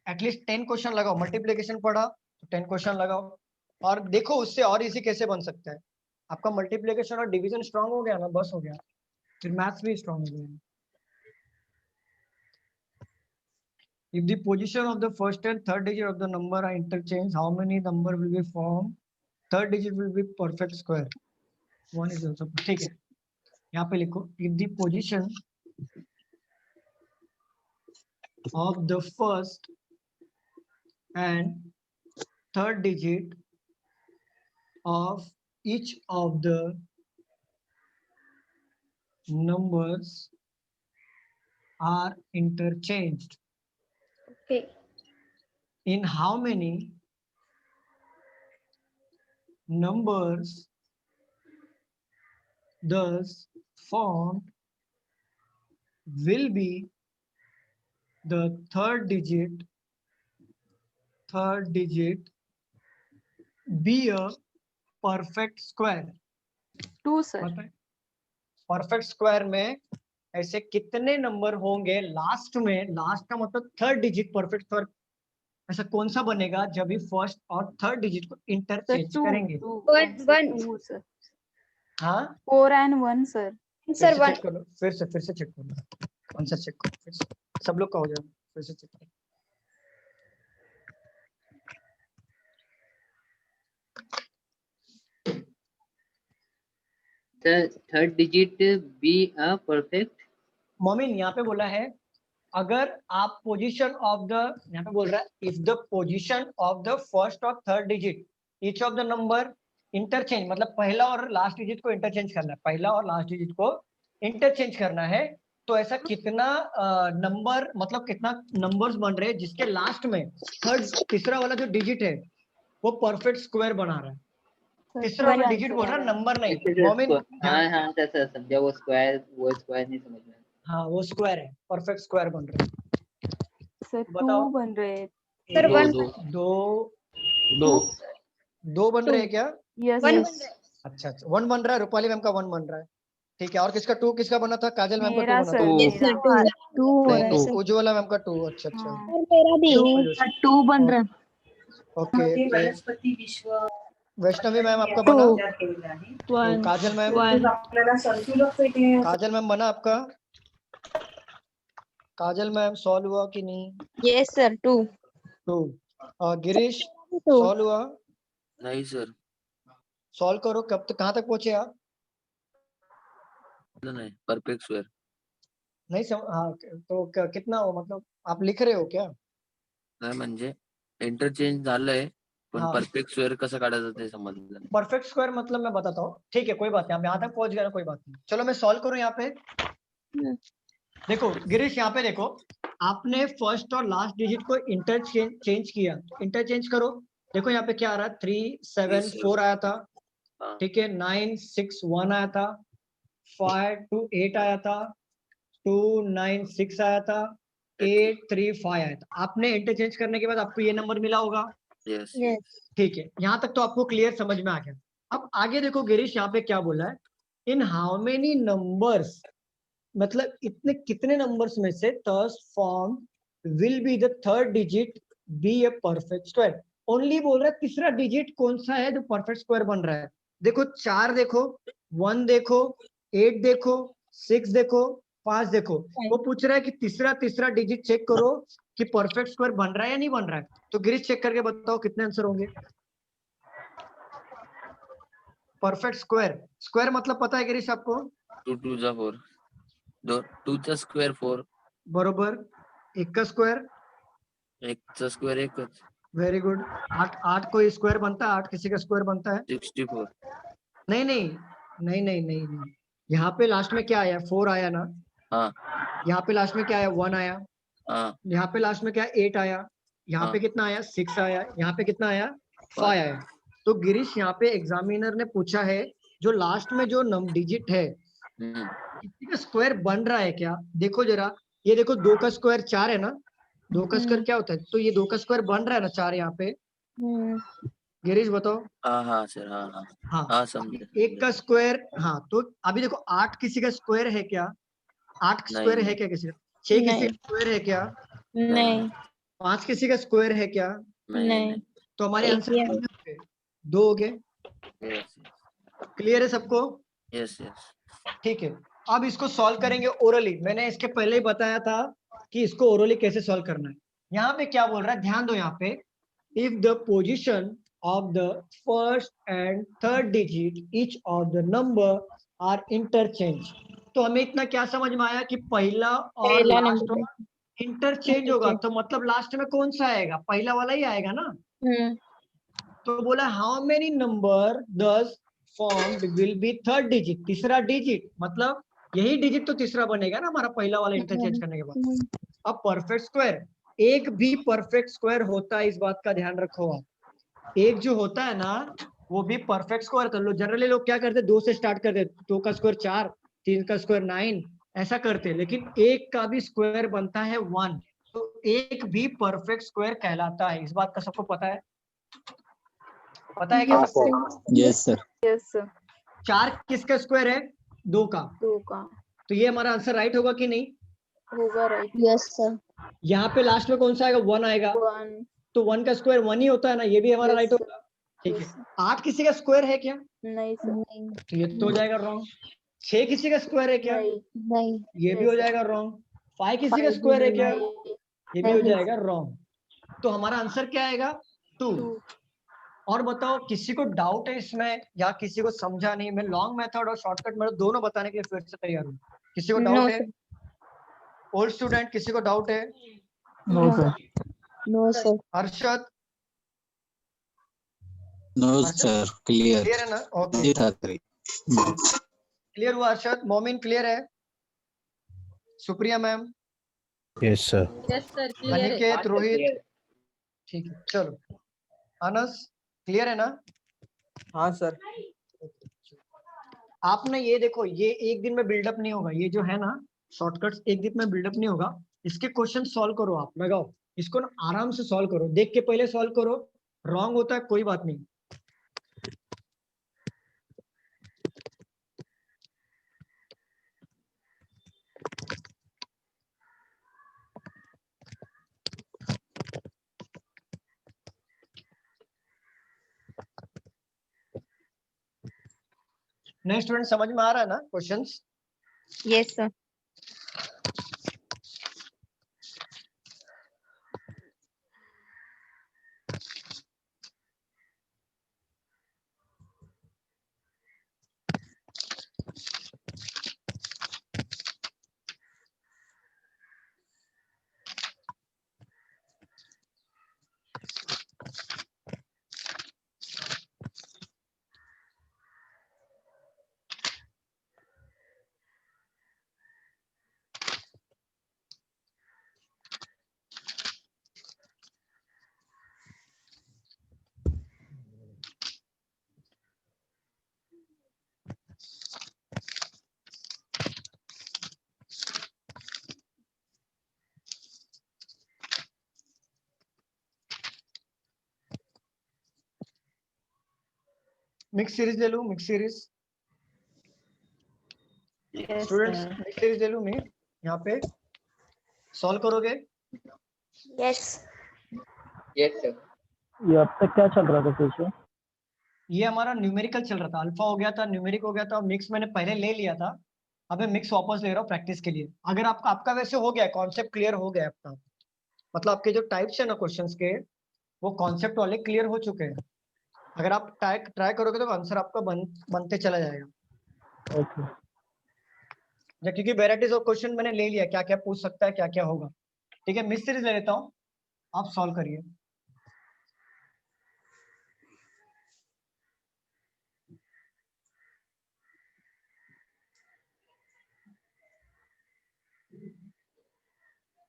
[SPEAKER 1] एटलीस्ट 10 क्वेश्चन लगाओ। मल्टीप्लिकेशन पढ़ा तो 10 क्वेश्चन लगाओ और देखो उससे और इजी कैसे बन सकता है। आपका मल्टीप्लिकेशन और डिवीजन स्ट्रांग हो गया ना, बस हो गया, फिर मैथ्स भी स्ट्रांग हो गया। If the position of the first and third digit of the number are interchanged, how many number will be formed? Third digit will be perfect square. One is also ठीक है। यहाँ पे लिखो if the position of the first and third digit of each of the numbers are interchanged.
[SPEAKER 2] Okay.
[SPEAKER 1] In how many numbers thus formed will be the third digit be a perfect square?
[SPEAKER 3] 2 sir.
[SPEAKER 1] Perfect square में ऐसे कितने number होंगे last में? Last का मतलब third digit perfect square ऐसा कौन सा बनेगा जब भी फर्स्ट और थर्ड डिजिट को इंटरचेंज करेंगे?
[SPEAKER 3] 2 सर।
[SPEAKER 1] हाँ
[SPEAKER 3] 4 and 1 sir.
[SPEAKER 2] Sir one.
[SPEAKER 1] Check कर लो, फिर से चेक कर लो, कौन सा चेक करो, फिर से सब लोग का हो जाए, फिर से चेक करो।
[SPEAKER 13] Third digit be a perfect.
[SPEAKER 1] मोमिन यहाँ पे बोला है अगर आप पोजीशन ऑफ द, यहाँ पे बोल रहा है if the position of the first और third digit each of the number interchange, मतलब पहला और लास्ट डिजिट को इंटरचेंज करना है, पहला और लास्ट डिजिट को इंटरचेंज करना है, तो ऐसा कितना नंबर, मतलब कितना नंबर्स बन रहे हैं जिसके लास्ट में थर्ड तीसरा वाला जो डिजिट है वो परफेक्ट स्क्वायर बना रहा है। तीसरा वाला डिजिट बोल रहा है, नंबर नहीं। मोमिन
[SPEAKER 13] हाँ सर समझा, वो स्क्वायर नहीं समझ में।
[SPEAKER 1] हाँ वो स्क्वायर है, परफेक्ट स्क्वायर बन रहा है।
[SPEAKER 3] सर
[SPEAKER 1] बताओ।
[SPEAKER 3] 2 बन रहे हैं।
[SPEAKER 2] Sir one.
[SPEAKER 1] दो बन रहे हैं क्या?
[SPEAKER 3] Yes
[SPEAKER 2] one
[SPEAKER 3] yes.
[SPEAKER 1] अच्छा 1 बन रहा है, रूपाली मैम का 1 बन रहा है, ठीक है। और किसका 2 किसका बना था? काजल मैम का 2
[SPEAKER 3] मेरा
[SPEAKER 1] बना
[SPEAKER 3] सर
[SPEAKER 1] था।
[SPEAKER 3] मेरा
[SPEAKER 6] 2 हो रहा है
[SPEAKER 1] नहीं,
[SPEAKER 6] सर।
[SPEAKER 1] उज्ज्वला मैम का 2। अच्छा
[SPEAKER 3] हाँ।
[SPEAKER 6] मेरा भी 2 बन रहा है।
[SPEAKER 1] ओके।
[SPEAKER 7] वनस्पती विश्व
[SPEAKER 1] वैष्णवी मैम आपका
[SPEAKER 6] Two.
[SPEAKER 1] बना?
[SPEAKER 7] तयार केलेलं आहे.
[SPEAKER 1] तो काजल मैम,
[SPEAKER 7] आपल्याला सर्क्युलर पेटी
[SPEAKER 1] काजल मैम बना आपका? काजल मैम सॉल्व हुआ कि नहीं?
[SPEAKER 3] Yes sir 2।
[SPEAKER 1] 2। और गिरीश
[SPEAKER 6] 2.
[SPEAKER 1] सॉल्व हुआ?
[SPEAKER 11] नहीं सर,
[SPEAKER 1] सॉल्व करो। कब तक, कहाँ तक पहुंचे आप?
[SPEAKER 11] नहीं परफेक्ट स्क्वायर।
[SPEAKER 1] नहीं हाँ तो कितना हो, मतलब आप लिख रहे हो क्या?
[SPEAKER 11] नाही म्हणजे इंटरचेंज झालंय पण
[SPEAKER 1] हाँ।
[SPEAKER 11] परफेक्ट स्क्वेअर कसं काढायचं ते समजलं नाही।
[SPEAKER 1] परफेक्ट स्क्वायर मतलब मैं बताता हूँ, ठीक है कोई बात नहीं, आप यहाँ तक पहुंच गए ना, कोई बात नहीं। चलो मैं सॉल्व करूँ यहाँ पे। देखो गिरीश यहाँ पे देखो, आपने फर्स्ट और लास्ट डिजिट को इंटरचेंज किया, इंटरचेंज करो। देखो यहाँ पे क्या आ रहा है, 3 7 4 आया था, ठीक है। 9 6 1 आया था, 5 2 8 आया था, 2 9 6 आया था, 8 3 5 आया था। आपने इंटरचेंज करने के बाद आपको ये नंबर मिला होगा।
[SPEAKER 11] यस
[SPEAKER 1] ठीक है, यहाँ तक तो आपको क्लियर समझ में आ गया। अब आगे देखो गिरीश यहाँ पे क्या बोला है, इन हाउ मेनी नंबर्स, मतलब इतने कितने नंबर्स में से third form will be the third digit be a perfect square. Only बोल रहा है तीसरा डिजिट कौन सा है जो परफेक्ट स्क्वायर बन रहा है। देखो 4 देखो, 1 देखो, 8 देखो, 6 देखो, 5 देखो, वो पूछ रहा है कि तीसरा डिजिट चेक करो कि परफेक्ट स्क्वायर बन रहा है या नहीं बन रहा है। तो गिरीश चेक करके बताओ कितने आंसर होंगे। परफेक्ट स्क्वायर, स्क्वायर मतलब पता है गिरीश आपको?
[SPEAKER 11] 2 2 जा 4, 2 चा स्क्वेअर 4,
[SPEAKER 1] बरोबर। 1 का स्क्वायर,
[SPEAKER 11] 1 चा स्क्वेअर 1,
[SPEAKER 1] वेरी गुड। 8 कोई स्क्वायर बनता है? 8 किसी का स्क्वायर बनता है?
[SPEAKER 11] 64।
[SPEAKER 1] नहीं, यहाँ पे लास्ट में क्या आया, 4 आया ना।
[SPEAKER 11] हाँ
[SPEAKER 1] यहाँ पे लास्ट में क्या आया, 1 आया।
[SPEAKER 11] हाँ
[SPEAKER 1] यहाँ पे लास्ट में क्या, 8 आया। यहाँ पे कितना आया, 6 आया। यहाँ पे कितना आया, 5 आया। तो गिरीश यहाँ पे एग्जामिनर ने पूछा है जो लास्ट में जो डिजिट है किसी का स्क्वायर बन रहा है क्या। देखो जरा, ये देखो 2 का स्क्वायर 4 है ना, 2 का स्क्वायर क्या होता है? तो ये 2 का स्क्वायर बन रहा है ना 4 यहाँ पे। गिरीश बताओ।
[SPEAKER 11] हाँ सर, हाँ
[SPEAKER 1] हाँ
[SPEAKER 11] समझे।
[SPEAKER 1] 1 का स्क्वायर, हाँ तो अभी देखो 8 किसी का स्क्वायर है क्या? 8 स्क्वायर है क्या किसी का? 6 किसी का स्क्वायर है क्या?
[SPEAKER 3] नहीं
[SPEAKER 1] 5 किसी का स्क्वायर है क्या?
[SPEAKER 3] नहीं
[SPEAKER 1] तो हमारे
[SPEAKER 3] एक
[SPEAKER 1] आंसर
[SPEAKER 3] ही है।
[SPEAKER 1] कितने हो गए? 2 हो गए। क्लियर है सबको?
[SPEAKER 11] यस।
[SPEAKER 1] ठीक है, अब इसको सॉल्व करेंगे ओरली। मैंने इसके पहले ही बताया था कि इसको ओरली कैसे सॉल्व करना है। यहाँ पे क्या बोल रहा है, ध्यान दो। यहाँ पे if the position of the first and third digit each of the number are interchange, तो हमें इतना क्या समझ में आया कि पहला और
[SPEAKER 3] पहला
[SPEAKER 1] लास्ट
[SPEAKER 3] नंबर
[SPEAKER 1] इंटरचेंज होगा। तो मतलब लास्ट में कौन सा आएगा? पहला वाला ही आएगा ना। तो बोला हाउ मेनी नंबर दस formed will be third digit, तीसरा डिजिट, मतलब यही डिजिट तो तीसरा बनेगा ना हमारा पहला वाला इंटरचेंज करने के बाद। अब परफेक्ट स्क्वायर, एक भी परफेक्ट स्क्वायर होता है, इस बात का ध्यान रखो आप। एक जो होता है ना वो भी परफेक्ट स्क्वायर कर लो। जनरली लोग क्या करते हैं, 2 से स्टार्ट करते, 2 का स्क्वायर 4, 3 का स्क्वायर 9, ऐसा करते हैं। लेकिन एक का भी स्क्वायर बनता है 1, तो एक भी परफेक्ट स्क्वायर कहलाता है। इस बात का सबको पता है? पता है क्या सबको?
[SPEAKER 10] Yes sir.
[SPEAKER 2] यस
[SPEAKER 1] 4 किसका स्क्वायर है? 2 का।
[SPEAKER 2] 2 का
[SPEAKER 1] तो ये हमारा आंसर राइट होगा कि नहीं?
[SPEAKER 2] होगा राइट।
[SPEAKER 3] Yes sir.
[SPEAKER 1] यहाँ पे लास्ट में कौन सा आएगा? 1 आएगा।
[SPEAKER 2] 1
[SPEAKER 1] तो 1 का स्क्वायर 1 ही होता है ना, ये भी हमारा
[SPEAKER 2] Yes,
[SPEAKER 1] राइट होगा। ठीक है। 8 किसी का स्क्वायर है क्या?
[SPEAKER 2] नहीं सर
[SPEAKER 1] तो ये तो हो जाएगा रॉन्ग। 6 किसी का स्क्वायर है क्या?
[SPEAKER 3] नहीं
[SPEAKER 1] ये भी हो जाएगा रॉन्ग। 5 किसी का स्क्वायर है क्या? ये भी हो जाएगा रॉन्ग। तो हमारा आंसर क्या आएगा? 2। और बताओ, किसी को डाउट है इसमें या किसी को समझा नहीं? मैं लॉन्ग मेथड और शॉर्टकट मेथड दोनों बताने के लिए फिर से तैयार हूँ। किसी को
[SPEAKER 3] नो
[SPEAKER 1] डाउट है?
[SPEAKER 3] सर।
[SPEAKER 1] ओल्ड स्टूडेंट किसी को डाउट है?
[SPEAKER 4] No sir.
[SPEAKER 3] No sir.
[SPEAKER 1] हर्षद?
[SPEAKER 10] No sir, clear.
[SPEAKER 1] क्लियर है ना? ओके,
[SPEAKER 10] ये था करेक्ट।
[SPEAKER 1] क्लियर हुआ हर्षद? मोमिन क्लियर है? Supriya ma'am?
[SPEAKER 5] Yes sir.
[SPEAKER 8] Yes sir, clear है।
[SPEAKER 1] अनिकेत, रोहित? ठीक है, चलो। अनस क्लियर है ना?
[SPEAKER 9] हाँ सर।
[SPEAKER 1] आपने ये देखो, ये एक दिन में बिल्डअप नहीं होगा। ये जो है ना शॉर्टकट्स, एक दिन में बिल्डअप नहीं होगा। इसके क्वेश्चन सॉल्व करो, आप लगाओ इसको ना, आराम से सॉल्व करो, देख के पहले सॉल्व करो। रॉन्ग होता है कोई बात नहीं। नहीं स्टूडेंट, समझ में आ रहा है ना questions?
[SPEAKER 3] Yes sir.
[SPEAKER 1] Mix series ले लूं? Mix series students, mix series ले लूं मैं? यहाँ पे सॉल्व करोगे?
[SPEAKER 2] Yes
[SPEAKER 13] yes sir.
[SPEAKER 4] ये अब तक क्या चल रहा था फिर से?
[SPEAKER 1] ये हमारा न्यूमेरिकल चल रहा था, अल्फा हो गया था, न्यूमेरिक हो गया था, मिक्स मैंने पहले ले लिया था। अब मैं मिक्स वापस ले रहा हूँ प्रैक्टिस के लिए। अगर आपका आपका वैसे हो गया, कॉन्सेप्ट क्लियर हो गया आपका, मतलब आपके जो टाइप्स है ना क्वेश्चंस के, वो कॉन्सेप्ट वाले क्लियर हो चुके हैं। अगर आप ट्राई ट्राई करोगे तो आंसर आपका बनते चला जाएगा।
[SPEAKER 4] ओके।
[SPEAKER 1] क्योंकि वेराइटीज ऑफ क्वेश्चन मैंने ले लिया, क्या क्या पूछ सकता है, क्या क्या होगा। ठीक है, मिक्स सीरीज ले लेता हूँ, आप सॉल्व करिए।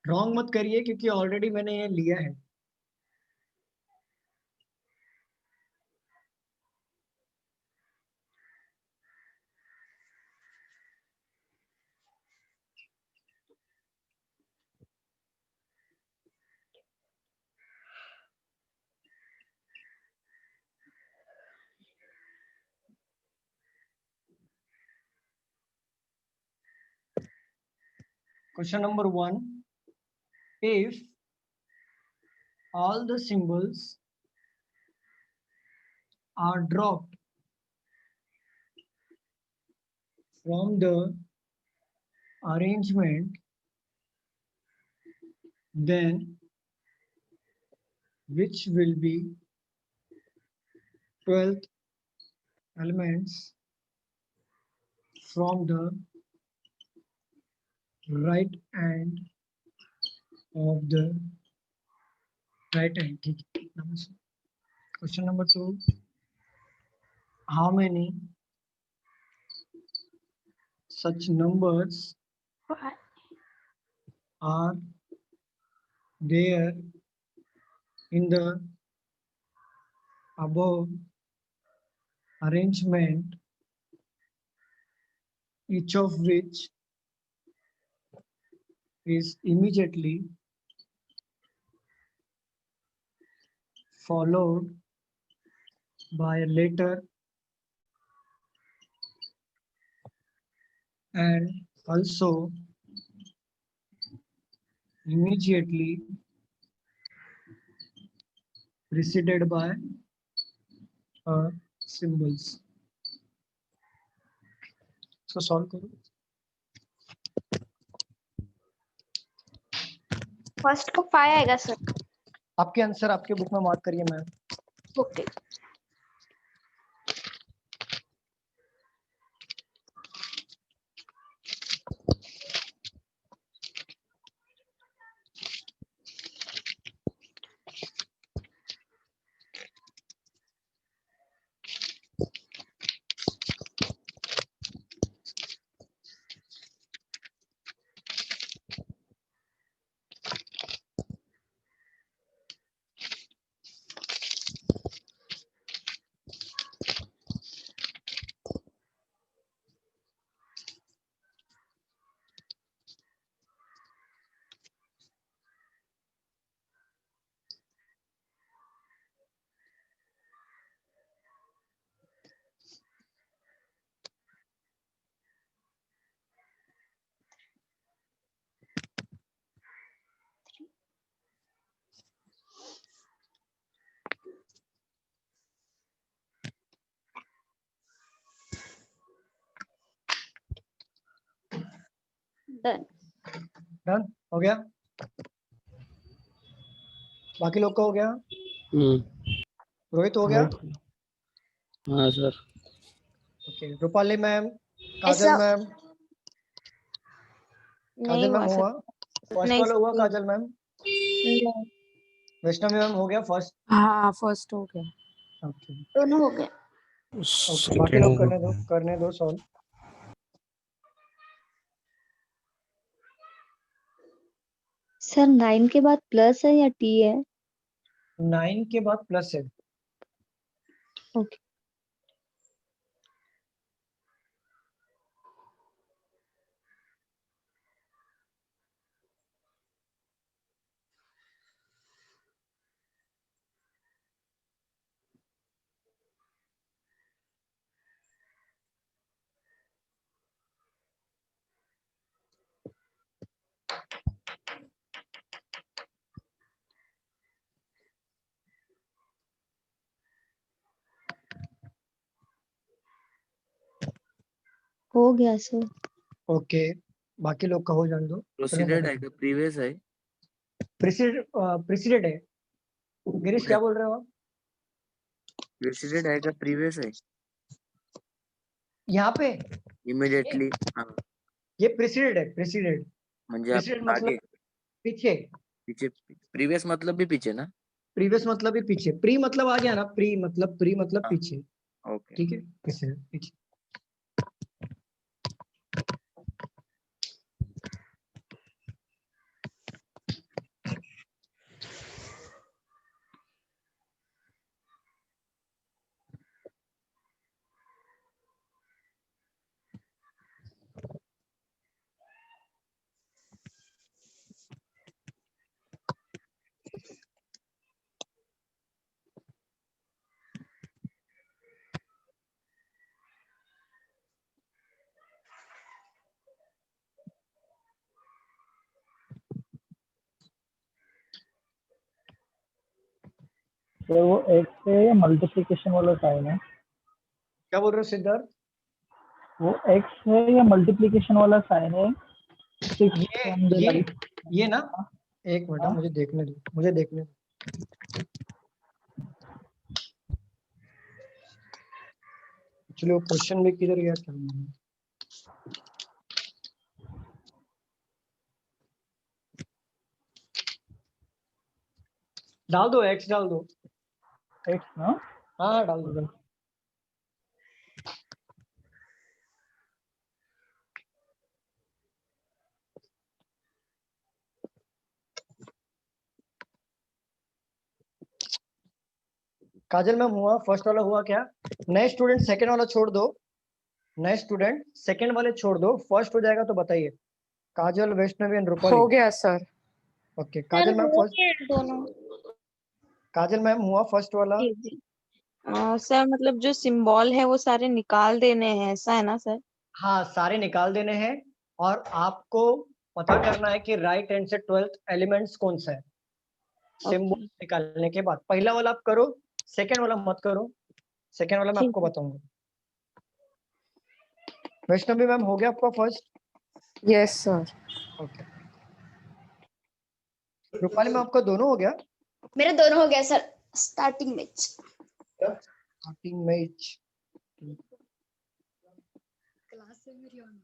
[SPEAKER 1] रॉन्ग मत करिए क्योंकि ऑलरेडी मैंने ये लिया है। Question number 1. If all the symbols are dropped from the arrangement, then which will be 12th elements from the right hand of the right hand. ठीक है. Namaste. Question number 2. How many such numbers are there in the above arrangement, each of which is immediately followed by a letter and also immediately preceded by symbols. So solve करो.
[SPEAKER 2] First को 5 आएगा sir.
[SPEAKER 1] आपके answer आपके book में mark करिए ma'am.
[SPEAKER 2] Okay. Done.
[SPEAKER 1] Done हो गया. बाकी लोग का हो गया. रोहित हो गया.
[SPEAKER 12] हाँ सर.
[SPEAKER 1] ओके. रूपाली मैम, काजल
[SPEAKER 2] ऐसा
[SPEAKER 1] मैम.
[SPEAKER 2] नहीं
[SPEAKER 1] काजल मैम
[SPEAKER 2] हुआ
[SPEAKER 1] हुआ.
[SPEAKER 2] सर.
[SPEAKER 1] फर्स्ट
[SPEAKER 3] नहीं
[SPEAKER 1] वाला हुआ
[SPEAKER 3] सर.
[SPEAKER 1] काजल मैम.
[SPEAKER 3] नहीं.
[SPEAKER 1] वैष्णवी मैम हो गया फर्स्ट.
[SPEAKER 7] हाँ फर्स्ट हो गया.
[SPEAKER 1] ओके.
[SPEAKER 2] दोनों हो गए.
[SPEAKER 1] ओके. बाकी लोग करने दो सॉल्व.
[SPEAKER 3] सर 9 के बाद प्लस है या टी है?
[SPEAKER 1] 9 के बाद प्लस है.
[SPEAKER 3] ओके. हो गया सर.
[SPEAKER 1] ओके. बाकी लोग का हो जाने दो.
[SPEAKER 11] प्रोसीडेड है क्या प्रीवियस है?
[SPEAKER 1] प्रेसिडेंट है. गिरीश क्या बोल रहे हो आप?
[SPEAKER 11] प्रेसिडेड है क्या प्रीवियस है?
[SPEAKER 1] यहाँ पे
[SPEAKER 11] इमिडिएटली. हाँ.
[SPEAKER 1] ये प्रेसिडेंट है. प्रेसिडेंट.
[SPEAKER 11] म्हणजे
[SPEAKER 1] प्रेसिडेंट
[SPEAKER 11] आगे
[SPEAKER 1] मतलब पीछे.
[SPEAKER 11] पीछे. प्रीवियस मतलब भी पीछे ना?
[SPEAKER 1] प्रीवियस मतलब भी पीछे. प्री मतलब आ गया ना. प्री मतलब
[SPEAKER 11] हाँ.
[SPEAKER 1] पीछे.
[SPEAKER 11] ओके.
[SPEAKER 1] ठीक है. प्रेसिडेंट पीछे.
[SPEAKER 4] तो वो x है या मल्टीप्लिकेशन वाला साइन है?
[SPEAKER 1] क्या बोल रहे हो सिद्धार्थ?
[SPEAKER 4] वो x है या मल्टीप्लिकेशन वाला साइन है? 6 from the right.
[SPEAKER 1] ये ना, एक मिनट मुझे देखने दो। चलो क्वेश्चन में किधर गया क्या मालूम। डाल दो x, डाल दो
[SPEAKER 4] x ना?
[SPEAKER 1] हाँ डाल दो। काजल मैम हुआ फर्स्ट वाला, हुआ क्या? नए स्टूडेंट सेकंड वाला छोड़ दो, नए स्टूडेंट सेकंड वाले छोड़ दो, फर्स्ट हो जाएगा तो बताइए। काजल, वैष्णवी एंड रूपाली।
[SPEAKER 7] हो गया सर।
[SPEAKER 1] ओके काजल मैम फर्स्ट।
[SPEAKER 3] दोनों।
[SPEAKER 1] काजल मैम हुआ फर्स्ट वाला।
[SPEAKER 3] सर मतलब जो सिंबल है वो सारे निकाल देने हैं, ऐसा है ना सर?
[SPEAKER 1] हाँ सारे निकाल देने हैं, और आपको पता करना है कि राइट हैंड से 12th एलिमेंट्स कौन सा है। सिंबल निकालने के बाद पहला वाला आप करो, सेकंड वाला मत करो। सेकंड वाला मैं आपको बताऊंगा। वैष्णवी मैम हो गया आपका first?
[SPEAKER 7] Yes sir.
[SPEAKER 1] Okay. Rupali ma'am आपका दोनों हो गया?
[SPEAKER 2] मेरा दोनों हो गया sir, starting match.
[SPEAKER 1] Starting match.
[SPEAKER 2] Class से मेरी ऑन।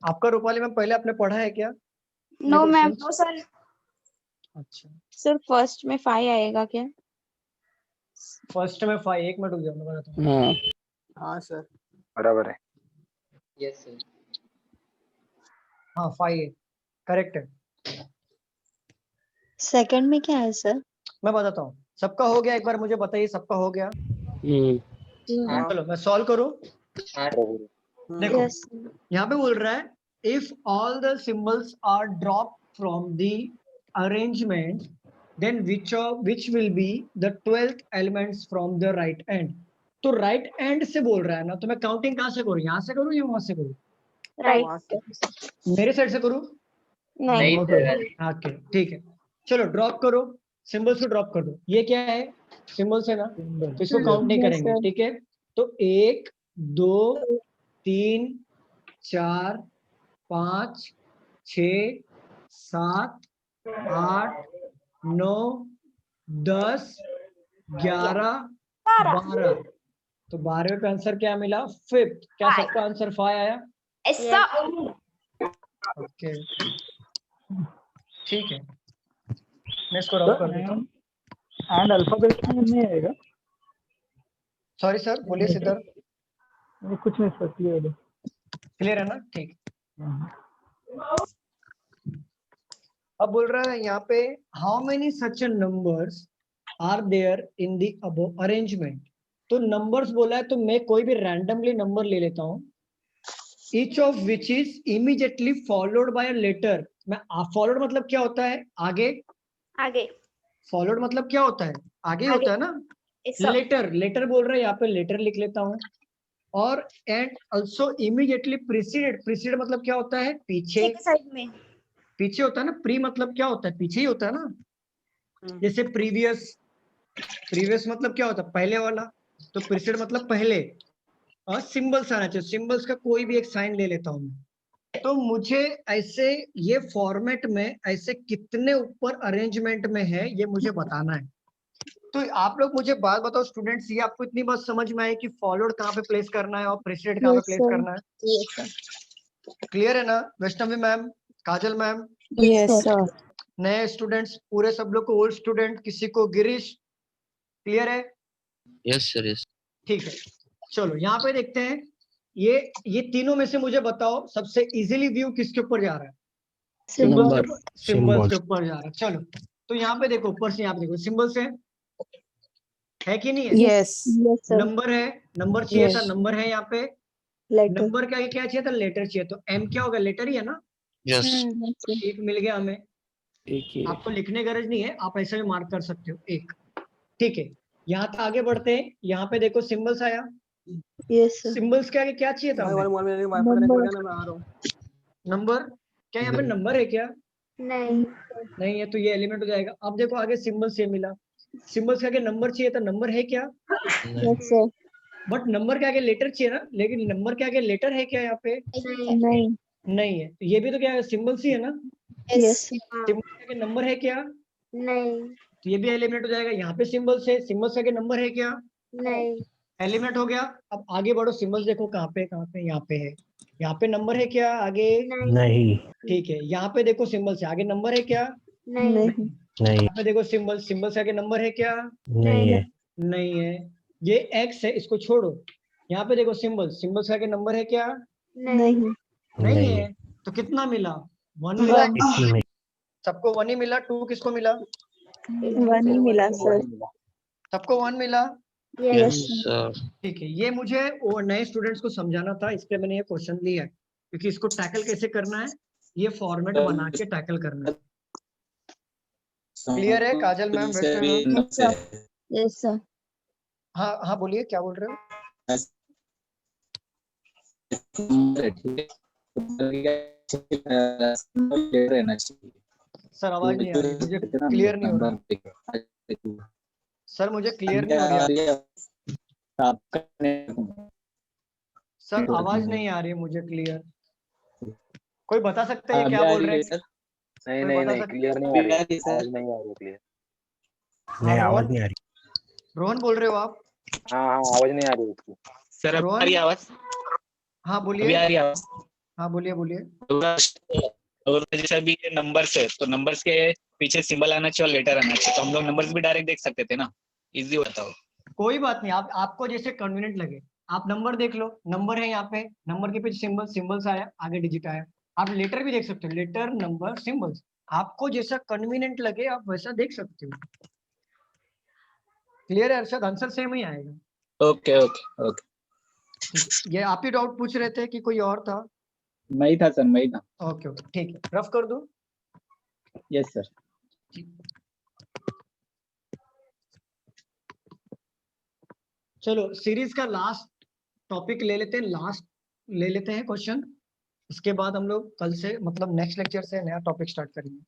[SPEAKER 1] आपका रूपाली मैम पहले आपने पढ़ा है क्या?
[SPEAKER 2] No ma'am, no sir.
[SPEAKER 1] अच्छा
[SPEAKER 3] सर फर्स्ट में 5 आएगा क्या?
[SPEAKER 1] फर्स्ट में 5, एक मिनट रुक जाओ मैं बताता हूँ।
[SPEAKER 12] हाँ
[SPEAKER 10] हाँ सर बराबर है।
[SPEAKER 13] Yes sir.
[SPEAKER 1] हाँ 5 है, करेक्ट है।
[SPEAKER 3] सेकंड में क्या है सर?
[SPEAKER 1] मैं बताता हूँ। सबका हो गया? एक बार मुझे बताइए सबका हो गया? चलो मैं सॉल्व करूँ। देखो
[SPEAKER 3] यस
[SPEAKER 1] यहाँ पे बोल रहा है if all the symbols are drop from the arrangement then which will be the 12th elements from the right end. तो राइट एंड से बोल रहा है ना, तो मैं काउंटिंग कहाँ से करूँ? यहाँ से करूँ या वहां से करूँ?
[SPEAKER 3] राइट।
[SPEAKER 1] मेरे साइड से करूँ?
[SPEAKER 3] नहीं
[SPEAKER 1] ओके ठीक है, चलो ड्रॉप करो, सिंबल्स को ड्रॉप कर दो। ये क्या है? सिंबल्स है ना, तो इसको काउंट नहीं करेंगे। ठीक है, तो 1 2 3 4 5 6 7 8 9 10 11 12। तो 12वें पे आंसर क्या मिला? 5th। क्या सबका आंसर 5 आया?
[SPEAKER 2] ऐसा
[SPEAKER 1] ओके ठीक है, मैं इसको रब कर देता हूँ।
[SPEAKER 4] एंड अल्फाबेट में नहीं आएगा?
[SPEAKER 1] सॉरी सर, बोलिए सिद्धार्थ।
[SPEAKER 4] कुछ नहीं सर, क्लियर है।
[SPEAKER 1] क्लियर है ना? ठीक। अब बोल रहा है यहाँ पे how many such numbers are there in the above arrangement. तो नंबर्स बोला है, तो मैं कोई भी रैंडमली नंबर ले लेता हूँ। Each of which is immediately followed by a letter. मैं फॉलोड मतलब क्या होता है? आगे।
[SPEAKER 2] आगे।
[SPEAKER 1] फॉलोड मतलब क्या होता है? आगे होता है ना।
[SPEAKER 2] ऐसा
[SPEAKER 1] लेटर, लेटर बोल रहा है यहाँ पे, लेटर लिख लेता हूँ। और and also immediately preceded. Preceded मतलब क्या होता है? पीछे।
[SPEAKER 2] साइड में
[SPEAKER 1] पीछे होता है ना। प्री मतलब क्या होता है? पीछे ही होता है ना। जैसे प्रीवियस, प्रीवियस मतलब क्या होता है? पहले वाला। तो प्रीसीडेड मतलब पहले। और सिंबल्स आना चाहिए, सिंबल्स का कोई भी एक साइन ले लेता हूँ मैं। तो मुझे ऐसे ये फॉर्मेट में ऐसे कितने ऊपर अरेंजमेंट में है ये मुझे बताना है। तो आप लोग मुझे बात बताओ स्टूडेंट्स, ये आपको इतनी बात समझ में आई कि फॉलोड कहाँ पे प्लेस करना है और प्रेसिडेंट कहाँ पे प्लेस करना है? क्लियर है ना? वैष्णवी मैम, काजल मैम,
[SPEAKER 7] यस सर।
[SPEAKER 1] नए स्टूडेंट्स पूरे सब लोग को, ओल्ड स्टूडेंट किसी को, गिरीश क्लियर है?
[SPEAKER 11] Yes sir yes.
[SPEAKER 1] ठीक है, चलो यहाँ पे देखते हैं। ये तीनों में से मुझे बताओ सबसे इजीली व्यू किसके ऊपर जा रहा है? सिंबल्स के ऊपर जा रहा है। चलो तो यहाँ पे देखो, ऊपर से यहाँ पे देखो सिंबल्स है कि नहीं है?
[SPEAKER 7] यस
[SPEAKER 1] नंबर है, नंबर चाहिए था, नंबर है यहाँ पे। नंबर का क्या चाहिए था? लेटर चाहिए। तो एम क्या होगा? लेटर ही है ना।
[SPEAKER 11] यस
[SPEAKER 1] एक मिल गया हमें।
[SPEAKER 12] एक ही है।
[SPEAKER 1] आपको लिखने की गरज नहीं है, आप ऐसे भी मार्क कर सकते हो एक। ठीक है, यहाँ तक आगे बढ़ते हैं। यहाँ पे देखो सिंबल्स आया।
[SPEAKER 3] यस
[SPEAKER 1] सिंबल्स के आगे क्या चाहिए था? नंबर। क्या यहाँ पे नंबर है क्या?
[SPEAKER 2] नहीं
[SPEAKER 1] नहीं है, तो ये एलिमेंट हो जाएगा। अब देखो आगे सिंबल से मिला, सिंबल के आगे नंबर चाहिए, तो नंबर है क्या?
[SPEAKER 3] Yes sir.
[SPEAKER 1] बट नंबर के आगे लेटर चाहिए ना, लेकिन नंबर के आगे लेटर है क्या यहाँ पे?
[SPEAKER 3] नहीं।
[SPEAKER 1] नहीं है, तो ये भी तो क्या है, सिंबल ही है ना।
[SPEAKER 3] यस।
[SPEAKER 1] सिंबल के आगे नंबर है क्या?
[SPEAKER 2] नहीं
[SPEAKER 1] तो ये भी एलिमेंट हो जाएगा। यहाँ पे सिंबल से, सिंबल के आगे नंबर है क्या?
[SPEAKER 2] नहीं
[SPEAKER 1] एलिमेंट हो गया। अब आगे बढ़ो, सिंबल्स देखो कहाँ पे, कहाँ पे, यहाँ पे है। यहाँ पे नंबर है क्या आगे?
[SPEAKER 5] नहीं
[SPEAKER 1] ठीक है। यहाँ पे देखो सिंबल से आगे नंबर है क्या?
[SPEAKER 2] नहीं
[SPEAKER 5] नहीं
[SPEAKER 1] यहाँ पे देखो सिंबल, सिंबल से आगे नंबर है क्या?
[SPEAKER 5] नहीं है
[SPEAKER 1] नहीं है। ये एक्स है, इसको छोड़ो। यहाँ पे देखो सिंबल, सिंबल से आगे नंबर है क्या?
[SPEAKER 3] नहीं।
[SPEAKER 1] नहीं है। तो कितना मिला? 1 मिला।
[SPEAKER 5] इसी में
[SPEAKER 1] सबको 1 ही मिला। 2 किसको मिला?
[SPEAKER 3] 1 ही मिला सर।
[SPEAKER 1] सबको 1 मिला।
[SPEAKER 3] Yes
[SPEAKER 11] sir.
[SPEAKER 1] ठीक है, ये मुझे वो नए स्टूडेंट्स को समझाना था, इसलिए मैंने ये क्वेश्चन लिया है, क्योंकि इसको टैकल कैसे करना है, ये फॉर्मेट बना के टैकल करना है। क्लियर है काजल मैम?
[SPEAKER 3] Yes sir.
[SPEAKER 1] हाँ हाँ बोलिए, क्या बोल रहे हो? सर आवाज नहीं आ रही, मुझे क्लियर नहीं हो रहा। सर मुझे क्लियर नहीं हो रही। सर आवाज नहीं आ रही मुझे क्लियर। कोई बता सकता है ये क्या बोल रहे हैं? नहीं क्लियर नहीं आ रही, आवाज नहीं आ रही क्लियर।
[SPEAKER 5] नहीं आवाज नहीं आ रही।
[SPEAKER 1] रोहन बोल रहे हो आप?
[SPEAKER 14] हाँ आवाज नहीं आ रही उसकी। सर अब आ रही आवाज?
[SPEAKER 1] हाँ बोलिए।
[SPEAKER 14] अभी आ रही आवाज?
[SPEAKER 1] हाँ बोलिए बोलिए।
[SPEAKER 14] तो जैसे अभी ये नंबर्स है, तो नंबर्स के पीछे सिंबल आना चाहिए और लेटर आना चाहिए, तो हम लोग नंबर्स भी डायरेक्ट देख सकते थे ना, इजी बताओ।
[SPEAKER 1] कोई बात नहीं, आप आपको जैसे कन्वीनियंट लगे आप नंबर देख लो। नंबर है यहाँ पे, नंबर के पीछे सिंबल, सिंबल से आया, आगे डिजिट आया। आप लेटर भी देख सकते हो, लेटर नंबर सिंबल्स, आपको जैसा कन्वीनियंट लगे आप वैसा देख सकते हो। क्लियर है अरशद? आंसर सेम ही आएगा।
[SPEAKER 14] Okay okay okay.
[SPEAKER 1] ये आप ही डाउट पूछ रहे थे कि कोई और था?
[SPEAKER 14] मैं ही था सर, मैं ही था।
[SPEAKER 1] ओके ओके ठीक है, रफ कर दूं?
[SPEAKER 14] Yes sir.
[SPEAKER 1] चलो सीरीज का लास्ट टॉपिक ले लेते हैं, लास्ट ले लेते हैं क्वेश्चन। इसके बाद हम लोग कल से मतलब नेक्स्ट लेक्चर से नया टॉपिक स्टार्ट करेंगे।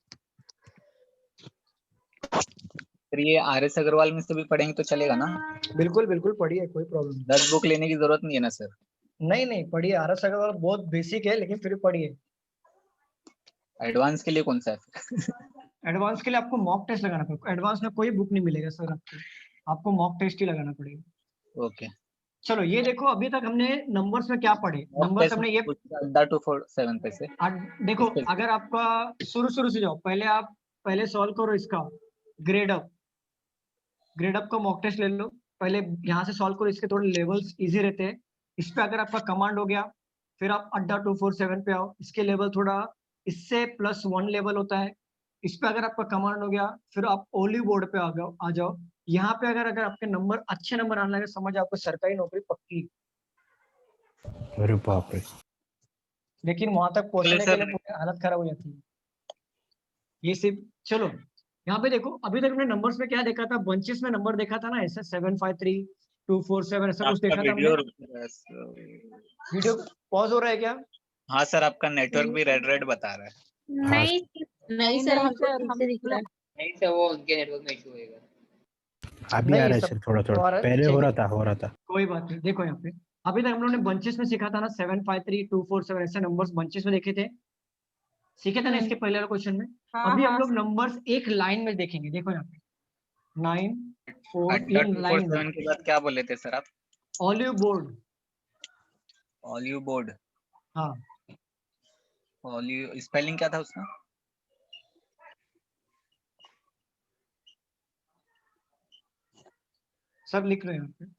[SPEAKER 14] फिर ये आर.एस. अग्रवाल में से भी पढ़ेंगे तो चलेगा ना?
[SPEAKER 1] बिल्कुल बिल्कुल पढ़िए, कोई प्रॉब्लम नहीं।
[SPEAKER 14] 10 बुक लेने की जरूरत नहीं है ना सर?
[SPEAKER 1] नहीं नहीं पढ़िए, आर.एस. अग्रवाल बहुत बेसिक है, लेकिन फिर पढ़िए।
[SPEAKER 14] एडवांस के लिए कौन सा है?
[SPEAKER 1] एडवांस के लिए आपको मॉक टेस्ट लगाना पड़ेगा। एडवांस में कोई बुक नहीं मिलेगा सर आपको मॉक टेस्ट ही लगाना पड़ेगा।
[SPEAKER 14] ओके
[SPEAKER 1] चलो ये देखो, अभी तक हमने नंबर्स में क्या पढ़े? नंबर्स हमने ये
[SPEAKER 14] अड्डा 247 पे से
[SPEAKER 1] देखो, अगर आपका शुरू से जाओ, पहले आप पहले सॉल्व करो इसका ग्रेड अप का मॉक टेस्ट ले लो। पहले यहाँ से सॉल्व करो, इसके थोड़े लेवल्स इजी रहते हैं। इस पे अगर आपका कमांड हो गया, फिर आप अड्डा 247 पे आओ, इसके लेवल थोड़ा इससे +1 लेवल होता है। इस पे अगर आपका कमांड हो गया, फिर आप ओलिव बोर्ड पे आ जाओ। यहाँ पे अगर आपके नंबर अच्छे नंबर आने लगे, समझ आपको सरकारी नौकरी पक्की।
[SPEAKER 5] अरे बाप रे।
[SPEAKER 1] लेकिन वहां तक पहुंचने के लिए पूरी हालत खराब हो जाती है। ये सिर्फ चलो यहाँ पे देखो, अभी तक हमने नंबर्स में क्या देखा था? बंचेस में नंबर देखा था ना, ऐसे 753 247 ऐसा कुछ देखा था हमने। वीडियो पॉज हो रहा है क्या?
[SPEAKER 14] हाँ सर, आपका नेटवर्क भी रेड बता रहा है।
[SPEAKER 6] नहीं
[SPEAKER 3] नहीं सर, हमको ठीक से दिख रहा है।
[SPEAKER 13] नहीं सर, वो उनके नेटवर्क में इशू होएगा।
[SPEAKER 5] अभी आ रहा है सर, थोड़ा थोड़ा पहले हो रहा था।
[SPEAKER 1] कोई बात नहीं। देखो यहाँ पे अभी तक हम लोगों ने बंचेस में सीखा था ना, 753 247 ऐसे नंबर्स बंचेस में देखे थे, सीखे थे ना इसके पहले वाले क्वेश्चन में। अभी हम लोग नंबर्स एक लाइन में देखेंगे। देखो यहाँ पे 9 4 लाइन
[SPEAKER 14] के बाद क्या बोले थे सर आप?
[SPEAKER 1] Olive board.
[SPEAKER 14] Olive board?
[SPEAKER 1] हाँ।
[SPEAKER 14] ऑलिव स्पेलिंग क्या था उसका?
[SPEAKER 1] सब लिख रहे हैं यहाँ पे।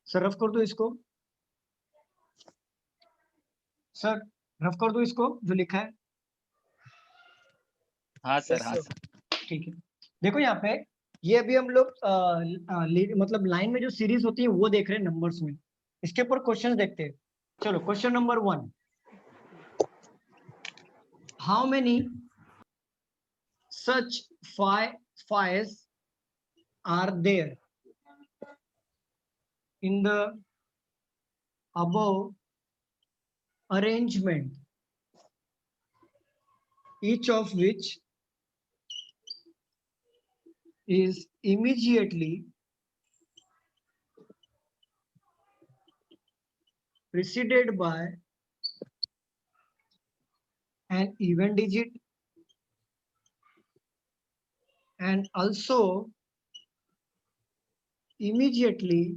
[SPEAKER 1] सर रफ कर दो इसको। सर रफ कर दो इसको जो लिखा है।
[SPEAKER 14] हाँ सर, हाँ सर।
[SPEAKER 1] ठीक है, देखो यहाँ पे ये अभी हम लोग मतलब लाइन में जो सीरीज होती है वो देख रहे हैं नंबर्स में। इसके ऊपर क्वेश्चन देखते हैं। चलो question number 1, how many such files are there in the above arrangement, each of which is immediately preceded by an even digit and also immediately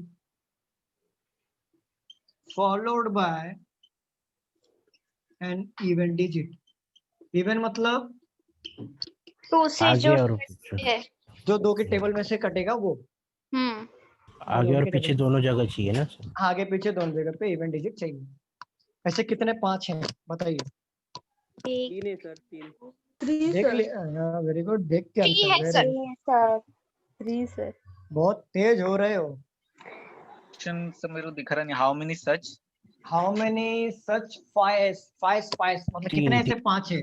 [SPEAKER 1] followed by an even digit. Even मतलब
[SPEAKER 2] 2 से
[SPEAKER 5] आगे
[SPEAKER 2] जो
[SPEAKER 5] और
[SPEAKER 2] है।
[SPEAKER 1] जो 2 के table में से कटेगा वो।
[SPEAKER 5] आगे और पीछे दोनों जगह चाहिए ना सर?
[SPEAKER 1] आगे पीछे दोनों जगह पे इवन डिजिट चाहिए। ऐसे कितने 5 हैं बताइए?
[SPEAKER 2] 3
[SPEAKER 12] है सर, 3।
[SPEAKER 1] देख लिया, वेरी गुड। देख के
[SPEAKER 2] है
[SPEAKER 1] आंसर
[SPEAKER 2] सर।
[SPEAKER 7] Sir 3 sir.
[SPEAKER 1] बहुत तेज हो रहे हो।
[SPEAKER 14] ऑप्शन से मेरे को दिख रहा नहीं। How many such?
[SPEAKER 1] How many such files मतलब कितने ऐसे 5 है?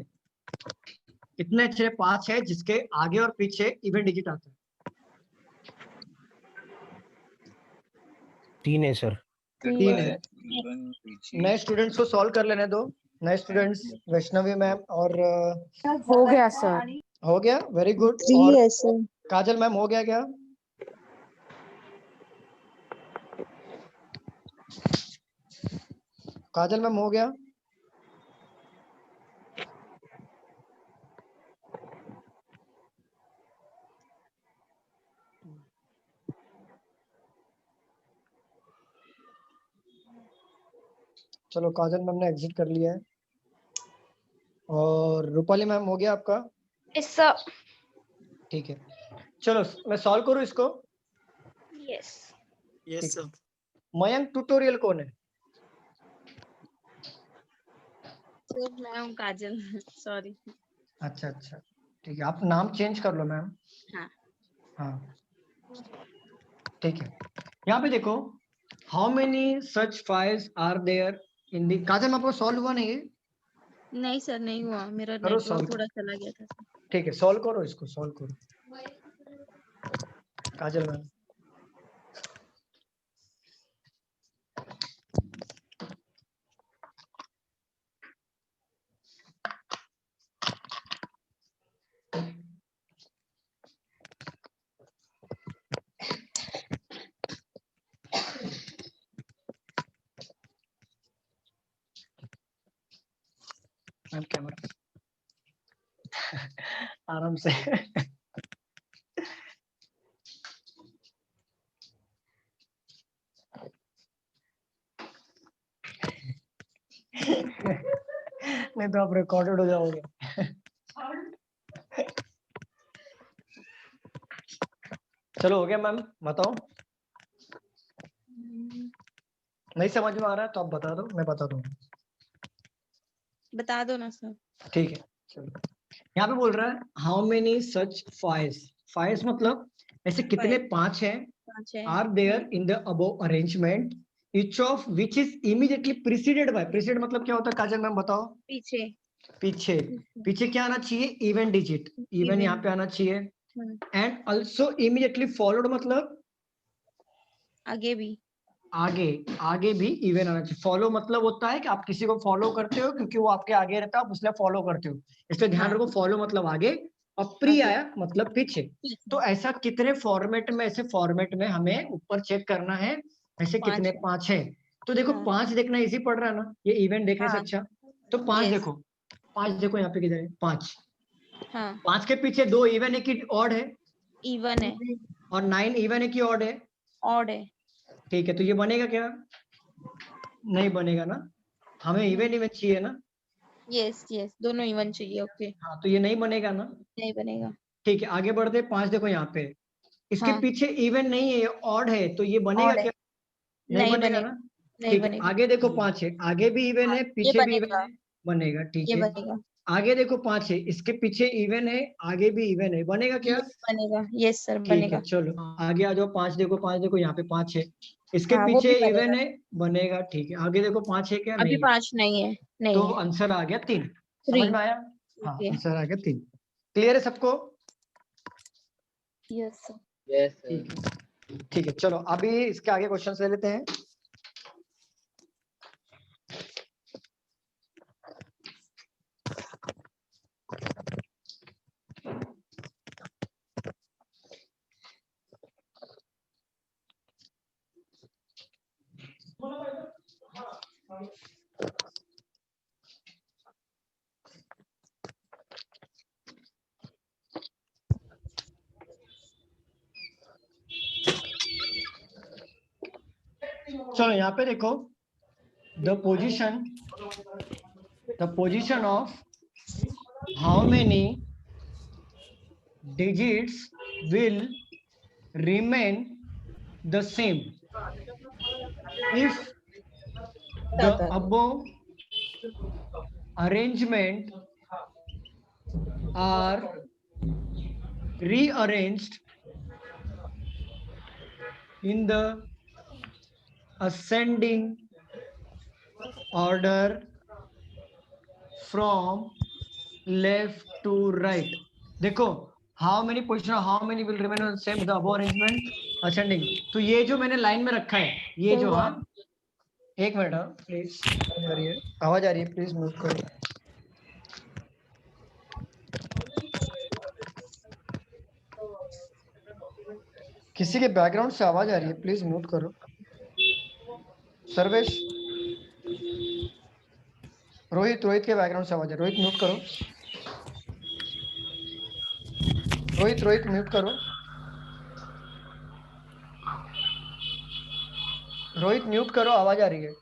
[SPEAKER 1] कितने ऐसे 5 है जिसके आगे और पीछे इवन डिजिट आता है?
[SPEAKER 5] 3 है सर।
[SPEAKER 1] 3 है। नए स्टूडेंट्स को सॉल्व कर लेने दो। नए स्टूडेंट्स वैष्णवी मैम और
[SPEAKER 7] हो गया सर।
[SPEAKER 1] हो गया, वेरी गुड।
[SPEAKER 3] 3
[SPEAKER 1] और
[SPEAKER 3] है सर।
[SPEAKER 1] काजल मैम हो गया क्या? काजल मैम हो गया? चलो काजल मैम ने एग्जिट कर लिया है। और रूपाली मैम हो गया आपका?
[SPEAKER 2] Yes sir.
[SPEAKER 1] ठीक है, चलो मैं सॉल्व करूं इसको।
[SPEAKER 2] Yes
[SPEAKER 1] yes sir. Mayank tutorial कौन है?
[SPEAKER 3] सर मैं हूँ काजल, सॉरी।
[SPEAKER 1] अच्छा अच्छा ठीक है, आप नाम चेंज कर लो मैम।
[SPEAKER 3] हाँ।
[SPEAKER 1] हाँ ठीक है। यहाँ पे देखो, how many such files are there in the. Kajal आपको सॉल्व हुआ नहीं है?
[SPEAKER 3] नहीं सर, नहीं हुआ, मेरा
[SPEAKER 1] करो
[SPEAKER 3] नेटवर्क
[SPEAKER 1] solve।
[SPEAKER 3] थोड़ा चला गया था।
[SPEAKER 1] ठीक है, सॉल्व करो इसको, सॉल्व करो काजल मैम। मैम कैमरा आराम से नहीं तो आप रिकॉर्डेड हो जाओगे। चलो हो गया मैम, बताओ। नहीं समझ में आ रहा है तो आप बता दो, मैं बता दूंगा।
[SPEAKER 3] बता दो ना सर।
[SPEAKER 1] ठीक है चलो। यहाँ पे बोल रहा है हाउ मेनी सच फाइल्स मतलब ऐसे कितने 5 हैं
[SPEAKER 3] 5 है।
[SPEAKER 1] Are there in the above arrangement each of which is immediately preceded by। precede मतलब क्या होता है काजल मैम बताओ?
[SPEAKER 3] पीछे।
[SPEAKER 1] पीछे। पीछे क्या आना चाहिए? Even digit. इवन यहाँ पे आना चाहिए। एंड ऑल्सो इमीडिएटली फॉलोड मतलब
[SPEAKER 3] आगे भी।
[SPEAKER 1] आगे भी इवन आना चाहिए। फॉलो मतलब होता है कि आप किसी को फॉलो करते हो क्योंकि वो आपके आगे रहता है, आप उसलिए फॉलो करते हो, इसलिए ध्यान रखो। फॉलो मतलब आगे और प्री आया मतलब पीछे। तो ऐसा कितने फॉर्मेट में, ऐसे फॉर्मेट में हमें ऊपर चेक करना है ऐसे कितने 5 है। तो देखो 5 देखना इजी पड़ रहा है ना, ये इवेंट देखने से अच्छा। तो 5 देखो, 5 देखो यहाँ पे किधर है? 5। 5 के पीछे 2 इवन है कि ऑड है?
[SPEAKER 3] इवन है।
[SPEAKER 1] और 9 इवन है कि ऑड है?
[SPEAKER 3] ऑड है।
[SPEAKER 1] ठीक है, तो ये बनेगा क्या? नहीं बनेगा ना, हमें इवन इवन चाहिए ना।
[SPEAKER 3] यस यस, दोनों इवन चाहिए। ओके।
[SPEAKER 1] हाँ तो ये नहीं बनेगा ना।
[SPEAKER 3] नहीं बनेगा।
[SPEAKER 1] ठीक है, आगे बढ़ते। 5 देखो यहाँ पे, इसके
[SPEAKER 3] हाँ।
[SPEAKER 1] पीछे इवन नहीं है, ये ऑड है, तो ये बनेगा क्या? नहीं बनेगा ना। ठीक है, आगे देखो 5 है, आगे भी इवन है, पीछे भी इवन है, बनेगा। ठीक
[SPEAKER 3] ये
[SPEAKER 1] है,
[SPEAKER 3] बनेगा।
[SPEAKER 1] आगे देखो 5 है, इसके पीछे इवन है, आगे भी इवन है, बनेगा क्या?
[SPEAKER 3] बनेगा। यस सर
[SPEAKER 1] ठीक
[SPEAKER 3] बनेगा।
[SPEAKER 1] है चलो आगे आ जाओ। 5 देखो, 5 देखो यहाँ पे 5 है, इसके
[SPEAKER 3] हाँ, वो
[SPEAKER 1] पीछे
[SPEAKER 3] भी
[SPEAKER 1] इवन
[SPEAKER 3] बनेगा।
[SPEAKER 1] है, बनेगा। ठीक है, आगे देखो 5 है क्या?
[SPEAKER 3] अभी
[SPEAKER 1] नहीं है,
[SPEAKER 3] 5 नहीं है।
[SPEAKER 1] तो
[SPEAKER 3] नहीं है।
[SPEAKER 1] आंसर आ गया 3। समझ में आया? हाँ
[SPEAKER 3] Okay.
[SPEAKER 1] आंसर आएगा 3। क्लियर है सबको?
[SPEAKER 2] Yes sir.
[SPEAKER 13] यस
[SPEAKER 1] ठीक है, ठीक है, चलो अभी इसके आगे क्वेश्चन ले लेते हैं। चलो यहाँ पे देखो, the position of how many digits will remain the same if the above arrangement are rearranged in the ascending order from left to right. देखो how many position, how many will remain on same the above arrangement ascending. तो ये जो मैंने line में रखा है, ये जो, हाँ एक मिनट प्लीज, आवाज आ रही है प्लीज म्यूट करो। किसी के बैकग्राउंड से आवाज आ रही है, प्लीज म्यूट करो। सर्वेश, रोहित के बैकग्राउंड से आवाज है, रोहित म्यूट करो। रोहित म्यूट करो। रोहित म्यूट करो, आवाज आ रही है।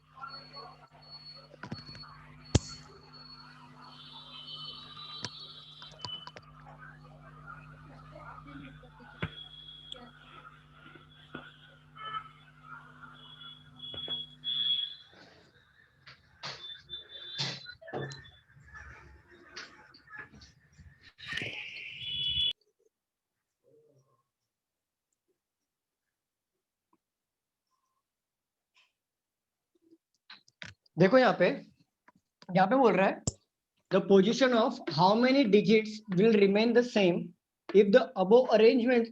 [SPEAKER 1] देखो यहाँ पे बोल रहा है the position of how many digits will remain the same if the above arrangement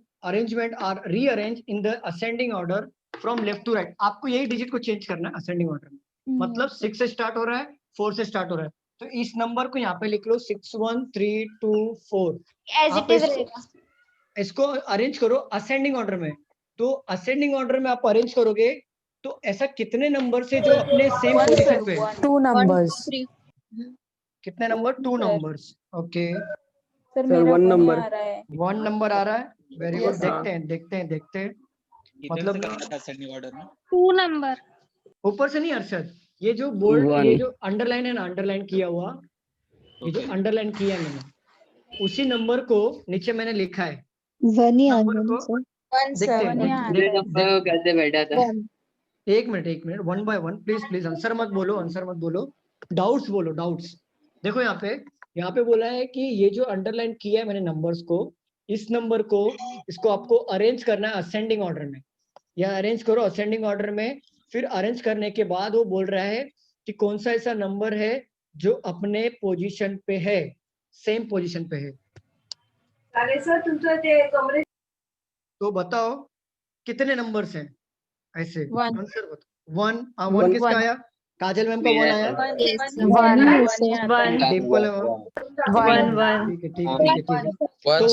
[SPEAKER 1] are rearrange in the ascending order from left to right. आपको यही डिजिट को चेंज करना है असेंडिंग ऑर्डर में, मतलब 6 से स्टार्ट हो रहा है, 4 से स्टार्ट हो रहा है, तो इस नंबर को यहाँ पे लिख लो 6 1 3 2 4।
[SPEAKER 2] एज इट इज रहेगा।
[SPEAKER 1] इसको अरेंज करो असेंडिंग ऑर्डर में। तो असेंडिंग ऑर्डर में आप अरेंज करोगे तो ऐसा कितने नंबर से जो अपने सेम पोजीशन पे,
[SPEAKER 7] 2 numbers.
[SPEAKER 1] कितने नंबर? 2 नंबर्स। ओके
[SPEAKER 7] सर मेरा 1 number.
[SPEAKER 1] 1 नंबर आ रहा है, वेरी गुड। देखते हैं
[SPEAKER 14] मतलब
[SPEAKER 1] मतलब
[SPEAKER 14] असेंडिंग ऑर्डर में
[SPEAKER 6] 2 नंबर।
[SPEAKER 1] ऊपर से नहीं अरशद, ये जो बोल्ड, ये जो अंडरलाइन है ना, अंडरलाइन किया हुआ, ये जो अंडरलाइन किया है मैंने, उसी नंबर को नीचे मैंने लिखा है।
[SPEAKER 6] 1 ही
[SPEAKER 1] नंबर
[SPEAKER 6] आना
[SPEAKER 1] को
[SPEAKER 6] सर।
[SPEAKER 13] कैसे बैठा था?
[SPEAKER 1] एक मिनट 1 by 1 प्लीज आंसर मत बोलो, डाउट्स बोलो, डाउट्स। देखो यहाँ पे बोला है कि ये जो अंडरलाइन किया है मैंने नंबर्स को, इस नंबर को, इसको आपको अरेंज करना है असेंडिंग ऑर्डर में, या अरेंज करो असेंडिंग ऑर्डर में। फिर अरेंज करने के बाद वो बोल रहा है कि कौन सा ऐसा नंबर है जो अपने पोजीशन पे है, सेम पोजीशन पे है। तो बताओ कितने नंबर्स हैं ऐसे? आंसर बताओ। 1 किसका आया? काजल मैम का 1 आया। डिम्पल ठीक है। तो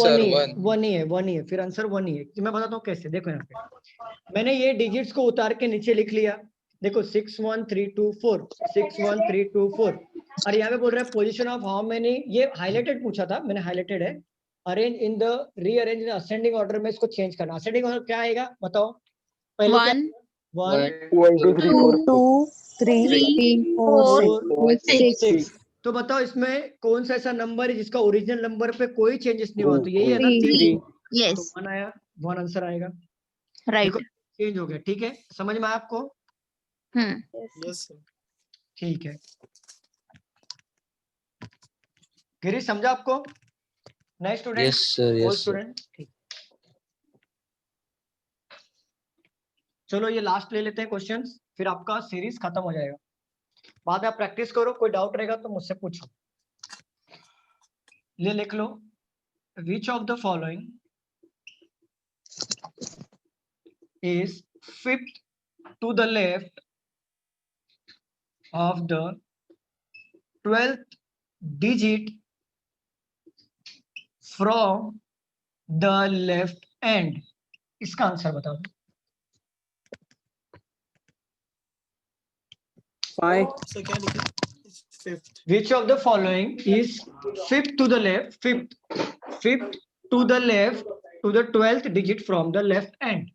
[SPEAKER 1] 1 ही है, फिर आंसर 1 ही है। मैं बताता हूँ कैसे। देखो यहाँ पे मैंने ये डिजिट्स को उतार के नीचे लिख लिया। देखो 6 1 3 2 4, 6 1 3 2 4। और यहाँ पे बोल रहा है पोजीशन ऑफ हाउ मेनी, ये हाईलाइटेड पूछा था मैंने, हाईलाइटेड है। Arrange in the rearrange in ascending order में इसको चेंज करना। असेंडिंग ऑर्डर क्या आएगा बताओ पहले? 1
[SPEAKER 7] 2 3 4
[SPEAKER 1] 6। तो बताओ इसमें कौन सा ऐसा नंबर है जिसका ओरिजिनल नंबर पे कोई चेंजेस नहीं हुआ? तो यही है ना, 3।
[SPEAKER 3] यस
[SPEAKER 1] 1 आया, 1 आंसर आएगा।
[SPEAKER 3] राइट।
[SPEAKER 1] देखो चेंज हो गया, ठीक है, समझ में आया आपको?
[SPEAKER 12] यस
[SPEAKER 1] ठीक है गिरीश, समझा आपको? नए स्टूडेंट?
[SPEAKER 11] यस सर
[SPEAKER 1] स्टूडेंट ठीक। चलो ये लास्ट ले लेते हैं क्वेश्चंस, फिर आपका सीरीज खत्म हो जाएगा। बाद में आप प्रैक्टिस करो, कोई डाउट रहेगा तो मुझसे पूछो। ये लिख लो, which of the following is fifth to the left of the 12th digit from the left end. इसका आंसर बताओ।
[SPEAKER 10] 5
[SPEAKER 12] सर क्या लिखा? Fifth.
[SPEAKER 1] Which of the following is fifth to the left, fifth to the left to the 12th digit from the left end?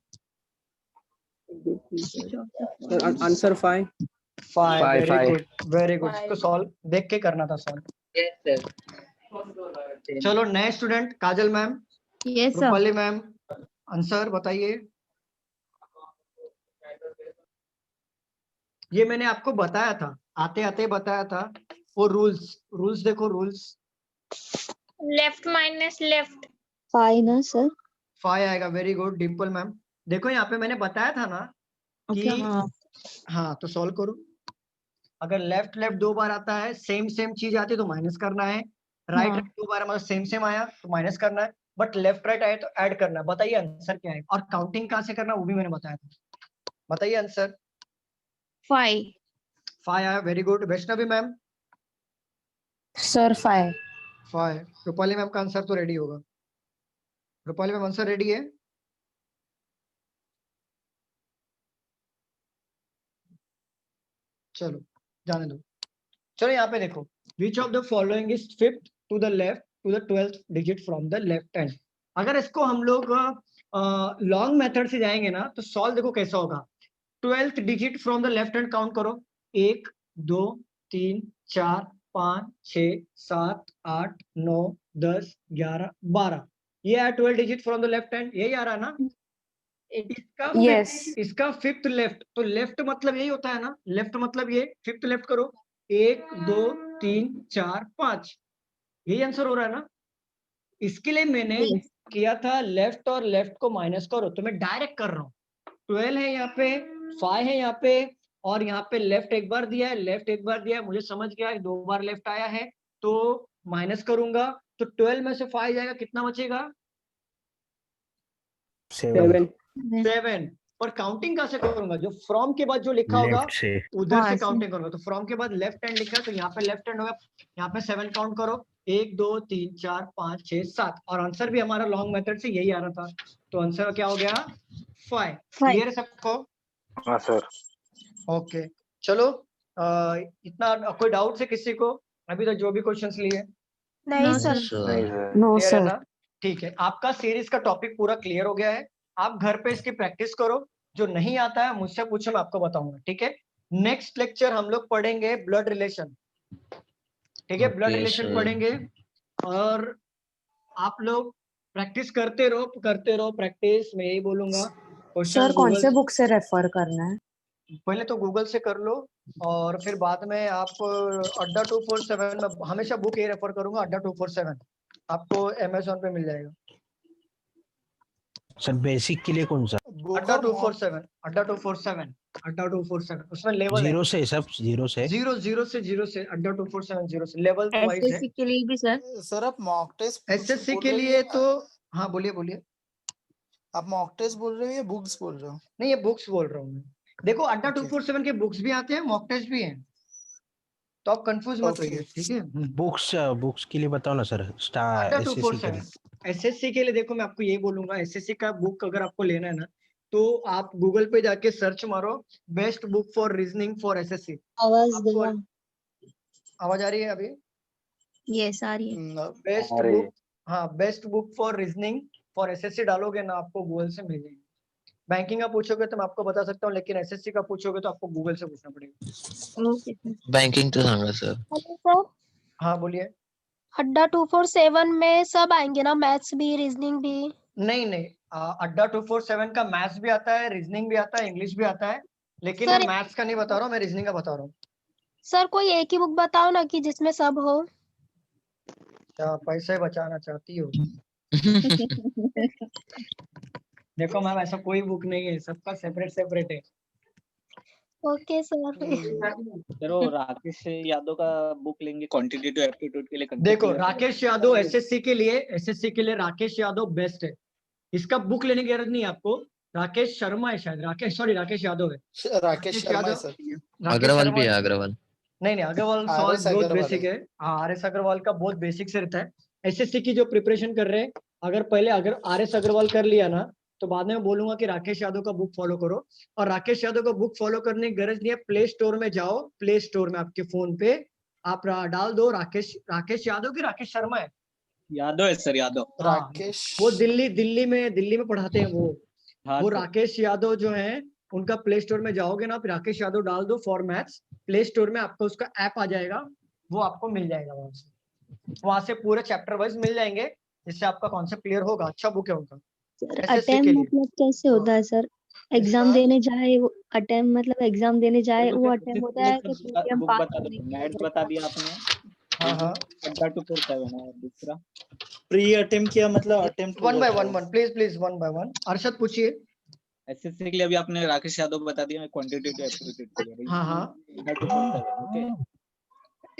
[SPEAKER 10] Answer 5
[SPEAKER 1] Five.
[SPEAKER 11] Five.
[SPEAKER 1] Very good. इसको solve देख के करना था solve.
[SPEAKER 13] Yes, sir.
[SPEAKER 1] चलो नए student, Kajal ma'am,
[SPEAKER 6] yes sir.
[SPEAKER 1] Rupali ma'am, answer बताइए। ये मैंने आपको बताया था, आते आते बताया था वो रूल्स देखो, रूल्स
[SPEAKER 6] लेफ्ट माइनस लेफ्ट।
[SPEAKER 3] 5 ना सर?
[SPEAKER 1] 5 आएगा। Very good Dimple ma'am. देखो यहाँ पे मैंने बताया था ना कि हाँ, तो सॉल्व करो। अगर लेफ्ट दो बार आता है, सेम चीज आती है तो माइनस करना है, राइट दो बार मतलब सेम आया तो माइनस करना है, बट लेफ्ट राइट आए तो ऐड करना है। बताइए आंसर क्या है, और काउंटिंग कहाँ से करना वो भी मैंने बताया था। बताइए आंसर।
[SPEAKER 6] 5
[SPEAKER 1] आया। Very good. Vaishnavi ma'am?
[SPEAKER 7] Sir 5
[SPEAKER 1] Rupali ma'am का आंसर तो रेडी होगा। रूपाली मैम आंसर रेडी है? चलो जाने दो। चलो यहाँ पे देखो, which of the following is fifth to the left to the 12th digit from the left hand. अगर इसको हम लोग लॉन्ग मेथड से जाएंगे ना तो सॉल्व देखो कैसा होगा। 12th digit from the left hand count करो, 1 2 3 4 5 6 7 8 9 10 11 12, ये है 12 digit from the left hand, यही आ रहा है ना। इसका फिफ्थ लेफ्ट, तो लेफ्ट मतलब यही होता है ना, लेफ्ट मतलब ये, फिफ्थ लेफ्ट करो, 1 2 3 4 5, यही आंसर हो रहा है ना। इसके लिए मैंने किया था लेफ्ट और लेफ्ट को माइनस करो, तो मैं डायरेक्ट कर रहा हूँ। 12 है यहाँ पे, 5 है यहाँ पे, और यहाँ पे लेफ्ट एक बार दिया है, लेफ्ट एक बार दिया है, मुझे समझ गया है 2 बार लेफ्ट आया है तो माइनस करूंगा, तो 12 में से 5 जाएगा, कितना बचेगा? 7। पर काउंटिंग कहाँ से करूंगा? जो फ्रॉम के बाद जो लिखा होगा उधर से काउंटिंग करूंगा। तो फ्रॉम के बाद लेफ्ट हैंड लिखा है तो यहाँ पे लेफ्ट हैंड होगा, यहाँ पे 7 काउंट करो, 1 2 3 4 5 6 7, और आंसर भी हमारा लॉन्ग मेथड से यही आ रहा था, तो आंसर क्या हो गया? 5। क्लियर है सबको?
[SPEAKER 5] हाँ सर।
[SPEAKER 1] ओके चलो, इतना कोई डाउट है किसी को अभी तक जो भी क्वेश्चंस लिए?
[SPEAKER 6] नहीं सर।
[SPEAKER 7] नो
[SPEAKER 1] क्लियर है
[SPEAKER 7] सर।
[SPEAKER 1] ना? ठीक है, आपका सीरीज का टॉपिक पूरा क्लियर हो गया है। आप घर पे इसकी प्रैक्टिस करो, जो नहीं आता है मुझसे पूछो, मैं आपको बताऊंगा। ठीक है, नेक्स्ट लेक्चर हम लोग पढ़ेंगे ब्लड रिलेशन। ठीक है, ब्लड रिलेशन पढ़ेंगे, और आप लोग प्रैक्टिस करते रहो प्रैक्टिस। मैं यही बोलूंगा,
[SPEAKER 7] सर कौन से बुक से रेफर करना है?
[SPEAKER 1] पहले तो गूगल से कर लो, और फिर बाद में आप अड्डा 247 में, हमेशा बुक ये रेफर करूंगा, अड्डा 247 आपको अमेज़न पे मिल जाएगा।
[SPEAKER 5] सर बेसिक के लिए कौन सा?
[SPEAKER 1] अड्डा 247 उसमें लेवल है।
[SPEAKER 5] जीरो से सब, जीरो से
[SPEAKER 1] अड्डा 247 जीरो से लेवल वाइज है।
[SPEAKER 6] एसएससी के लिए भी सर।
[SPEAKER 12] सर आप मॉक टेस्ट
[SPEAKER 1] एसएससी के लिए तो हाँ, बोलिए।
[SPEAKER 12] आप मॉक टेस्ट बोल रहे हो या बुक्स बोल रहे हो?
[SPEAKER 1] नहीं, ये बुक्स बोल रहा हूँ मैं। देखो अड्डा 247 के बुक्स भी आते हैं, मॉक टेस्ट भी हैं, तो आप कंफ्यूज मत होइए। ठीक है,
[SPEAKER 5] बुक्स के लिए बताओ ना सर।
[SPEAKER 1] अड्डा 247 एसएससी के लिए देखो, मैं आपको यही बोलूंगा, एसएससी का बुक अगर आपको लेना है ना, तो आप गूगल पे जाके सर्च मारो, best book for reasoning for SSC. आवाज आ रही है अभी?
[SPEAKER 6] यस आ रही है।
[SPEAKER 1] Best book for reasoning for SSC डालोगे ना, आपको गूगल से मिल जाएगी। बैंकिंग का पूछोगे तो मैं आपको बता सकता हूँ, लेकिन एसएससी का पूछोगे तो आपको गूगल से पूछना पड़ेगा।
[SPEAKER 6] Okay sir.
[SPEAKER 11] बैंकिंग तो सांगा सर।
[SPEAKER 2] हेलो सर,
[SPEAKER 1] हाँ बोलिए।
[SPEAKER 2] अड्डा 247 में सब आएंगे ना, मैथ्स भी रीजनिंग भी?
[SPEAKER 1] नहीं, अड्डा 247 का मैथ्स भी आता है, रीजनिंग भी आता है, इंग्लिश भी आता है, लेकिन
[SPEAKER 2] सर,
[SPEAKER 1] मैं मैथ्स का नहीं बता रहा हूँ, मैं रीजनिंग का बता रहा हूँ।
[SPEAKER 2] सर कोई एक ही बुक बताओ ना कि जिसमें सब हो।
[SPEAKER 1] क्या पैसे बचाना चाहती हो? देखो मैम, ऐसा कोई बुक नहीं है, सबका सेपरेट है।
[SPEAKER 2] Okay sir.
[SPEAKER 14] चलो राकेश यादव का बुक लेंगे क्वांटिटेटिव एप्टीट्यूड के लिए। concept
[SPEAKER 1] देखो
[SPEAKER 14] clear
[SPEAKER 1] राकेश यादव एसएससी के लिए राकेश यादव बेस्ट है। इसका बुक लेने की जरूरत नहीं है आपको। राकेश शर्मा है शायद, राकेश यादव है।
[SPEAKER 12] राकेश शर्मा है सर।
[SPEAKER 1] राकेश
[SPEAKER 11] अग्रवाल
[SPEAKER 1] शर्मा
[SPEAKER 11] भी है, अग्रवाल।
[SPEAKER 1] नहीं अग्रवाल
[SPEAKER 12] RS
[SPEAKER 1] सवाल बहुत
[SPEAKER 12] अग्रवाल
[SPEAKER 1] बेसिक
[SPEAKER 12] है।
[SPEAKER 1] है। हाँ RS अग्रवाल का बहुत बेसिक से रहता है। एसएससी की जो प्रिपरेशन कर रहे हैं, अगर पहले अगर RS अग्रवाल कर लिया ना, तो बाद में बोलूंगा कि राकेश यादव का बुक फॉलो करो। और राकेश यादव का बुक फॉलो करने की गरज नहीं है। प्ले स्टोर में जाओ, प्ले स्टोर में आपके फोन पे आप डाल दो राकेश यादव की राकेश शर्मा है।
[SPEAKER 14] यादव है सर, यादव।
[SPEAKER 1] हाँ,
[SPEAKER 12] राकेश
[SPEAKER 1] वो दिल्ली में पढ़ाते हैं वो।
[SPEAKER 14] हाँ
[SPEAKER 1] वो
[SPEAKER 14] सर।
[SPEAKER 1] राकेश यादव जो है, उनका प्ले स्टोर में जाओगे ना, आप राकेश यादव डाल दो फॉर मैथ्स, प्ले स्टोर में आपको उसका ऐप आ जाएगा, वो आपको मिल जाएगा। वहां से पूरे चैप्टर वाइज मिल जाएंगे, जिससे आपका कॉन्सेप्ट क्लियर होगा। अच्छा बुक है उनका एसएससी
[SPEAKER 7] अटेम्प्ट
[SPEAKER 1] के लिए।
[SPEAKER 7] मतलब कैसे होता है सर? एग्जाम देने जाए वो अटेम्प्ट, मतलब एग्जाम देने जाए वो अटेम्प्ट होता है कि प्रीलियम
[SPEAKER 14] बुक
[SPEAKER 7] पास
[SPEAKER 14] बता
[SPEAKER 7] करने
[SPEAKER 14] दो,
[SPEAKER 7] के
[SPEAKER 14] मैथ्स
[SPEAKER 7] लिए?
[SPEAKER 14] बता दिया आपने।
[SPEAKER 1] हाँ
[SPEAKER 14] अड्डा 247 है दूसरा।
[SPEAKER 12] प्री अटेम्प्ट किया मतलब attempt
[SPEAKER 1] one by one please one by one. Arshad पूछिए।
[SPEAKER 14] एसएससी के लिए अभी आपने राकेश यादव बता दिया, क्वांटिटेटिव एप्टीट्यूड के लिए।
[SPEAKER 1] हाँ
[SPEAKER 14] अड्डा 247 ओके।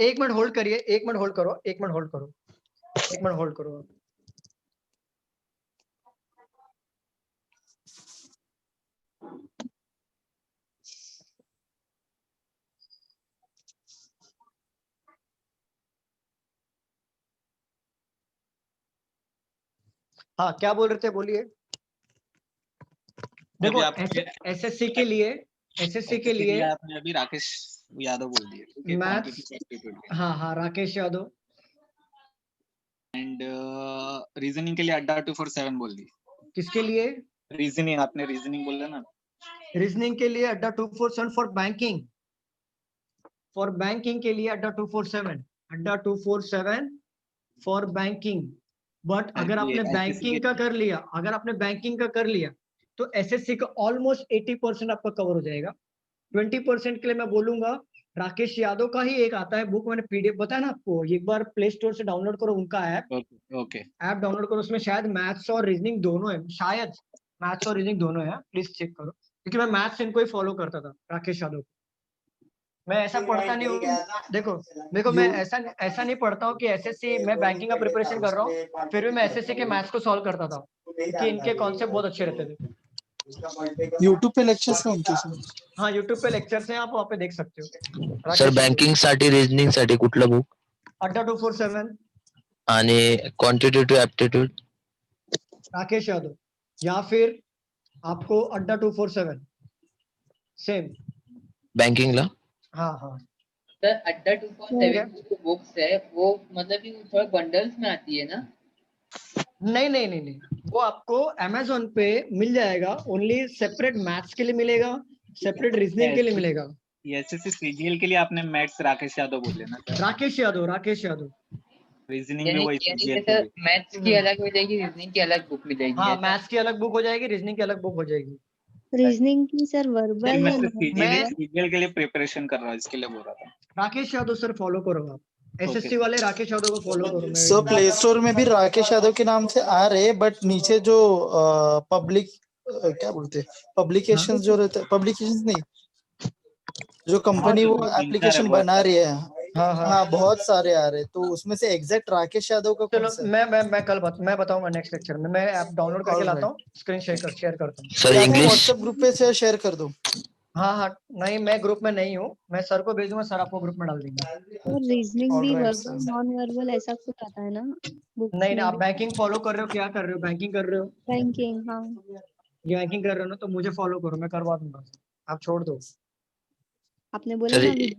[SPEAKER 1] 1 मिनट होल्ड करिए, 1 मिनट होल्ड करो, 1 मिनट होल्ड करो, 1 मिनट होल्ड करो। हाँ क्या बोल रहे थे, बोलिए। देखो एसएससी के लिए
[SPEAKER 14] आपने अभी राकेश यादव बोल दिया, ठीक है।
[SPEAKER 1] मैथ्स, हाँ राकेश यादव।
[SPEAKER 14] एंड रीजनिंग के लिए अड्डा 247 बोल दिया।
[SPEAKER 1] किसके लिए?
[SPEAKER 14] रीजनिंग, आपने रीजनिंग बोला ना।
[SPEAKER 1] रीजनिंग के लिए अड्डा 247 फॉर बैंकिंग के लिए अड्डा 247 फॉर बैंकिंग। बट अगर आपने बैंकिंग का कर लिया तो एसएससी का ऑलमोस्ट 80% आपका कवर हो जाएगा। 20% के लिए मैं बोलूंगा राकेश यादव का ही एक आता है बुक, मैंने पीडीएफ बताया ना आपको, एक बार प्ले स्टोर से डाउनलोड करो उनका ऐप।
[SPEAKER 14] ओके।
[SPEAKER 1] ऐप डाउनलोड करो, उसमें शायद मैथ्स और रीजनिंग दोनों है, शायद मैथ्स और रीजनिंग दोनों है, प्लीज चेक करो। क्योंकि मैं मैथ्स इनको ही फॉलो करता था, राकेश यादव। मैं ऐसा पढ़ता नहीं हूँ, देखो मैं ऐसा नहीं पढ़ता हूँ कि एसएससी, मैं बैंकिंग का प्रिपरेशन कर रहा हूँ फिर भी मैं एसएससी के मैथ्स को सॉल्व करता था, क्योंकि इनके कॉन्सेप्ट बहुत अच्छे रहते थे।
[SPEAKER 12] यूट्यूब पे लेक्चर्स हैं उनके सर।
[SPEAKER 1] हाँ यूट्यूब पे लेक्चर्स हैं, आप वहाँ पे देख सकते हो।
[SPEAKER 11] सर बँकिंग साठी, रिजनिंग साठी कुठलं बुक?
[SPEAKER 1] अड्डा 247
[SPEAKER 11] आणि क्वांटिटेटिव्ह एप्टीट्यूड
[SPEAKER 1] राकेश यादव, या फिर आपको अड्डा 247 सेम
[SPEAKER 11] बँकिंगला।
[SPEAKER 1] हाँ
[SPEAKER 13] सर अड्डा 247 जो बुक्स है वो मतलब कि थोड़ा बंडल्स में आती है ना?
[SPEAKER 1] नहीं, वो आपको अमेजोन पे मिल जाएगा। ओनली सेपरेट मैथ्स के लिए मिलेगा, सेपरेट रीजनिंग के लिए मिलेगा।
[SPEAKER 14] एसएससी सीजीएल के लिए आपने मैथ्स राकेश यादव बोले ना सर?
[SPEAKER 1] राकेश यादव।
[SPEAKER 14] रीजनिंग में वही सीजीएल के
[SPEAKER 13] सर
[SPEAKER 14] लिए।
[SPEAKER 13] मैथ्स की अलग हो जाएगी, रीजनिंग की अलग बुक मिलेगी।
[SPEAKER 1] हाँ मैथ्स की अलग बुक हो जाएगी, रीजनिंग की अलग बुक हो जाएगी।
[SPEAKER 7] रीजनिंग की सर वर्बल या
[SPEAKER 14] सीजीएल के लिए प्रिपरेशन कर रहा हूँ, इसके लिए बोल रहा था।
[SPEAKER 1] राकेश यादव सर फॉलो करो आप, एसएससी वाले राकेश यादव को फॉलो करो।
[SPEAKER 12] सर प्ले स्टोर में भी राकेश यादव के नाम से आ रहे, बट नीचे जो पब्लिक क्या बोलते पब्लिकेशंस जो रहते, पब्लिकेशंस नहीं, जो कंपनी वो एप्लीकेशन बना रही है, हाँ बहुत सारे आ रहे, तो उसमें से एग्जैक्ट राकेश यादव का कौन सा?
[SPEAKER 1] मैं कल मैं बताऊंगा नेक्स्ट लेक्चर में। मैं ऐप डाउनलोड करके लाता हूँ, स्क्रीन शेयर करता हूँ।
[SPEAKER 11] सर इंग्लिश
[SPEAKER 12] व्हाट्सएप ग्रुप पे से शेयर कर दो।
[SPEAKER 1] हाँ नहीं मैं ग्रुप में नहीं हूँ, मैं सर को भेजूंगा, सर आपको ग्रुप में डाल देंगे।
[SPEAKER 7] और रीजनिंग भी वर्बल नॉन वर्बल ऐसा कुछ आता है ना बुक्स
[SPEAKER 1] नहीं
[SPEAKER 7] में?
[SPEAKER 1] आप बैंकिंग फॉलो कर रहे हो, क्या कर रहे हो, बैंकिंग कर रहे हो?
[SPEAKER 7] बैंकिंग, हाँ
[SPEAKER 1] बैंकिंग कर रहे हो ना, तो मुझे फॉलो करो, मैं करवा दूंगा, आप छोड़ दो।
[SPEAKER 7] आपने बोला ना अभी।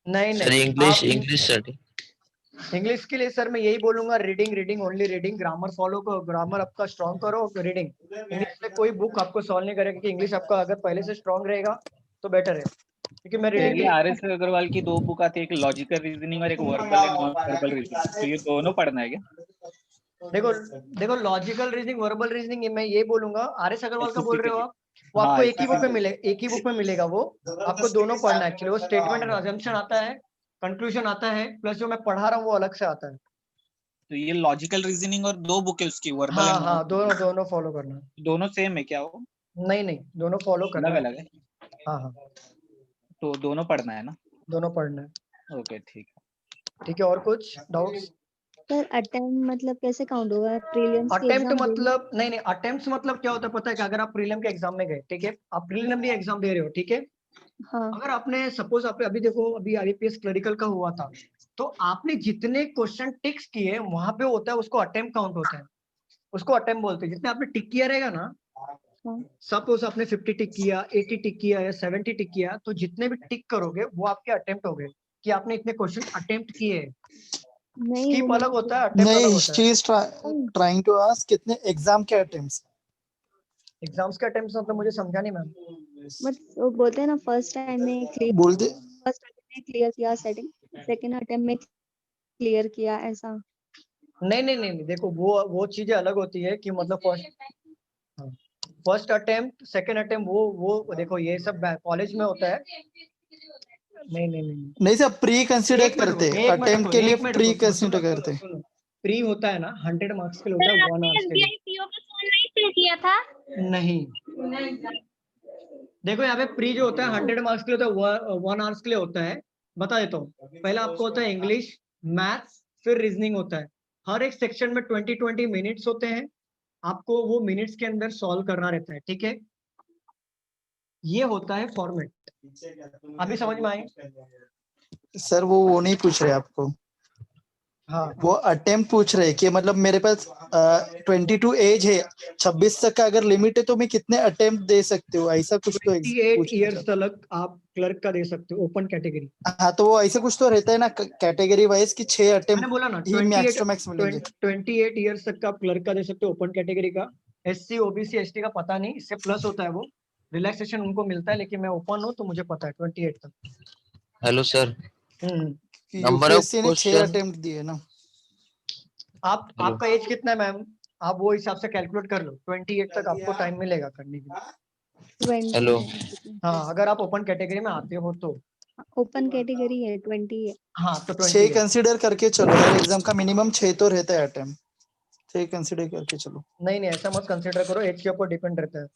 [SPEAKER 1] नहीं
[SPEAKER 11] इंग्लिश साठी
[SPEAKER 1] इंग्लिश के लिए सर मैं यही बोलूंगा, reading only reading, grammar follow करो, ग्रामर आपका स्ट्रॉन्ग करो, रीडिंग। इंग्लिश में कोई बुक आपको सॉल्व नहीं करेगा, क्योंकि इंग्लिश आपका अगर पहले से स्ट्रॉन्ग रहेगा तो बेटर है। क्योंकि मैं रीडिंग
[SPEAKER 14] ये आरएस अग्रवाल की 2 बुक आती है, एक लॉजिकल रीजनिंग और एक verbal and non verbal reasoning, तो ये दोनों पढ़ना है क्या?
[SPEAKER 1] देखो लॉजिकल रीजनिंग, वर्बल रीजनिंग, मैं ये बोलूंगा, आरएस अग्रवाल का बोल रहे हो आप, वो
[SPEAKER 14] हाँ,
[SPEAKER 1] आपको एक ही बुक में मिलेगा। वो आपको दोनों पढ़ना है एक्चुअली। वो स्टेटमेंट एंड अजम्पशन आता है, कंक्लूजन आता है, प्लस जो मैं पढ़ा रहा हूँ वो अलग से आता है।
[SPEAKER 14] तो ये लॉजिकल रीजनिंग और 2 बुक है उसकी, वर्बल एंड
[SPEAKER 1] हाँ दोनों फॉलो करना है।
[SPEAKER 14] दोनों सेम है क्या वो?
[SPEAKER 1] नहीं दोनों फॉलो करना
[SPEAKER 14] अलग अलग है।
[SPEAKER 1] हाँ
[SPEAKER 14] तो दोनों पढ़ना है ना?
[SPEAKER 1] दोनों पढ़ना है।
[SPEAKER 14] ओके ठीक है।
[SPEAKER 1] ठीक है, और कुछ डाउट्स?
[SPEAKER 7] सर अटेम्प्ट मतलब कैसे काउंट होगा? प्रीलिम्स की
[SPEAKER 1] अटेम्प्ट
[SPEAKER 7] एग्जाम
[SPEAKER 1] मतलब नहीं, अटेम्प्ट मतलब क्या होता है पता है? कि अगर आप प्रीलिम के एग्जाम में गए, ठीक है, आप प्रीलिमिनरी एग्जाम दे रहे हो, ठीक है,
[SPEAKER 7] हाँ
[SPEAKER 1] अगर आपने सपोज आपने अभी देखो अभी आईपीएस क्लरिकल का हुआ था, तो आपने जितने क्वेश्चन टिक्स किए वहां पे होता है, उसको अटेम्प्ट काउंट होता है, उसको अटेम्प्ट बोलते हैं। जितने आपने टिक किया रहेगा ना,
[SPEAKER 7] हाँ
[SPEAKER 1] सपोज आपने 50 टिक किया, 80 टिक किया या 70 टिक किया, तो जितने भी टिक करोगे वो आपके अटेम्प्ट हो गए कि आपने इतने क्वेश्चन अटेम्प्ट किए।
[SPEAKER 7] नहीं
[SPEAKER 1] स्किप
[SPEAKER 7] वो
[SPEAKER 1] अलग
[SPEAKER 7] मैंने
[SPEAKER 1] होता है, अटेम्प्ट अलग
[SPEAKER 12] नहीं,
[SPEAKER 1] होता
[SPEAKER 12] शी
[SPEAKER 1] है।
[SPEAKER 12] इज ट्राइंग टू आस्क कितने एग्जाम के अटेम्प्ट्स।
[SPEAKER 1] एग्जाम्स के अटेम्प्ट मतलब मुझे समझा नहीं मैम।
[SPEAKER 7] बट वो बोलते हैं ना फर्स्ट टाइम में
[SPEAKER 12] बोलते
[SPEAKER 7] फर्स्ट अटेम्प्ट में क्लियर किया, सेकंड अटेम्प्ट में क्लियर किया, ऐसा।
[SPEAKER 1] नहीं नहीं नहीं नहीं, देखो वो चीजें अलग होती है कि मतलब फर्स्ट अटेम्प्ट सेकंड अटेम्प्ट वो देखो ये सब कॉलेज में होता है। नहीं नहीं नहीं
[SPEAKER 12] नहीं सर, प्री कंसीडर करते, अटेम्प्ट के लिए प्री कंसीडर करते।
[SPEAKER 1] प्री होता है ना 100 मार्क्स के लिए होता है, 1 आवर्स के लिए।
[SPEAKER 6] पीओ का फॉर्म नहीं फिल किया था?
[SPEAKER 1] नहीं, देखो यहाँ पे प्री जो होता है 100 मार्क्स के लिए होता है, 1 आवर्स के लिए होता है। बता देता हूँ, पहला आपको होता है इंग्लिश, मैथ्स, फिर रीजनिंग होता है। हर एक सेक्शन में 20 मिनट्स होते हैं, आपको वो मिनट्स के अंदर सॉल्व करना रहता है, ठीक है। ये होता है फॉर्मेट, अभी समझ में आए?
[SPEAKER 12] सर वो नहीं पूछ रहे आपको,
[SPEAKER 1] हाँ
[SPEAKER 12] वो अटेम्प्ट पूछ रहे कि मतलब मेरे पास 22 एज है, 26 तक का अगर लिमिट है तो मैं कितने अटेम्प्ट दे सकते हो, ऐसा कुछ तो
[SPEAKER 1] 28 ईयर्स तक आप क्लर्क का दे सकते हो, ओपन कैटेगरी।
[SPEAKER 12] हाँ तो वो ऐसे कुछ तो रहता है ना कैटेगरी वाइज कि 6
[SPEAKER 1] मैंने
[SPEAKER 12] अटेम्प्ट
[SPEAKER 1] बोला ना
[SPEAKER 12] ही मैक्स टू मैक्स मिलेंगे।
[SPEAKER 1] 28 ईयर्स तक का आप क्लर्क का दे सकते हो, ओपन कैटेगरी का। एससी ओबीसी एसटी का पता नहीं, इससे प्लस होता है, वो रिलैक्सेशन उनको मिलता है, लेकिन मैं ओपन हूँ तो मुझे पता है 28 तक।
[SPEAKER 11] Hello sir, number of
[SPEAKER 12] UPSC ने 6
[SPEAKER 11] क्वेश्चन।
[SPEAKER 12] अटेम्प्ट दिए ना।
[SPEAKER 1] आपका एज कितना है मैम? आप वो हिसाब से कैलकुलेट कर लो, 28 तक आपको टाइम मिलेगा करने के लिए।
[SPEAKER 7] 20
[SPEAKER 11] हेलो
[SPEAKER 1] हाँ, अगर आप ओपन कैटेगरी में आते हो तो।
[SPEAKER 7] ओपन कैटेगरी है 20 है।
[SPEAKER 1] हाँ तो
[SPEAKER 12] 6
[SPEAKER 1] 28।
[SPEAKER 12] कंसीडर करके चलो, हर एग्जाम का मिनिमम 6 तो रहता है अटेम्प्ट, 6 कंसीडर करके चलो।
[SPEAKER 1] नहीं नहीं, ऐसा मत कंसीडर करो, एज के ऊपर डिपेंड रहता है।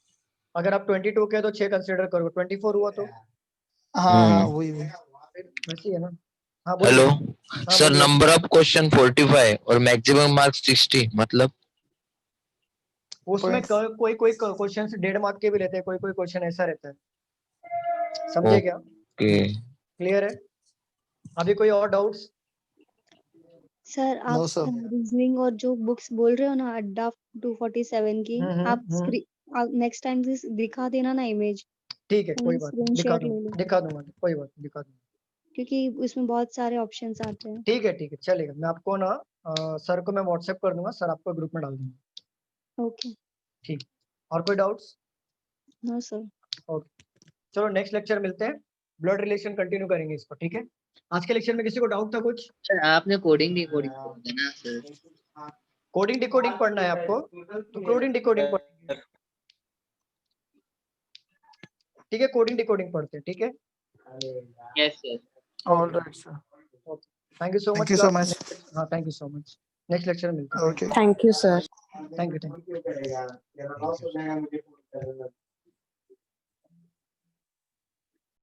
[SPEAKER 1] अगर आप 22 के तो 6 कंसीडर करो, 24 हुआ तो
[SPEAKER 12] हाँ वही
[SPEAKER 1] वैसे ही है ना। हाँ बोलिए।
[SPEAKER 11] हेलो
[SPEAKER 1] हाँ
[SPEAKER 11] सर,
[SPEAKER 1] बोलिए।
[SPEAKER 11] नंबर ऑफ क्वेश्चन 45 और मैक्सिमम मार्क्स 60, मतलब
[SPEAKER 1] उसमें कोई कोई क्वेश्चन 1.5 मार्क के भी रहते हैं, कोई कोई क्वेश्चन ऐसा रहता है, समझे क्या?
[SPEAKER 11] ओके।
[SPEAKER 1] क्लियर है? अभी कोई और डाउट्स?
[SPEAKER 7] सर आप रीजनिंग और जो बुक्स बोल रहे हो ना अड्डा 247 की, आप नेक्स्ट टाइम दिखा देना ना इमेज।
[SPEAKER 1] ठीक है, कोई बात नहीं,
[SPEAKER 7] स्क्रीन शेयर ले लो,
[SPEAKER 1] दिखा दूंगा, कोई बात नहीं, दिखा दूंगा।
[SPEAKER 7] क्योंकि उसमें बहुत सारे ऑप्शंस आते हैं।
[SPEAKER 1] ठीक है चलेगा, मैं आपको ना सर को मैं व्हाट्सएप कर दूंगा, सर आपको ग्रुप में डाल दूंगा।
[SPEAKER 7] ओके
[SPEAKER 1] ठीक, और कोई डाउट्स?
[SPEAKER 7] No sir.
[SPEAKER 1] ओके, चलो नेक्स्ट लेक्चर मिलते हैं, ब्लड रिलेशन कंटिन्यू करेंगे इसको, ठीक है। आज के लेक्चर में किसी को डाउट था कुछ?
[SPEAKER 13] सर आपने कोडिंग डिकोडिंग पढ़ा ना सर?
[SPEAKER 1] कोडिंग डिकोडिंग पढ़ना है आपको, तो कोडिंग डिकोडिंग पढ़ेंगे, ठीक है। कोडिंग डिकोडिंग पढ़ते हैं, ठीक है।
[SPEAKER 13] Yes sir.
[SPEAKER 12] Alright sir,
[SPEAKER 1] thank you so much. हाँ thank you so much, next lecture मिलते हैं।
[SPEAKER 12] Okay
[SPEAKER 15] thank you sir.
[SPEAKER 1] Thank you.